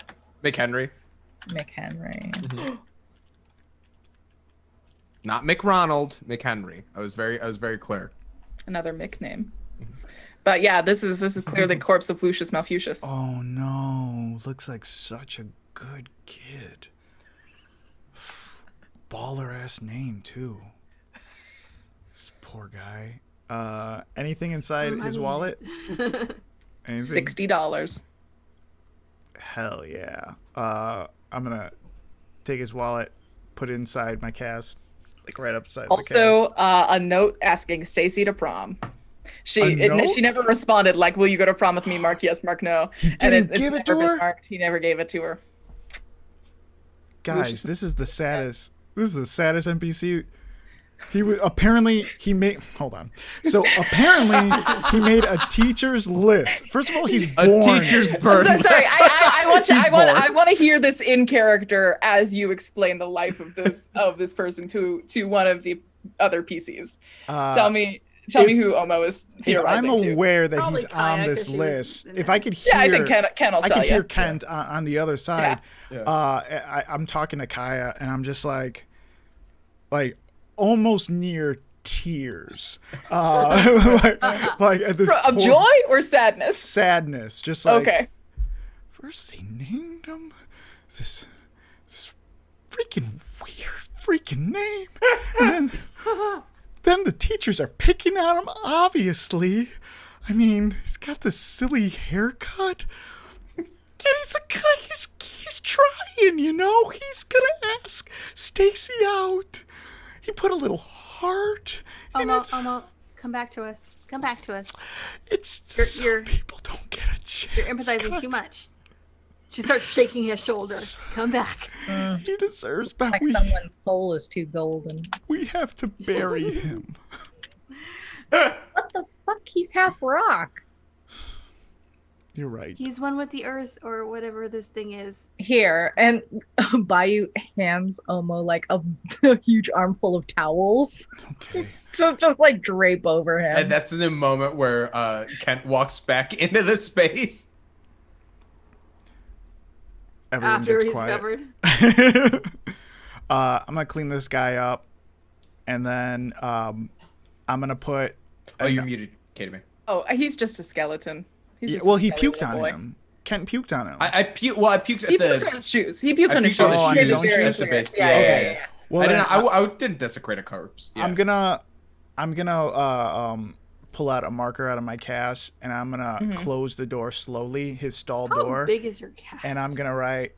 McHenry. McHenry. Not McRonald, McHenry. I was very clear. Another Mick name. But yeah, this is clearly corpse of Lucius Malfucius. Oh no. Looks like such a good kid. Baller ass name too. This poor guy. Anything inside his wallet? $60. Hell yeah. I'm gonna take his wallet, put it inside my cast, like right upside. Also, a note asking Stacy to prom. She never responded. Like, will you go to prom with me? Mark yes, Mark no. He didn't give it to her. Marked. He never gave it to her. Guys, this is the saddest. This is the saddest NPC. He made a teacher's list. First of all, he's born. A teacher's birth. So, sorry, I want to hear this in character as you explain the life of this person to one of the other PCs. Tell me who Omo is theorizing I'm to. aware that Probably he's Kaya, on this 'cause she list. was- If I could hear, I think Ken will tell you. I could hear Kent on the other side. Yeah. I'm talking to Kaya, and I'm just like almost near tears. Like at this Of joy or sadness? sadness, just like Okay. first they named him this freaking weird name, and then the teachers are picking on him. Obviously, I mean, he's got this silly haircut. And he's trying, you know. He's gonna ask Stacy out. He put a little heart in it. Omo, come back to us. Come back to us. Some people don't get a chance. You're empathizing too much. She starts shaking his shoulder. Come back. He deserves better. Like someone's soul is too golden. We have to bury him. What the fuck? He's half rock. You're right. He's one with the earth or whatever this thing is. Here, and Bayou hands Omo like a huge armful of towels. Okay. So just like drape over him. And that's the moment where Kent walks back into the space. Everyone After gets he's quiet. covered. I'm gonna clean this guy up, and then I'm gonna put. Oh, you're muted, Katie. Oh, he's just a skeleton. He's just Well, a he skeleton puked on boy. him. Kent puked on him. I puked at He the. puked on his shoes. He puked I on his puked on shoes. his He made it shoes. very That's the clear. base. Yeah. Okay. Well, I then didn't desecrate a corpse. Yeah. I'm gonna pull out a marker out of my cast, and I'm gonna close the door slowly, his stall How door, big is your cat? and I'm gonna write,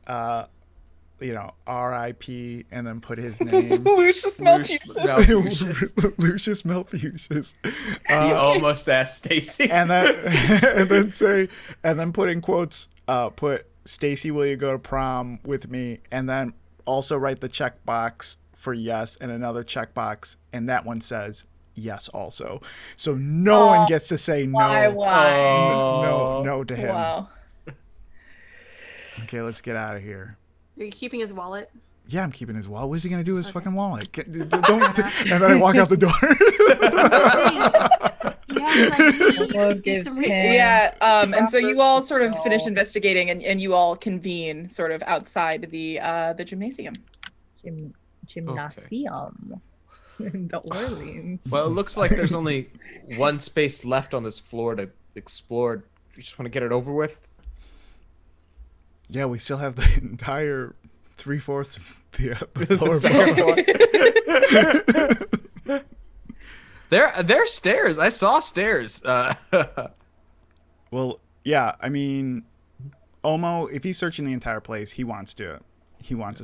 R.I.P. and then put his name. Lucius Malfucius. Lucius Malfucius. He almost asked Stacy. And then put in quotes, put Stacy, will you go to prom with me? And then also write the checkbox for yes and another checkbox, and that one says yes also. So no one gets to say no. Why? No to him. Wow. Okay, let's get out of here. Are you keeping his wallet? Yeah, I'm keeping his wallet. What's he gonna do with his fucking wallet? Don't. And then I walk out the door. And so you all sort of finish investigating, and you all convene sort of outside the gymnasium. Gymnasium. The Orleans. Well, it looks like there's only one space left on this floor to explore. You just want to get it over with? Yeah, we still have the entire 3/4 of the floor. There's stairs. I saw stairs. Well, yeah. I mean, Omo, if he's searching the entire place, he wants to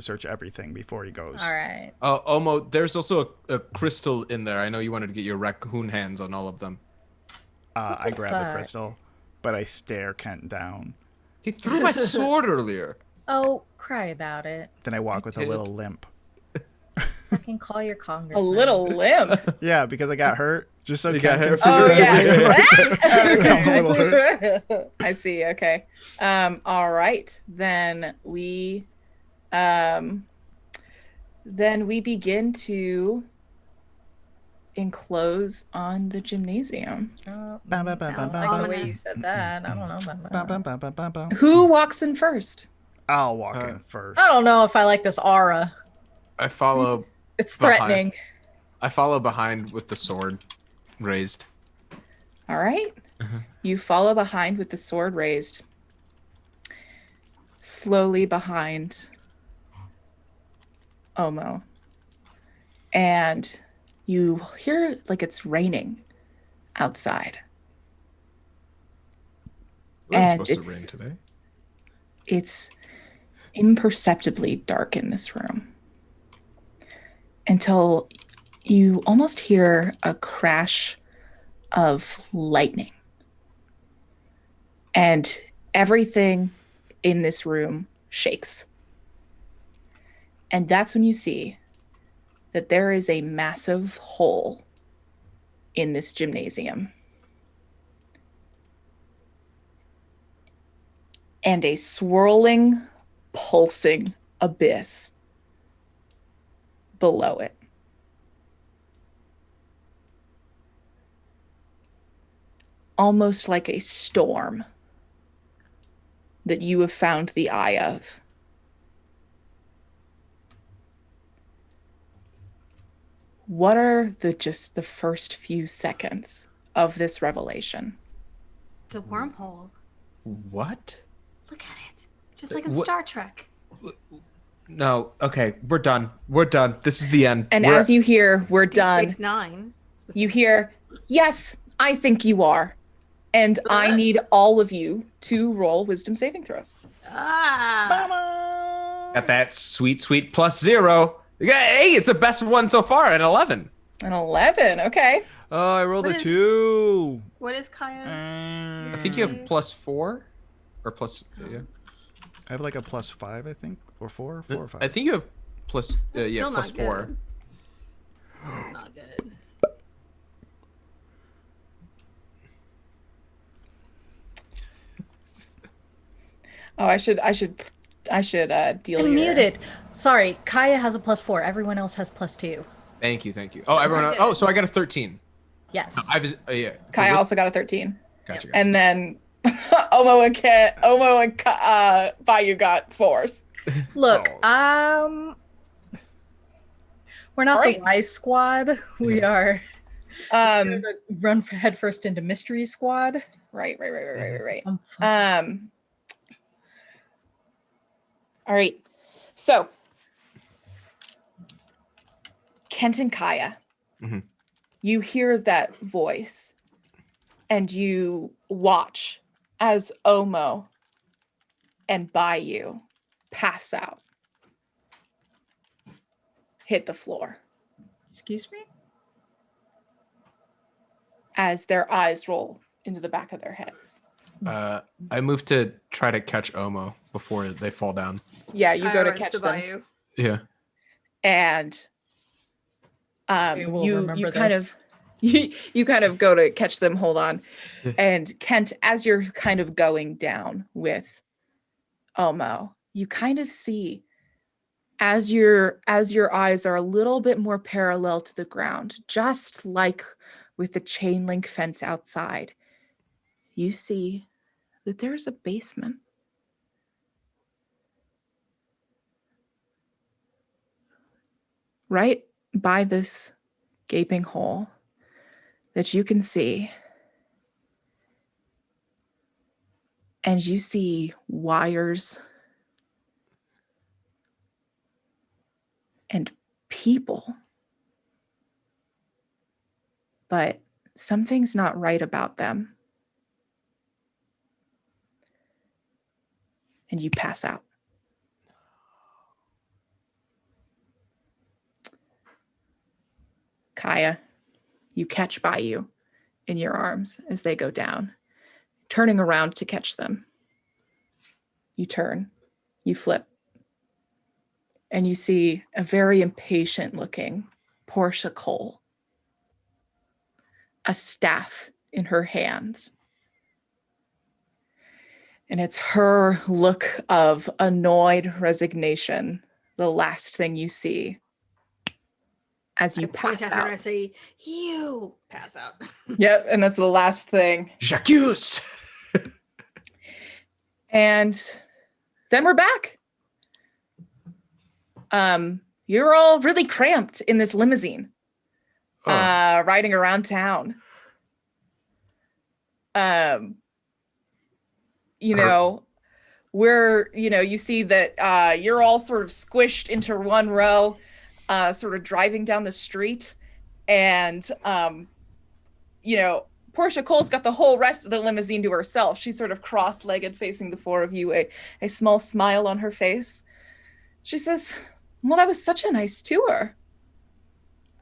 search everything before he goes. All right. Omo, there's also a crystal in there. I know you wanted to get your raccoon hands on all of them. I grab the crystal, but I stare Kent down. He threw my sword earlier. Oh, cry about it. Then I walk with a little limp. Fucking call your congressman. A little limp. Yeah, because I got hurt. Just so You Kent got can hurt? see. Oh yeah. Okay. I see. Okay. All right. Then we begin to enclose on the gymnasium. Like the way you said that. I don't know about that. Who walks in first? I'll walk in first. I don't know if I like this aura. I follow. It's behind. threatening. I follow behind with the sword raised. All right. You follow behind with the sword raised. Slowly behind Omo. And you hear like it's raining outside. It was supposed to rain today. It's imperceptibly dark in this room until you almost hear a crash of lightning. And everything in this room shakes. And that's when you see that there is a massive hole in this gymnasium. And a swirling, pulsing abyss below it. Almost like a storm that you have found the eye of. What are just the first few seconds of this revelation? It's a wormhole. What? Look at it. Just like in Star Trek. No. Okay, we're done. We're done. This is the end. And as you hear, we're done. 9. You hear, yes, I think you are. And I need all of you to roll wisdom saving throws. Got that sweet +0. Hey, it's the best one so far, an 11. An 11, okay. Oh, I rolled a 2. What is Kaya's? I think you have +4 or plus. Yeah. I have like a +5, I think, or 4 or 5. I think you have plus. Yeah, still not +4. good. It's not good. Oh, I should deal I'm your... muted. Sorry, Kaya has a +4. Everyone else has +2. Thank you. Oh, everyone. Oh, so I got a 13. Yes. I was. Yeah. Kaya also got a 13. Gotcha. And then Omo and Bayou got 4s. Look, we're not Right. the wise squad. We are Um, the run headfirst into mystery squad. right. Some fun. All right. So, Kent and Kaya, you hear that voice and you watch as Omo and Bayou pass out, hit the floor Excuse me? as their eyes roll into the back of their heads. I moved to try to catch Omo before they fall down. Yeah, you go to catch them. Bayou. Yeah. And We will remember you kind this. of you kind of go to catch them. Hold on. And Kent, as you're kind of going down with Omo, you kind of see as your eyes are a little bit more parallel to the ground, just like with the chain link fence outside, you see that there's a basement. Right by this gaping hole that you can see. And you see wires and people. But something's not right about them. And you pass out. Kaya, you catch Bayou in your arms as they go down, turning around to catch them. You turn, you flip, and you see a very impatient looking Portia Cole, a staff in her hands. And it's her look of annoyed resignation, the last thing you see as you point pass at her out. and I say, "You pass out." Yep, and that's the last thing. J'accuse. And then we're back. You're all really cramped in this limousine, riding around town. You see that you're all sort of squished into one row, sort of driving down the street, and Portia Cole's got the whole rest of the limousine to herself. She's sort of cross-legged facing the four of you, a small smile on her face. She says, "Well, that was such a nice tour."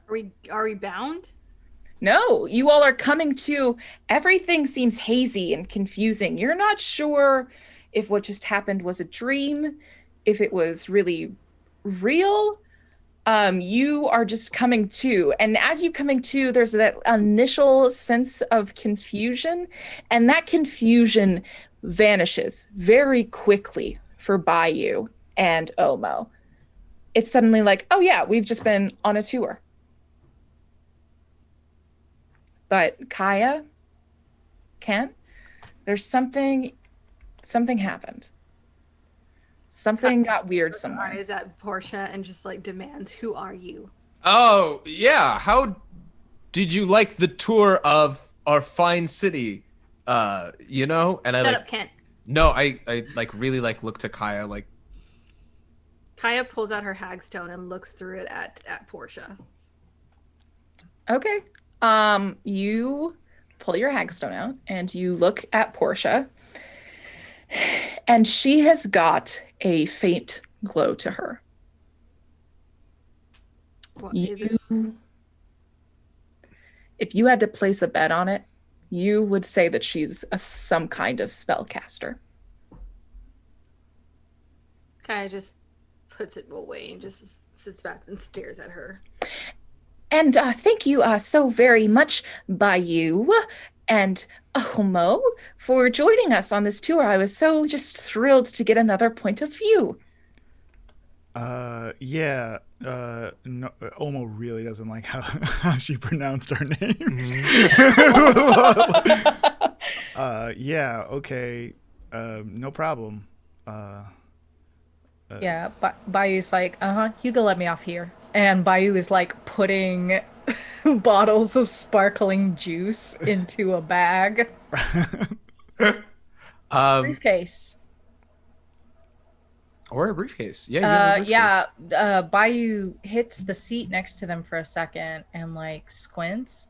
Are we bound? No, you all are coming to. Everything seems hazy and confusing. You're not sure if what just happened was a dream, if it was really real. You are just coming to, and as you coming to, there's that initial sense of confusion, and that confusion vanishes very quickly for Bayou and Omo. It's suddenly like, oh yeah, we've just been on a tour. But Kaya, Kent, there's something happened. Something got weird somewhere. Is at Portia and just like demands, "Who are you?" Oh, yeah. How did you like the tour of our fine city? And I Shut up, Kent. No, I really look to Kaya like. Kaya pulls out her hagstone and looks through it at Portia. Okay. You pull your hagstone out and you look at Portia, and she has got a faint glow to her. What is this? If you had to place a bet on it, you would say that she's some kind of spellcaster. Kaya just puts it away and just sits back and stares at her. And thank you so very much, Bayou and Omo, for joining us on this tour. I was so just thrilled to get another point of view. Yeah. No, Omo really doesn't like how she pronounced our names. Yeah. Okay. No problem. Yeah, Bayou's like, you can let me off here. And Bayou is like putting bottles of sparkling juice into a bag. Briefcase. Or a briefcase. Yeah. Yeah. Bayou hits the seat next to them for a second and like squints.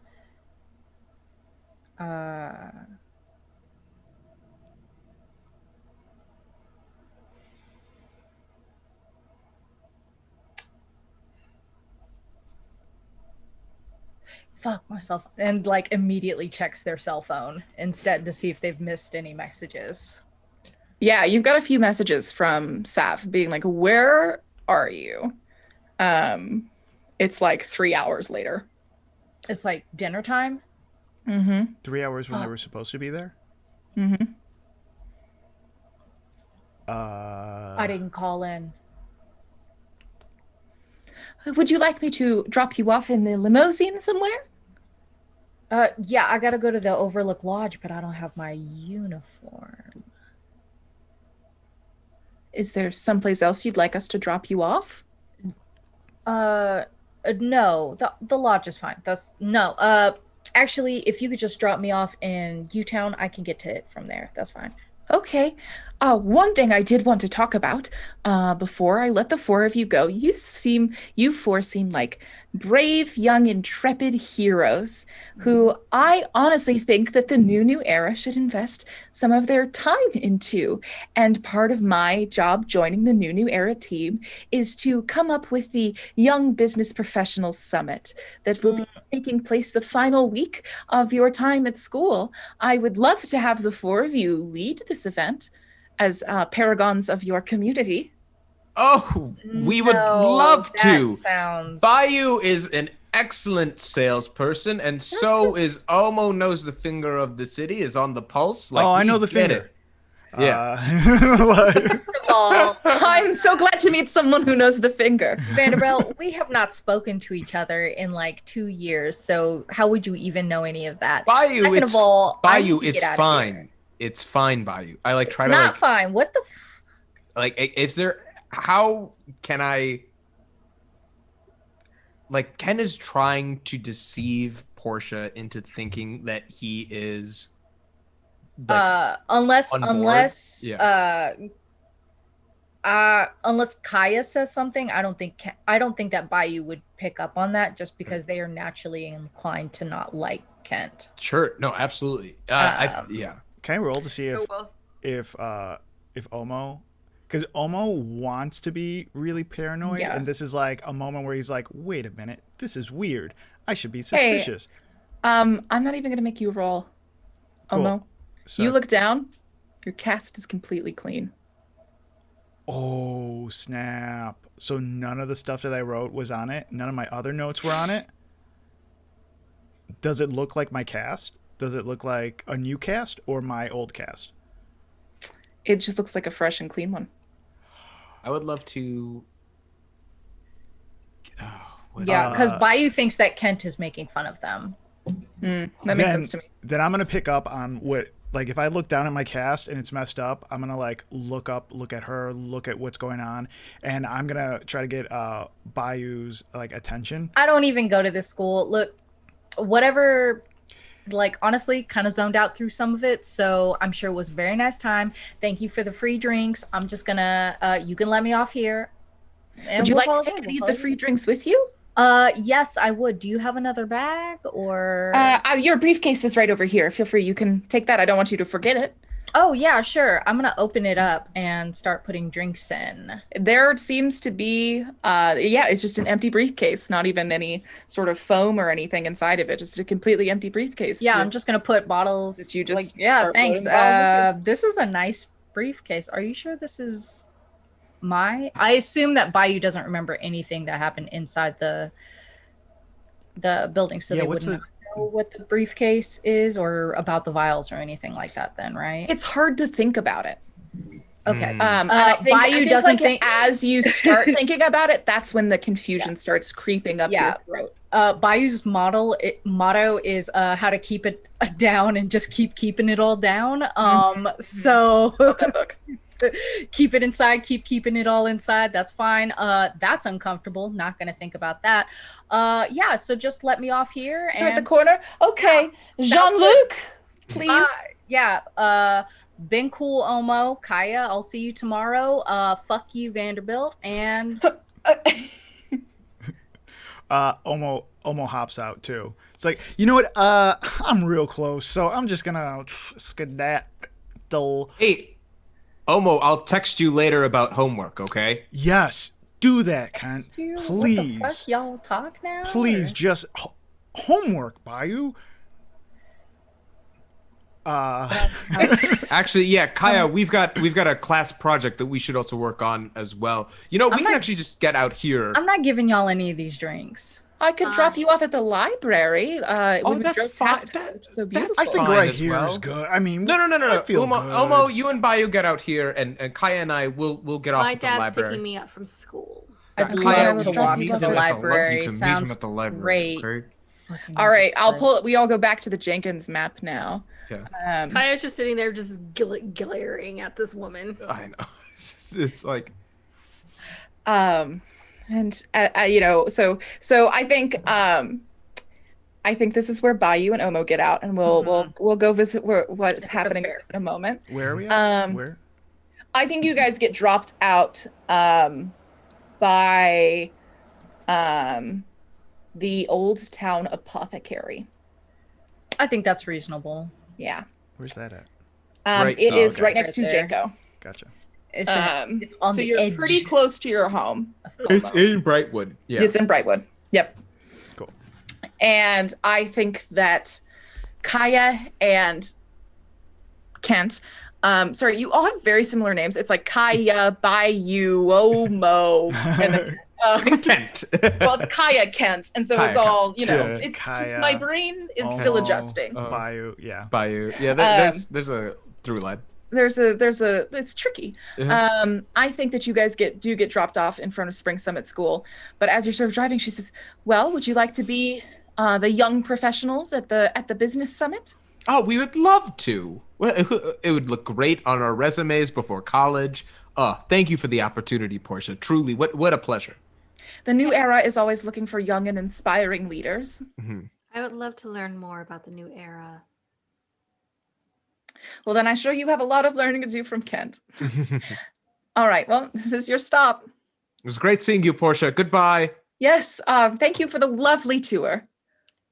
Fuck myself, and like immediately checks their cell phone instead to see if they've missed any messages. Yeah, you've got a few messages from Sav being like, "Where are you?" It's like 3 hours later. It's like dinner time. 3 hours when they were supposed to be there. I didn't call in. Would you like me to drop you off in the limousine somewhere? Yeah, I gotta go to the Overlook Lodge, but I don't have my uniform. Is there someplace else you'd like us to drop you off? No, the lodge is fine. Actually, if you could just drop me off in U-Town, I can get to it from there. That's fine. Okay. One thing I did want to talk about before I let the four of you go. You four seem like brave, young, intrepid heroes who I honestly think that the new era should invest some of their time into. And part of my job joining the new era team is to come up with the Young Business Professionals Summit that will be taking place the final week of your time at school. I would love to have the four of you lead this event as paragons of your community. Oh, we would love to. Sounds... Bayou is an excellent salesperson, and so is Omo knows the finger of the city, is on the pulse. Like, I know the finger. It. Yeah. First of all, I'm so glad to meet someone who knows the finger. Vanderbilt, we have not spoken to each other in like 2 years, so how would you even know any of that? Bayou, Second of all, Bayou, it's fine. It's fine, Bayou. I like try it's to not fine. What the? Like, is there? How can I? Like, Ken is trying to deceive Portia into thinking that he is. Like, unless Kaya says something, I don't think that Bayou would pick up on that, just because they are naturally inclined to not like Kent. Sure. No, absolutely. Yeah. Can I roll to see if Omo, because Omo wants to be really paranoid, and this is like a moment where he's like, wait a minute, this is weird. I should be suspicious. Hey, I'm not even gonna make you roll, Omo. So, you look down, your cast is completely clean. Oh, snap. So none of the stuff that I wrote was on it? None of my other notes were on it? Does it look like my cast? Does it look like a new cast or my old cast? It just looks like a fresh and clean one. I would love to... because Bayou thinks that Kent is making fun of them. That makes sense to me. Then I'm going to pick up on what... Like, if I look down at my cast and it's messed up, I'm going to, like, look at her, look at what's going on, and I'm going to try to get Bayou's, like, attention. I don't even go to this school. Look, whatever, like, honestly, kind of zoned out through some of it, so I'm sure it was a very nice time. Thank you for the free drinks. I'm just going to, you can let me off here. Would you like to take any of the free drinks with you? Yes, I would. Do you have another bag, or? Your briefcase is right over here. Feel free. You can take that. I don't want you to forget it. Oh, yeah, sure. I'm going to open it up and start putting drinks in. There seems to be, it's just an empty briefcase, not even any sort of foam or anything inside of it, just a completely empty briefcase. Yeah, I'm just going to put bottles. That you just thanks. This is a nice briefcase. Are you sure this is I assume that Bayou doesn't remember anything that happened inside the building, so they wouldn't know what the briefcase is or about the vials or anything like that then, right? It's hard to think about it. Okay. Bayou doesn't think as you start thinking about it, that's when the confusion starts creeping up your throat. Bayou's motto is how to keep it down and just keep keeping it all down. So that book. Keep it inside, keep keeping it all inside. That's fine. That's uncomfortable. Not gonna think about that. So just let me off here. You're at the corner. Okay, Jean-Luc, please. Been cool, Omo. Kaya, I'll see you tomorrow. Fuck you, Vanderbilt. And Omo hops out too. It's like, you know what? I'm real close, so I'm just gonna skedaddle. Hey, Omo, I'll text you later about homework, okay? Yes, do that, Kent. Please. What the fuck, y'all talk now? Please, just homework, Bayou. Actually, yeah, Kaya, we've got a class project that we should also work on as well. You know, we can actually just get out here. I'm not giving y'all any of these drinks. I could drop you off at the library. That's fine. So beautiful. I think fine right as here is well. good. I mean, No. I feel good. Omo, you and Bayou get out here, and Kaya and I will get off My at the dad's library. picking me up from school. I'd Kaya, love we to can walk meet to him the at library. You can meet Sounds him at the library. great. Okay? All right, we all go back to the Jenkins map now. Yeah. Kaya's just sitting there just glaring at this woman. I know. It's like. And so I think this is where Bayou and Omo get out, and we'll go visit what's happening in a moment. Where are we at? Where? I think you guys get dropped out by the Old Town Apothecary. I think that's reasonable. Yeah. Where's that at? It is okay. right next to Right there. Janko. Gotcha. It's on So the you're edge. pretty close to your home. It's in Brightwood. Yeah. It's in Brightwood. Yep. Cool. And I think that Kaya and Kent, sorry, you all have very similar names. It's like Kaya, Bayou, Omo, and then, Kent. well, it's Kaya Kent, and so Kaya it's all, Yeah. it's Kaya, just my brain is still Omo, adjusting. Bayou, yeah. Bayou. Yeah, there's a through line. It's tricky. I think that you guys do get dropped off in front of Spring Summit School, but as you're sort of driving, she says, well, would you like to be the young professionals at the business summit? Oh, we would love to. Well, it would look great on our resumes before college. Thank you for the opportunity, Portia. Truly, what a pleasure. The new era is always looking for young and inspiring leaders. Mm-hmm. I would love to learn more about the new era. Well, then I'm sure you have a lot of learning to do from Kent. All right, well, this is your stop. It was great seeing you, Portia. Goodbye. Yes, thank you for the lovely tour.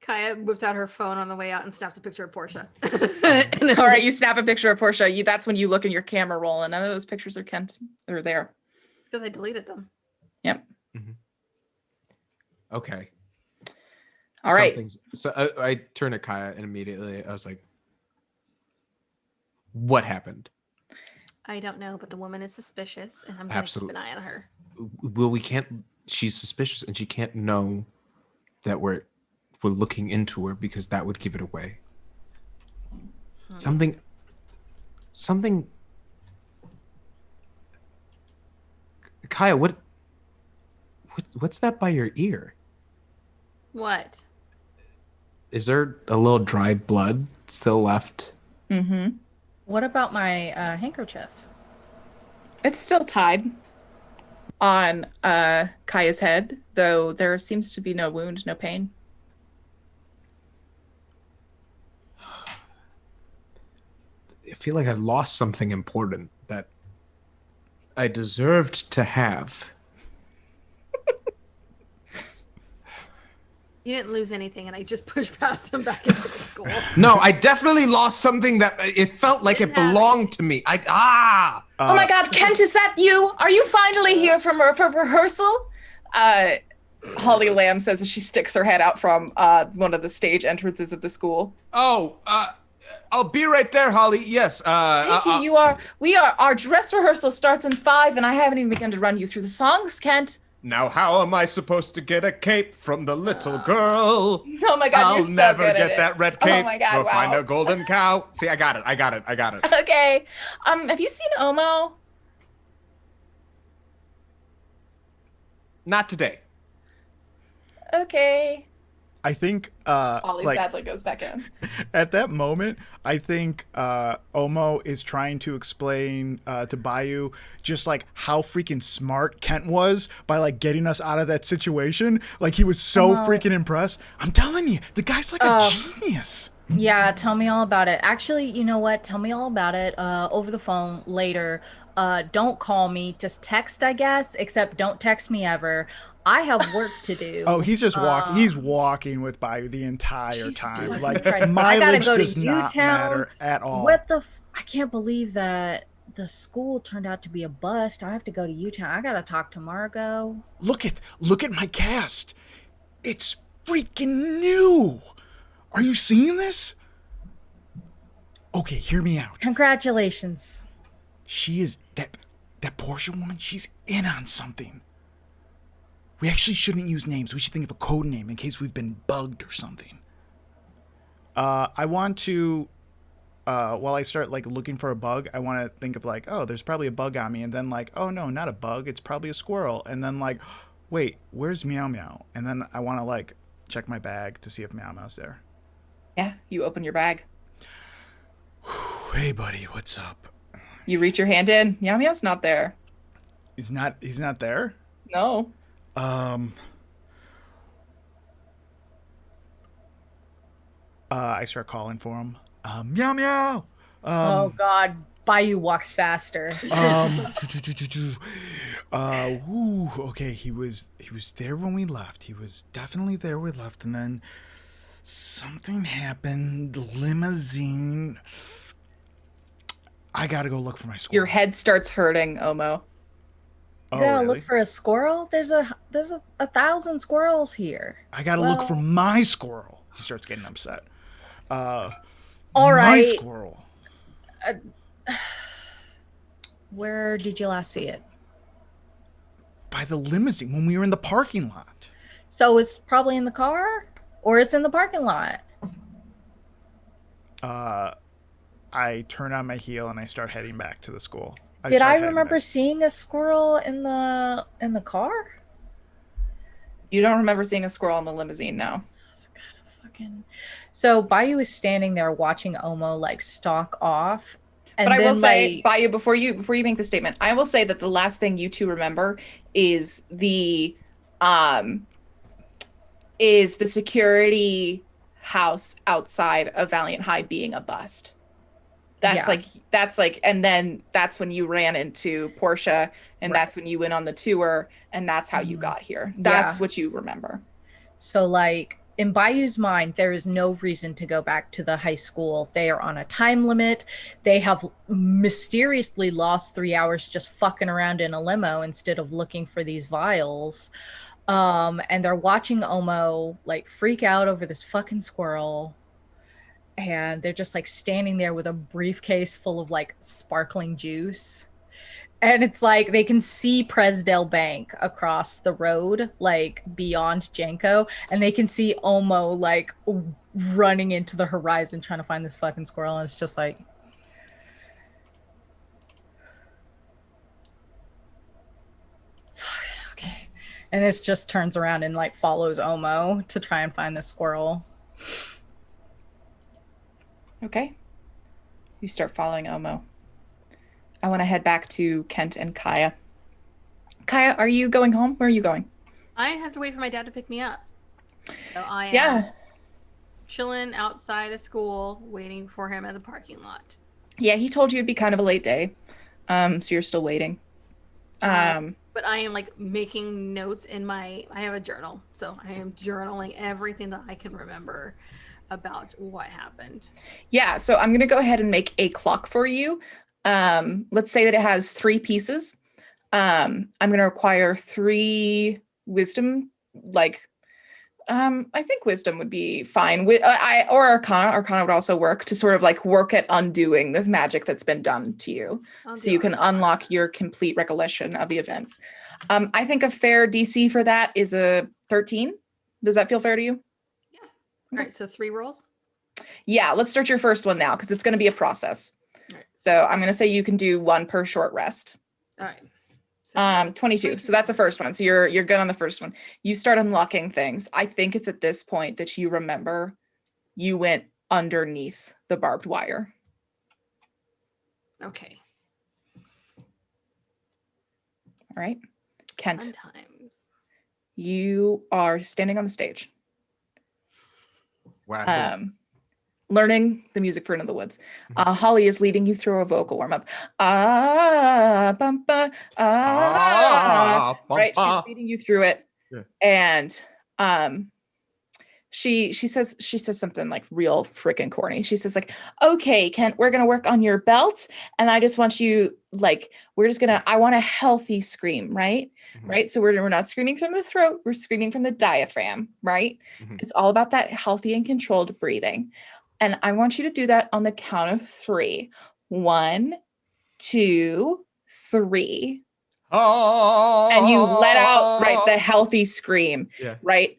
Kaya whips out her phone on the way out and snaps a picture of Portia. All right, you snap a picture of Portia. That's when you look in your camera roll, and none of those pictures are Kent. They're there. Because I deleted them. Yep. Mm-hmm. Okay. All right. So I turned to Kaya and immediately I was like, what happened? I don't know, but the woman is suspicious, and I'm going to keep an eye on her. Well, we can't. She's suspicious, and she can't know that we're looking into her because that would give it away. Something. Kaya, what's that by your ear? What? Is there a little dry blood still left? Mm-hmm. What about my handkerchief? It's still tied on Kaya's head, though there seems to be no wound, no pain. I feel like I lost something important that I deserved to have. You didn't lose anything, and I just pushed past him back into the school. No, I definitely lost something that it felt like it belonged to me. Oh my God, Kent, is that you? Are you finally here for rehearsal? Holly Lamb says as she sticks her head out from one of the stage entrances of the school. I'll be right there, Holly. Yes. Thank you. Our dress rehearsal starts in 5, and I haven't even begun to run you through the songs, Kent. Now, how am I supposed to get a cape from the little girl? Oh my God, you're so good at it. I'll never get that red cape. Oh my God, or wow. find a golden cow. See, I got it. Okay. Have you seen Omo? Not today. Okay. I think Ollie sadly goes back in. At that moment, I think Omo is trying to explain to Bayou just like how freaking smart Kent was by like getting us out of that situation. Like he was so freaking impressed. I'm telling you, the guy's like a genius. Yeah, tell me all about it. Actually, you know what? Tell me all about it over the phone later. Don't call me. Just text, I guess, except don't text me ever. I have work to do. Oh, he's just walking. He's walking with Bayou the entire time. Like I mileage gotta go does to not U-Town. matter at all. What the? I can't believe that the school turned out to be a bust. I have to go to U-Town. I gotta talk to Margot. Look at my cast. It's freaking new. Are you seeing this? Okay, hear me out. Congratulations. She is that Portia woman. She's in on something. We actually shouldn't use names. We should think of a code name in case we've been bugged or something. I want to, while I start like looking for a bug, I want to think of like, oh, there's probably a bug on me, and then like, oh no, not a bug, it's probably a squirrel, and then like, wait, where's Meow Meow? And then I want to like check my bag to see if Meow Meow's there. Yeah, you open your bag. Hey, buddy, what's up? You reach your hand in. Meow Meow's not there. He's not there? No. I start calling for him. Meow Meow. Oh God, Bayou walks faster. Okay, he was there when we left. He was definitely there when we left, and then something happened. Limousine. I gotta go look for my squirrel. Your head starts hurting, Omo. You Oh, gotta really? look for a squirrel. There's a 1,000 squirrels here. I gotta look for my squirrel. He starts getting upset. All My right. squirrel. Where did you last see it? By the limousine when we were in the parking lot. So it's probably in the car, or it's in the parking lot. I turn on my heel and I start heading back to the school. Did I remember seeing a squirrel in the car? You don't remember seeing a squirrel in the limousine, no. So Bayou is standing there watching Omo like stalk off. And But I will then, say, like, Bayou, before you make the statement, I will say that the last thing you two remember is the security house outside of Valiant High being a bust. That's like, and then that's when you ran into Portia, and that's when you went on the tour, and that's how you got here. That's what you remember. So like in Bayou's mind, there is no reason to go back to the high school. They are on a time limit. They have mysteriously lost 3 hours just fucking around in a limo instead of looking for these vials. And they're watching Omo like freak out over this fucking squirrel. And they're just like standing there with a briefcase full of like sparkling juice. And it's like they can see Presdale Bank across the road, like beyond Janko. And they can see Omo like running into the horizon trying to find this fucking squirrel. And it's just like, okay. And it just turns around and like follows Omo to try and find the squirrel. Okay. You start following Omo. I want to head back to Kent and Kaya. Kaya, are you going home? Where are you going? I have to wait for my dad to pick me up. So I am chilling outside of school, waiting for him at the parking lot. Yeah, he told you it'd be kind of a late day. So you're still waiting. But I am like making notes in I have a journal. So I am journaling everything that I can remember about what happened. Yeah, so I'm going to go ahead and make a clock for you. Let's say that it has 3 pieces. I'm going to require 3 wisdom, like, I think wisdom would be fine. Or Arcana. Arcana would also work to sort of like work at undoing this magic that's been done to you. So you can unlock your complete recollection of the events. I think a fair DC for that is a 13. Does that feel fair to you? All right, so 3 rolls. Yeah, let's start your first one now because it's going to be a process. All right. So I'm going to say you can do 1 per short rest. All right. 22. So that's the first one. So you're good on the first one. You start unlocking things. I think it's at this point that you remember you went underneath the barbed wire. Okay. All right. Kent, Fun times. you are standing on the stage. Wow. Learning the music for Into the Woods. Holly is leading you through a vocal warm-up. Right, she's leading you through it. Yeah. And she says something like real freaking corny. She says like, okay, Kent, we're gonna work on your belt, and I just want you like, I want a healthy scream, right? Mm-hmm. Right. So we're not screaming from the throat, we're screaming from the diaphragm, right? Mm-hmm. It's all about that healthy and controlled breathing. And I want you to do that on the count of 3. 1, 2, 3. Oh. And you let out the healthy scream, Yeah. right?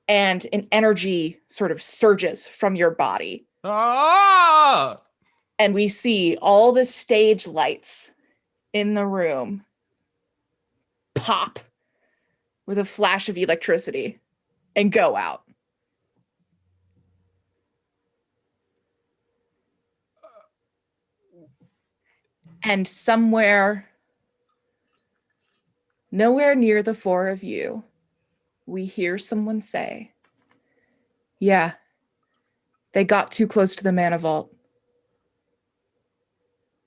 And an energy sort of surges from your body. Oh. And we see all the stage lights in the room pop with a flash of electricity and go out. And somewhere, nowhere near the four of you, we hear someone say, yeah, they got too close to the mana vault.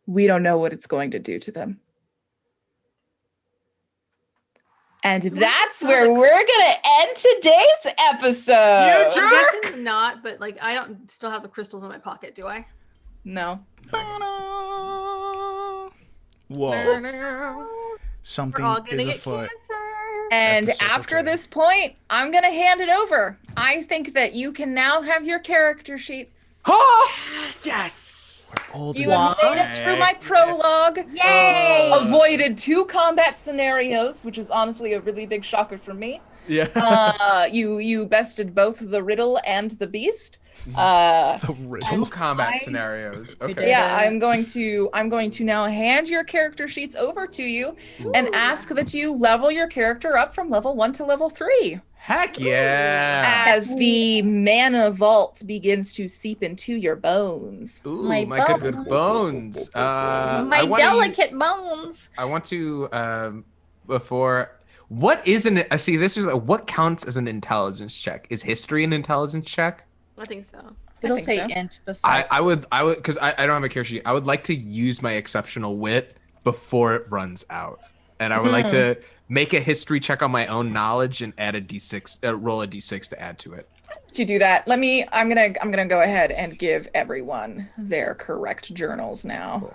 We don't know what it's going to do to them. And that's where we're going to end today's episode. You I'm jerk! guessing not, but like I don't still have the crystals in my pocket, do I? No. Whoa. Something We're all gonna is get afoot. cancer. And Episode after okay. this point, I'm going to hand it over. I think that you can now have your character sheets. Oh, yes. Old You have made it through my prologue. Yay! Avoided 2 combat scenarios, which is honestly a really big shocker for me. Yeah. You bested both the riddle and the beast. the riddle. 2 combat I- scenarios. We Okay. did. Yeah, I'm going to now hand your character sheets over to you and ask that you level your character up from level 1 to level 3 Heck yeah. as the mana vault begins to seep into your bones. Ooh, My my good bones. My I wanna delicate bones. I want to before what is an see this is what counts as an intelligence check? Is history an intelligence check? I think so. It'll think say so. int beside. I would because I don't have a character sheet. I would like to use my exceptional wit before it runs out, and I would like to make a history check on my own knowledge and add a d6, roll a d6 to add to it. To do that, I'm gonna go ahead and give everyone their correct journals now.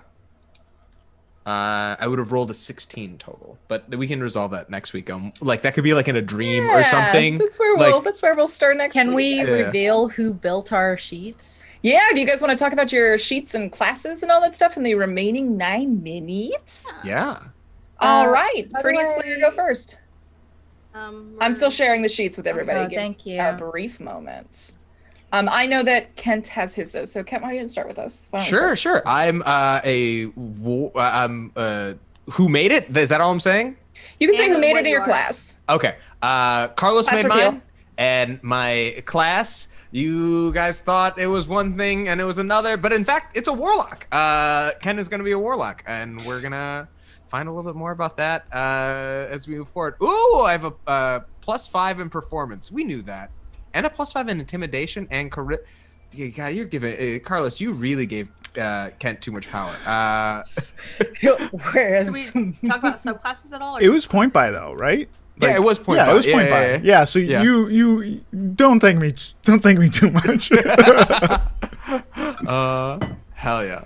I would have rolled a 16 total, but we can resolve that next week. Like that could be like in a dream or something. That's where Like- we'll start next Can week. we reveal who built our sheets? Yeah, do you guys want to talk about your sheets and classes and all that stuff in the remaining 9 minutes? Yeah. All right, by the prettiest way- player go first. I'm still sharing the sheets with everybody. Oh, Give thank you. a brief moment. I know that Kent has his though, so Kent, why don't you start with us? Why don't we start? Sure. I'm who made it? Is that all I'm saying? You can say And who made what it in you your are. class. Okay. Carlos Class made reveal. mine, and my class. You guys thought it was one thing and it was another, but in fact, it's a warlock. Ken is going to be a warlock, and we're gonna find a little bit more about that as we move forward. Ooh, I have a +5 in performance. We knew that, and a +5 in intimidation and Yeah, you're giving Carlos. You really gave Kent too much power. Can Whereas we talk about subclasses at all? or It was just point by though, right? Yeah, it was point yeah, by. it was point Yeah, by. yeah, So yeah. you don't thank me too much. Hell yeah.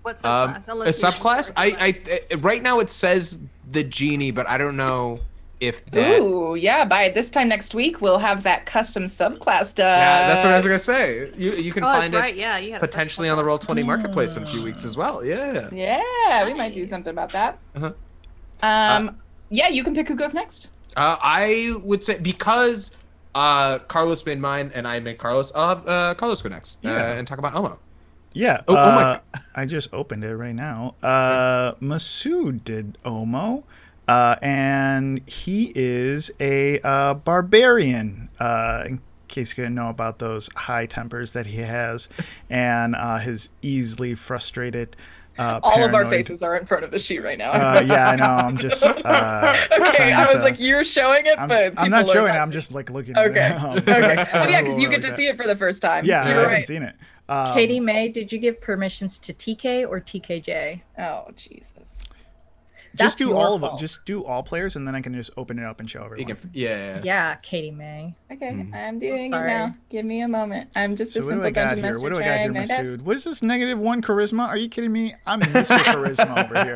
what A subclass? Unless you subclass? I right now it says the genie, but I don't know if that. Ooh, yeah. By this time next week, we'll have that custom subclass done. Yeah, that's what I was gonna say. You can Oh, find that's right. it Yeah, you had a potentially special on the subclass. Roll20 marketplace in a few weeks as well. Yeah. Yeah, we might do something about that. Uh-huh. Yeah, you can pick who goes next. I would say because Carlos made mine and I made Carlos. I'll have Carlos go next and talk about Omo. Yeah. Oh my- I just opened it right now. Masood did Omo, and he is a barbarian. In case you didn't know about those high tempers that he has, and his easily frustrated. All of our paranoid- faces are in front of the sheet right now. Yeah, I know. I'm just. Okay, trying I was to- like, you're showing it, but I'm not people are showing it. not I'm just like looking. Okay. At it. Okay. Oh, yeah, because you Like get to that. see it for the first time. Yeah, You're I haven't right. seen it. Katie May, did you give permissions to TK or TKJ? Oh, Jesus. Just That's do your all of them. fault. Just do all players, and then I can just open it up and show You everyone. can, yeah. Yeah, Katie May. Okay, I'm doing it Sorry. now. Give me a moment. I'm just So a what do simple I got dungeon here? master What do I got here, trying my best. Masood? What is this -1 charisma? Are you kidding me? I'm Mr. Charisma over here.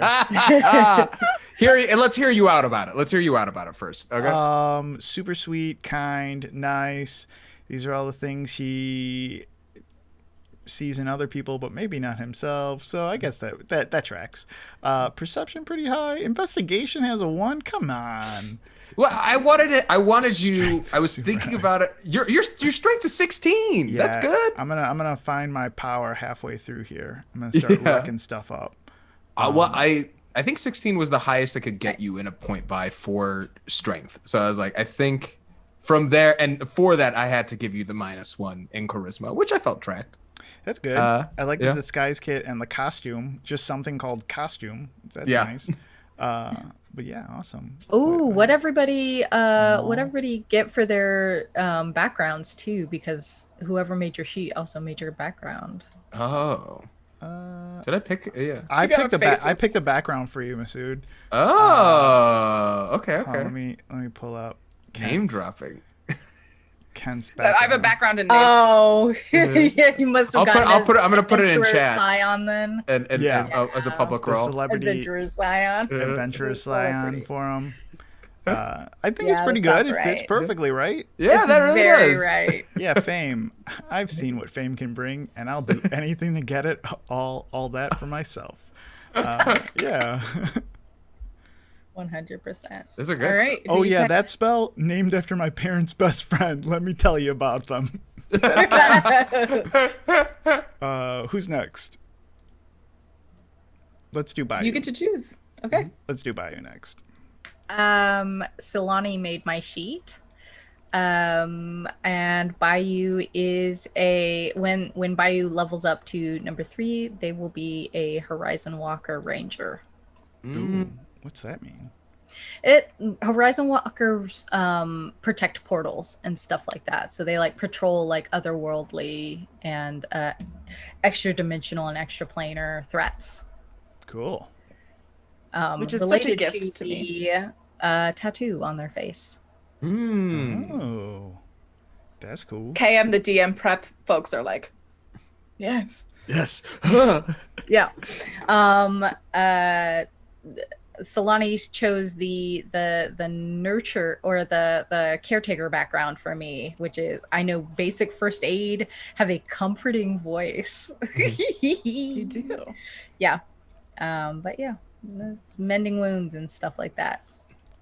Let's hear you out about it. Let's hear you out about it first. Okay. Super sweet, kind, nice. These are all the things he sees in other people, but maybe not himself. So I guess that tracks. Perception pretty high. Investigation has a 1. Come on. Well, I wanted you. Strength I was super thinking high. about it. Your strength is 16. Yeah, That's good. I'm gonna find my power halfway through here. I'm gonna start Yeah. looking stuff up. Well, I think 16 was the highest I could get you in a point by for strength. So I was like, I think from there, and for that, I had to give you the -1 in charisma, which I felt tracked. That's good. I like the disguise kit and the costume. Just something called costume. That's nice. But yeah, awesome. Ooh, what everybody get for their backgrounds too, because whoever made your sheet also made your background. Oh. Did I pick? Yeah. I got picked a background for you, Masood. Oh. Okay. Hold Okay. on, let me pull up Name dropping. Kent's I background. have a background in name. Oh, yeah, you must have gotten I'm gonna put it in Adventurer chat. Scion then. And as a public the role. celebrity Adventurer Scion. adventurer Scion for him. I think Yeah, it's pretty that good. sounds It fits right. perfectly, right? Yeah, It's that really very does. right. Yeah, fame. I've seen what fame can bring, and I'll do anything to get it. All that for myself. Yeah. 100%. Those are good. All right. Oh who's yeah, next? that spell named after my parents' best friend. Let me tell you about them. Who's next? Let's do Bayou. You get to choose. Okay. Let's do Bayou next. Silani made my sheet. And Bayou is when Bayou levels up to number 3, they will be a Horizon Walker Ranger. Ooh, what's that mean? Horizon Walkers protect portals and stuff like that. So they like patrol like otherworldly and extra dimensional and extra planar threats. Cool. Which is such a related gift to me. the tattoo on their face. Oh, that's cool. KM, the DM prep folks are like, yes. Yes. Yeah. Solani chose the nurture or the caretaker background for me, which is I know basic first aid, have a comforting voice. You do. Yeah. But yeah, that's mending wounds and stuff like that.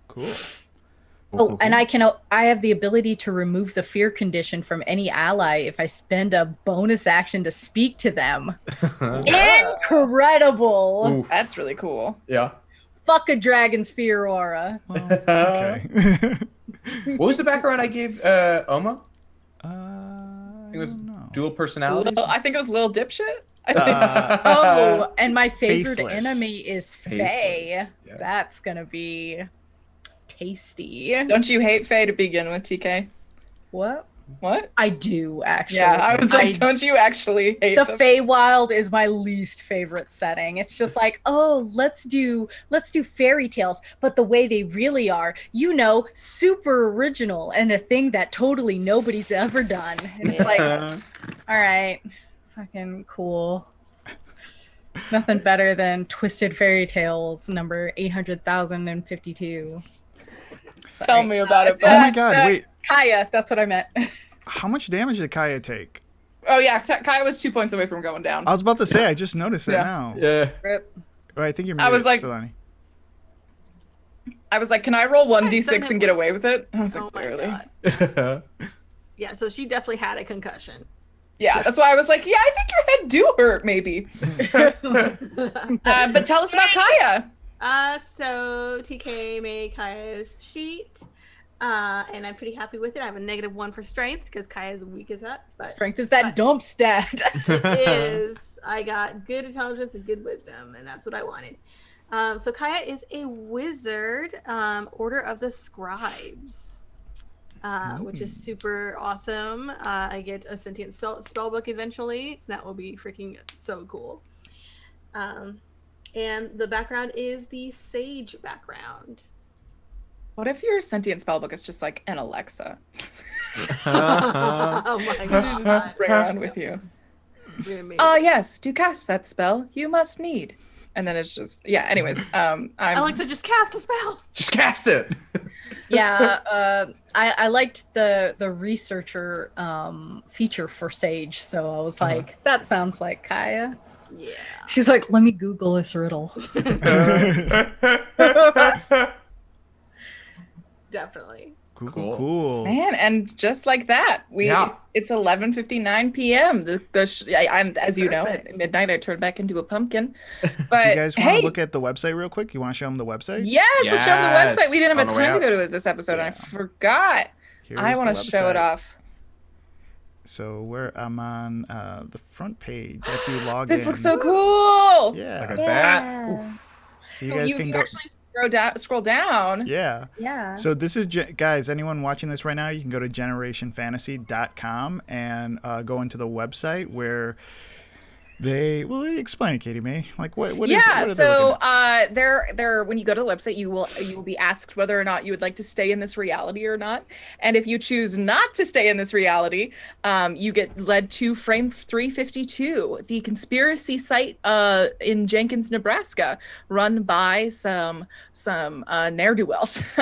Cool. Oh, and I have the ability to remove the fear condition from any ally if I spend a bonus action to speak to them. Incredible. Ooh. That's really cool. Yeah. Fuck a dragon's fear aura. Well, okay. What was the background I gave Oma? I It was don't know. dual personalities. I think it was Little Dipshit. Oh, and my favorite Faceless. enemy is Faye. Faceless, yeah. That's gonna be tasty. Don't you hate Faye to begin with, TK? What? What? I do actually. Yeah, I was like, don't you actually hate The them? Feywild is my least favorite setting. It's just like, oh, let's do fairy tales, but the way they really are, super original and a thing that totally nobody's ever done. And it's like, all right, fucking cool. Nothing better than Twisted Fairy Tales number 800,052. Tell me about it. Oh my God! Wait, Kaya, that's what I meant. how much damage did Kaya take? Oh yeah, Kaya was 2 points away from going down. I was about to say. I just noticed it Yeah. now. Yeah. Rip. Oh, I think you're. I was like- Solani. I was like, can I roll I've 1d6 done and it get once. away with it? I was like, Oh my barely. god. Yeah, so she definitely had a concussion. Yeah, that's why I was like, yeah, I think your head do hurt, maybe. But tell us about Kaya. So TK made Kaya's sheet, and I'm pretty happy with it. I have a -1 for strength because Kaya's weak as that, but Strength is that dump stat. it is. I got good intelligence and good wisdom, and that's what I wanted. So Kaya is a wizard, Order of the Scribes, which is super awesome. I get a sentient spell book eventually. That will be freaking so cool. And the background is the sage background. What if your sentient spellbook is just like an Alexa? Oh my god. Bring around with you. Amazing. Yes, to cast that spell, you must need. And then it's just, yeah, anyways, I'm Alexa, just cast the spell. Just cast it. Yeah, I liked the researcher feature for Sage, so I was like, that sounds like Kaya. Yeah. She's like, let me Google this riddle. Definitely. Cool. Man, and just like that, it's 11:59 p.m. I'm, as you know, at midnight I turned back into a pumpkin. But Do you guys want to look at the website real quick? You want to show them the website? Yes, let's show them the website. We didn't have On the time way to go to it this episode, and I forgot. I Here's want the to show it website. off. So I'm on the front page after you log in. This looks so cool. Yeah. Look at that. Oof. So you guys can go. Actually scroll down. Yeah. Yeah. So this is, guys, anyone watching this right now, you can go to generationfantasy.com and go into the website where explain it, Katie May. Like what is it? Yeah, What are they so looking at? there when you go to the website, you will be asked whether or not you would like to stay in this reality or not. And if you choose not to stay in this reality, you get led to frame 352, the conspiracy site in Jenkins, Nebraska, run by some ne'er-do-wells.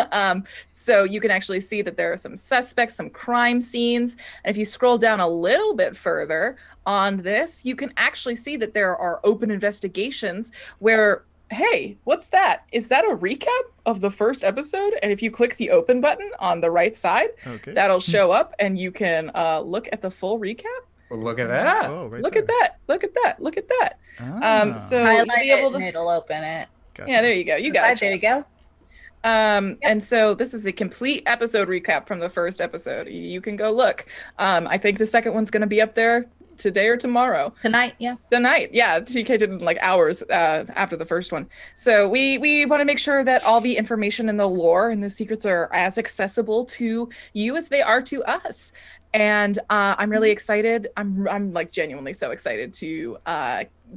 So you can actually see that there are some suspects, some crime scenes. And if you scroll down a little bit further on this, you can actually see that there are open investigations where, hey, what's that? Is that a recap of the first episode? And if you click the open button on the right side, that'll show up and you can look at the full recap. Well, look at that. Oh, right Look there. at that. Look at that. Look at that. Ah. So highlight you'll be able it and to. it'll open it. Gotcha. Yeah, there you go. You got it. There you go. And so this is a complete episode recap from the first episode. You can go look. I think the second one's going to be up there today or tomorrow. Tonight, yeah. Tonight, yeah. TK did like hours after the first one. So we want to make sure that all the information and the lore and the secrets are as accessible to you as they are to us. And I'm really excited. I'm like genuinely so excited to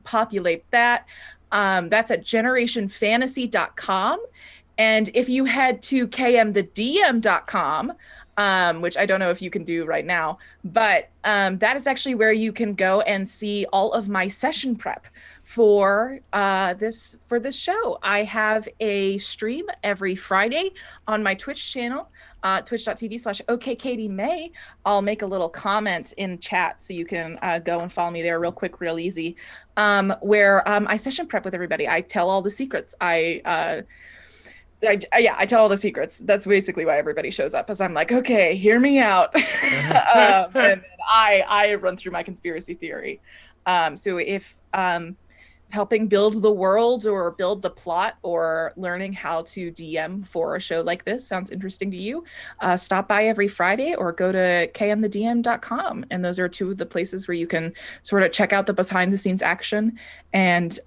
populate that. That's at generationfantasy.com. And if you head to kmthedm.com, which I don't know if you can do right now, but that is actually where you can go and see all of my session prep for this show. I have a stream every Friday on my Twitch channel, twitch.tv/OKKatieMay. I'll make a little comment in chat so you can go and follow me there real quick, real easy, where I session prep with everybody. I tell all the secrets. I tell all the secrets. That's basically why everybody shows up, because I'm like, okay, hear me out. And then I run through my conspiracy theory. So if helping build the world or build the plot or learning how to DM for a show like this sounds interesting to you, stop by every Friday or go to kmthedm.com. And those are two of the places where you can sort of check out the behind the scenes action and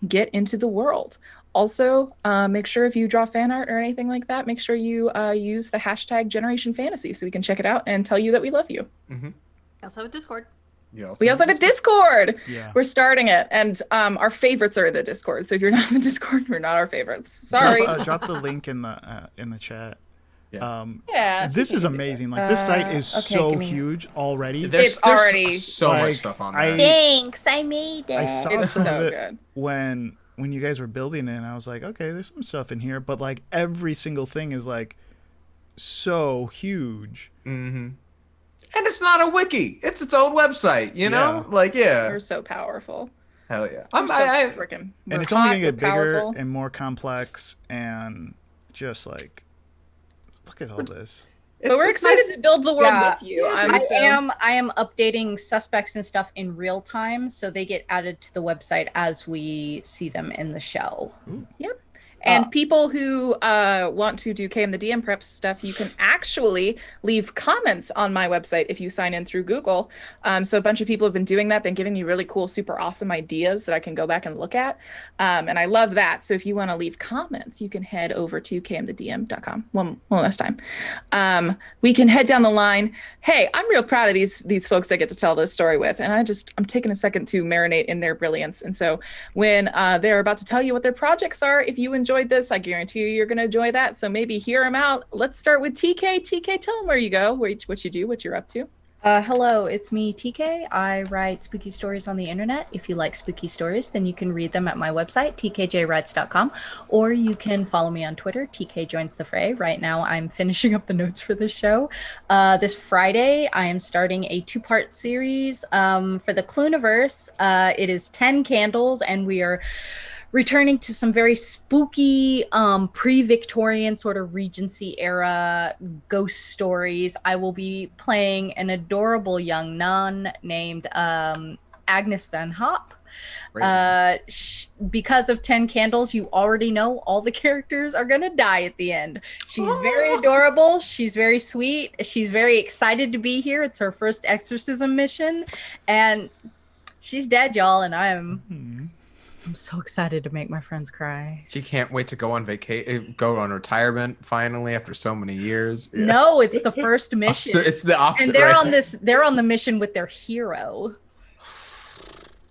get into the world. Also, make sure if you draw fan art or anything like that, make sure you use the hashtag Generation Fantasy so we can check it out and tell you that we love you. Mm-hmm. We also have a Discord. We also have a Discord. Yeah. We're starting it, and our favorites are in the Discord. So if you're not in the Discord, we're not our favorites. Sorry. Drop the link in the chat. Yeah. This is amazing. Like this site is so huge already. It's already so like, much stuff on there. Thanks, I made it. I saw It's some so of it good. when you guys were building it, and I was like, okay, there's some stuff in here, but like every single thing is like so huge. Mm-hmm. And it's not a wiki; it's its own website. You know, We're so powerful. Hell yeah! Freaking. And it's only gonna get bigger and more complex, and just like, look at all this. But we're excited to build the world with you. I am updating suspects and stuff in real time, so they get added to the website as we see them in the show. Yep. And people who want to do KM the DM prep stuff, you can actually leave comments on my website if you sign in through Google. So a bunch of people have been doing that, been giving me really cool, super awesome ideas that I can go back and look at. And I love that. So if you want to leave comments, you can head over to kmthedm.com one last time. We can head down the line. Hey, I'm real proud of these folks I get to tell this story with. And I'm taking a second to marinate in their brilliance. And so when they're about to tell you what their projects are, if you enjoyed this, I guarantee you're going to enjoy that. So maybe hear them out. Let's start with TK. TK, tell them where you go, what you do, what you're up to. Hello, it's me, TK. I write spooky stories on the internet. If you like spooky stories, then you can read them at my website, tkjwrites.com, or you can follow me on Twitter, TK Joins the Fray. Right now, I'm finishing up the notes for this show. This Friday, I am starting a 2-part series for the Cluniverse. It is 10 candles, and we are returning to some very spooky pre-Victorian sort of Regency era ghost stories. I will be playing an adorable young nun named Agnes Van Hop. Because of 10 candles, you already know all the characters are gonna die at the end. She's very adorable, she's very sweet, she's very excited to be here. It's her first exorcism mission, and she's dead, y'all, and I'm so excited to make my friends cry. She can't wait to go on go on retirement finally after so many years. Yeah. No, it's the first mission. So it's the opposite. And they're on the mission with their hero.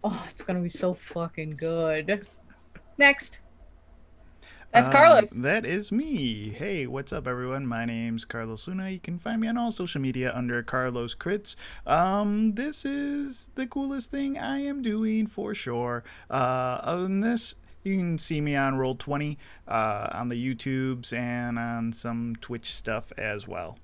Oh, it's gonna be so fucking good. Next. That's Carlos. That is me. Hey, what's up, everyone? My name's Carlos Luna. You can find me on all social media under Carlos Crits. This is the coolest thing I am doing for sure. Other than this, you can see me on Roll20 on the YouTubes and on some Twitch stuff as well.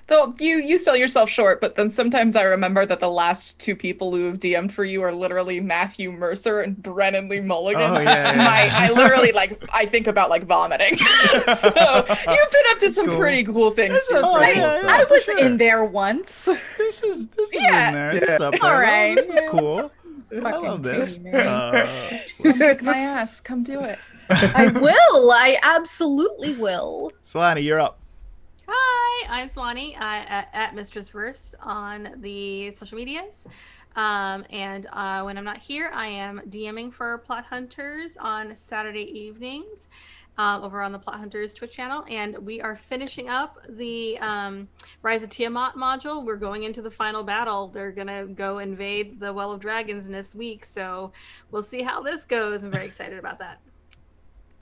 Though you sell yourself short, but then sometimes I remember that the last 2 people who have DM'd for you are literally Matthew Mercer and Brennan Lee Mulligan. Oh, yeah. I literally I think about vomiting. So you've been up to some pretty cool things. I was in there once. This is in there. This is up there. All right. This is cool. I love this. Kick my ass. Come do it. I will. I absolutely will. Solani, you're up. Hi, I'm Solani at Mistress Verse on the social medias. And when I'm not here, I am DMing for Plot Hunters on Saturday evenings over on the Plot Hunters Twitch channel. And we are finishing up the Rise of Tiamat module. We're going into the final battle. They're going to go invade the Well of Dragons this week. So we'll see how this goes. I'm very excited about that.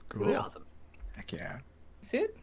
Cool. It's really awesome. Heck yeah. Suit?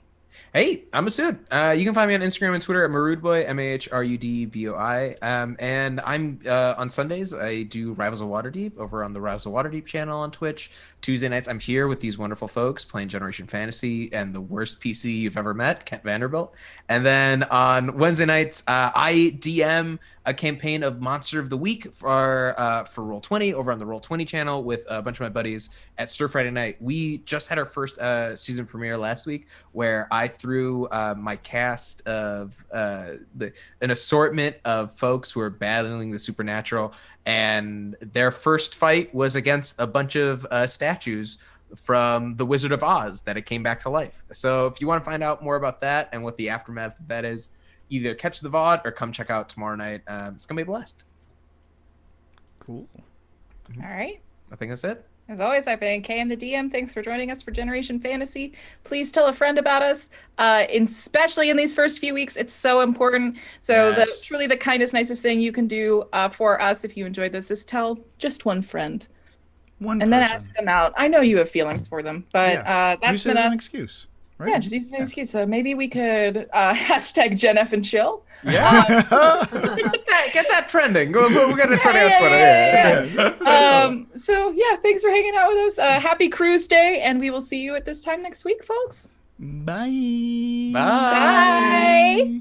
Hey, I'm Masood. You can find me on Instagram and Twitter at Marudboy, MAHRUDBOI. And I'm on Sundays, I do Rivals of Waterdeep over on the Rivals of Waterdeep channel on Twitch. Tuesday nights, I'm here with these wonderful folks playing Generation Fantasy and the worst PC you've ever met, Kent Vanderbilt. And then on Wednesday nights, I DM a campaign of Monster of the Week for Roll20 over on the Roll20 channel with a bunch of my buddies at Stir Friday Night. We just had our first season premiere last week where I threw my cast of an assortment of folks who are battling the supernatural, and their first fight was against a bunch of statues from The Wizard of Oz that it came back to life. So if you want to find out more about that and what the aftermath of that is, either catch the VOD or come check out tomorrow night. It's going to be a blast. Cool. All right. I think that's it. As always, I've been Kay in the DM. Thanks for joining us for Generation Fantasy. Please tell a friend about us, especially in these first few weeks. It's so important. So Yes. truly the kindest, nicest thing you can do for us if you enjoyed this is tell just one friend. One and person. then ask them out. I know you have feelings for them, but that's use been it as an a excuse. Right? Yeah, just use an excuse. So maybe we could hashtag GenF and chill. Yeah. Get that trending. We're going to try to Twitter. Yeah. So yeah, thanks for hanging out with us. Happy Cruise Day, and we will see you at this time next week, folks. Bye. Bye. Bye.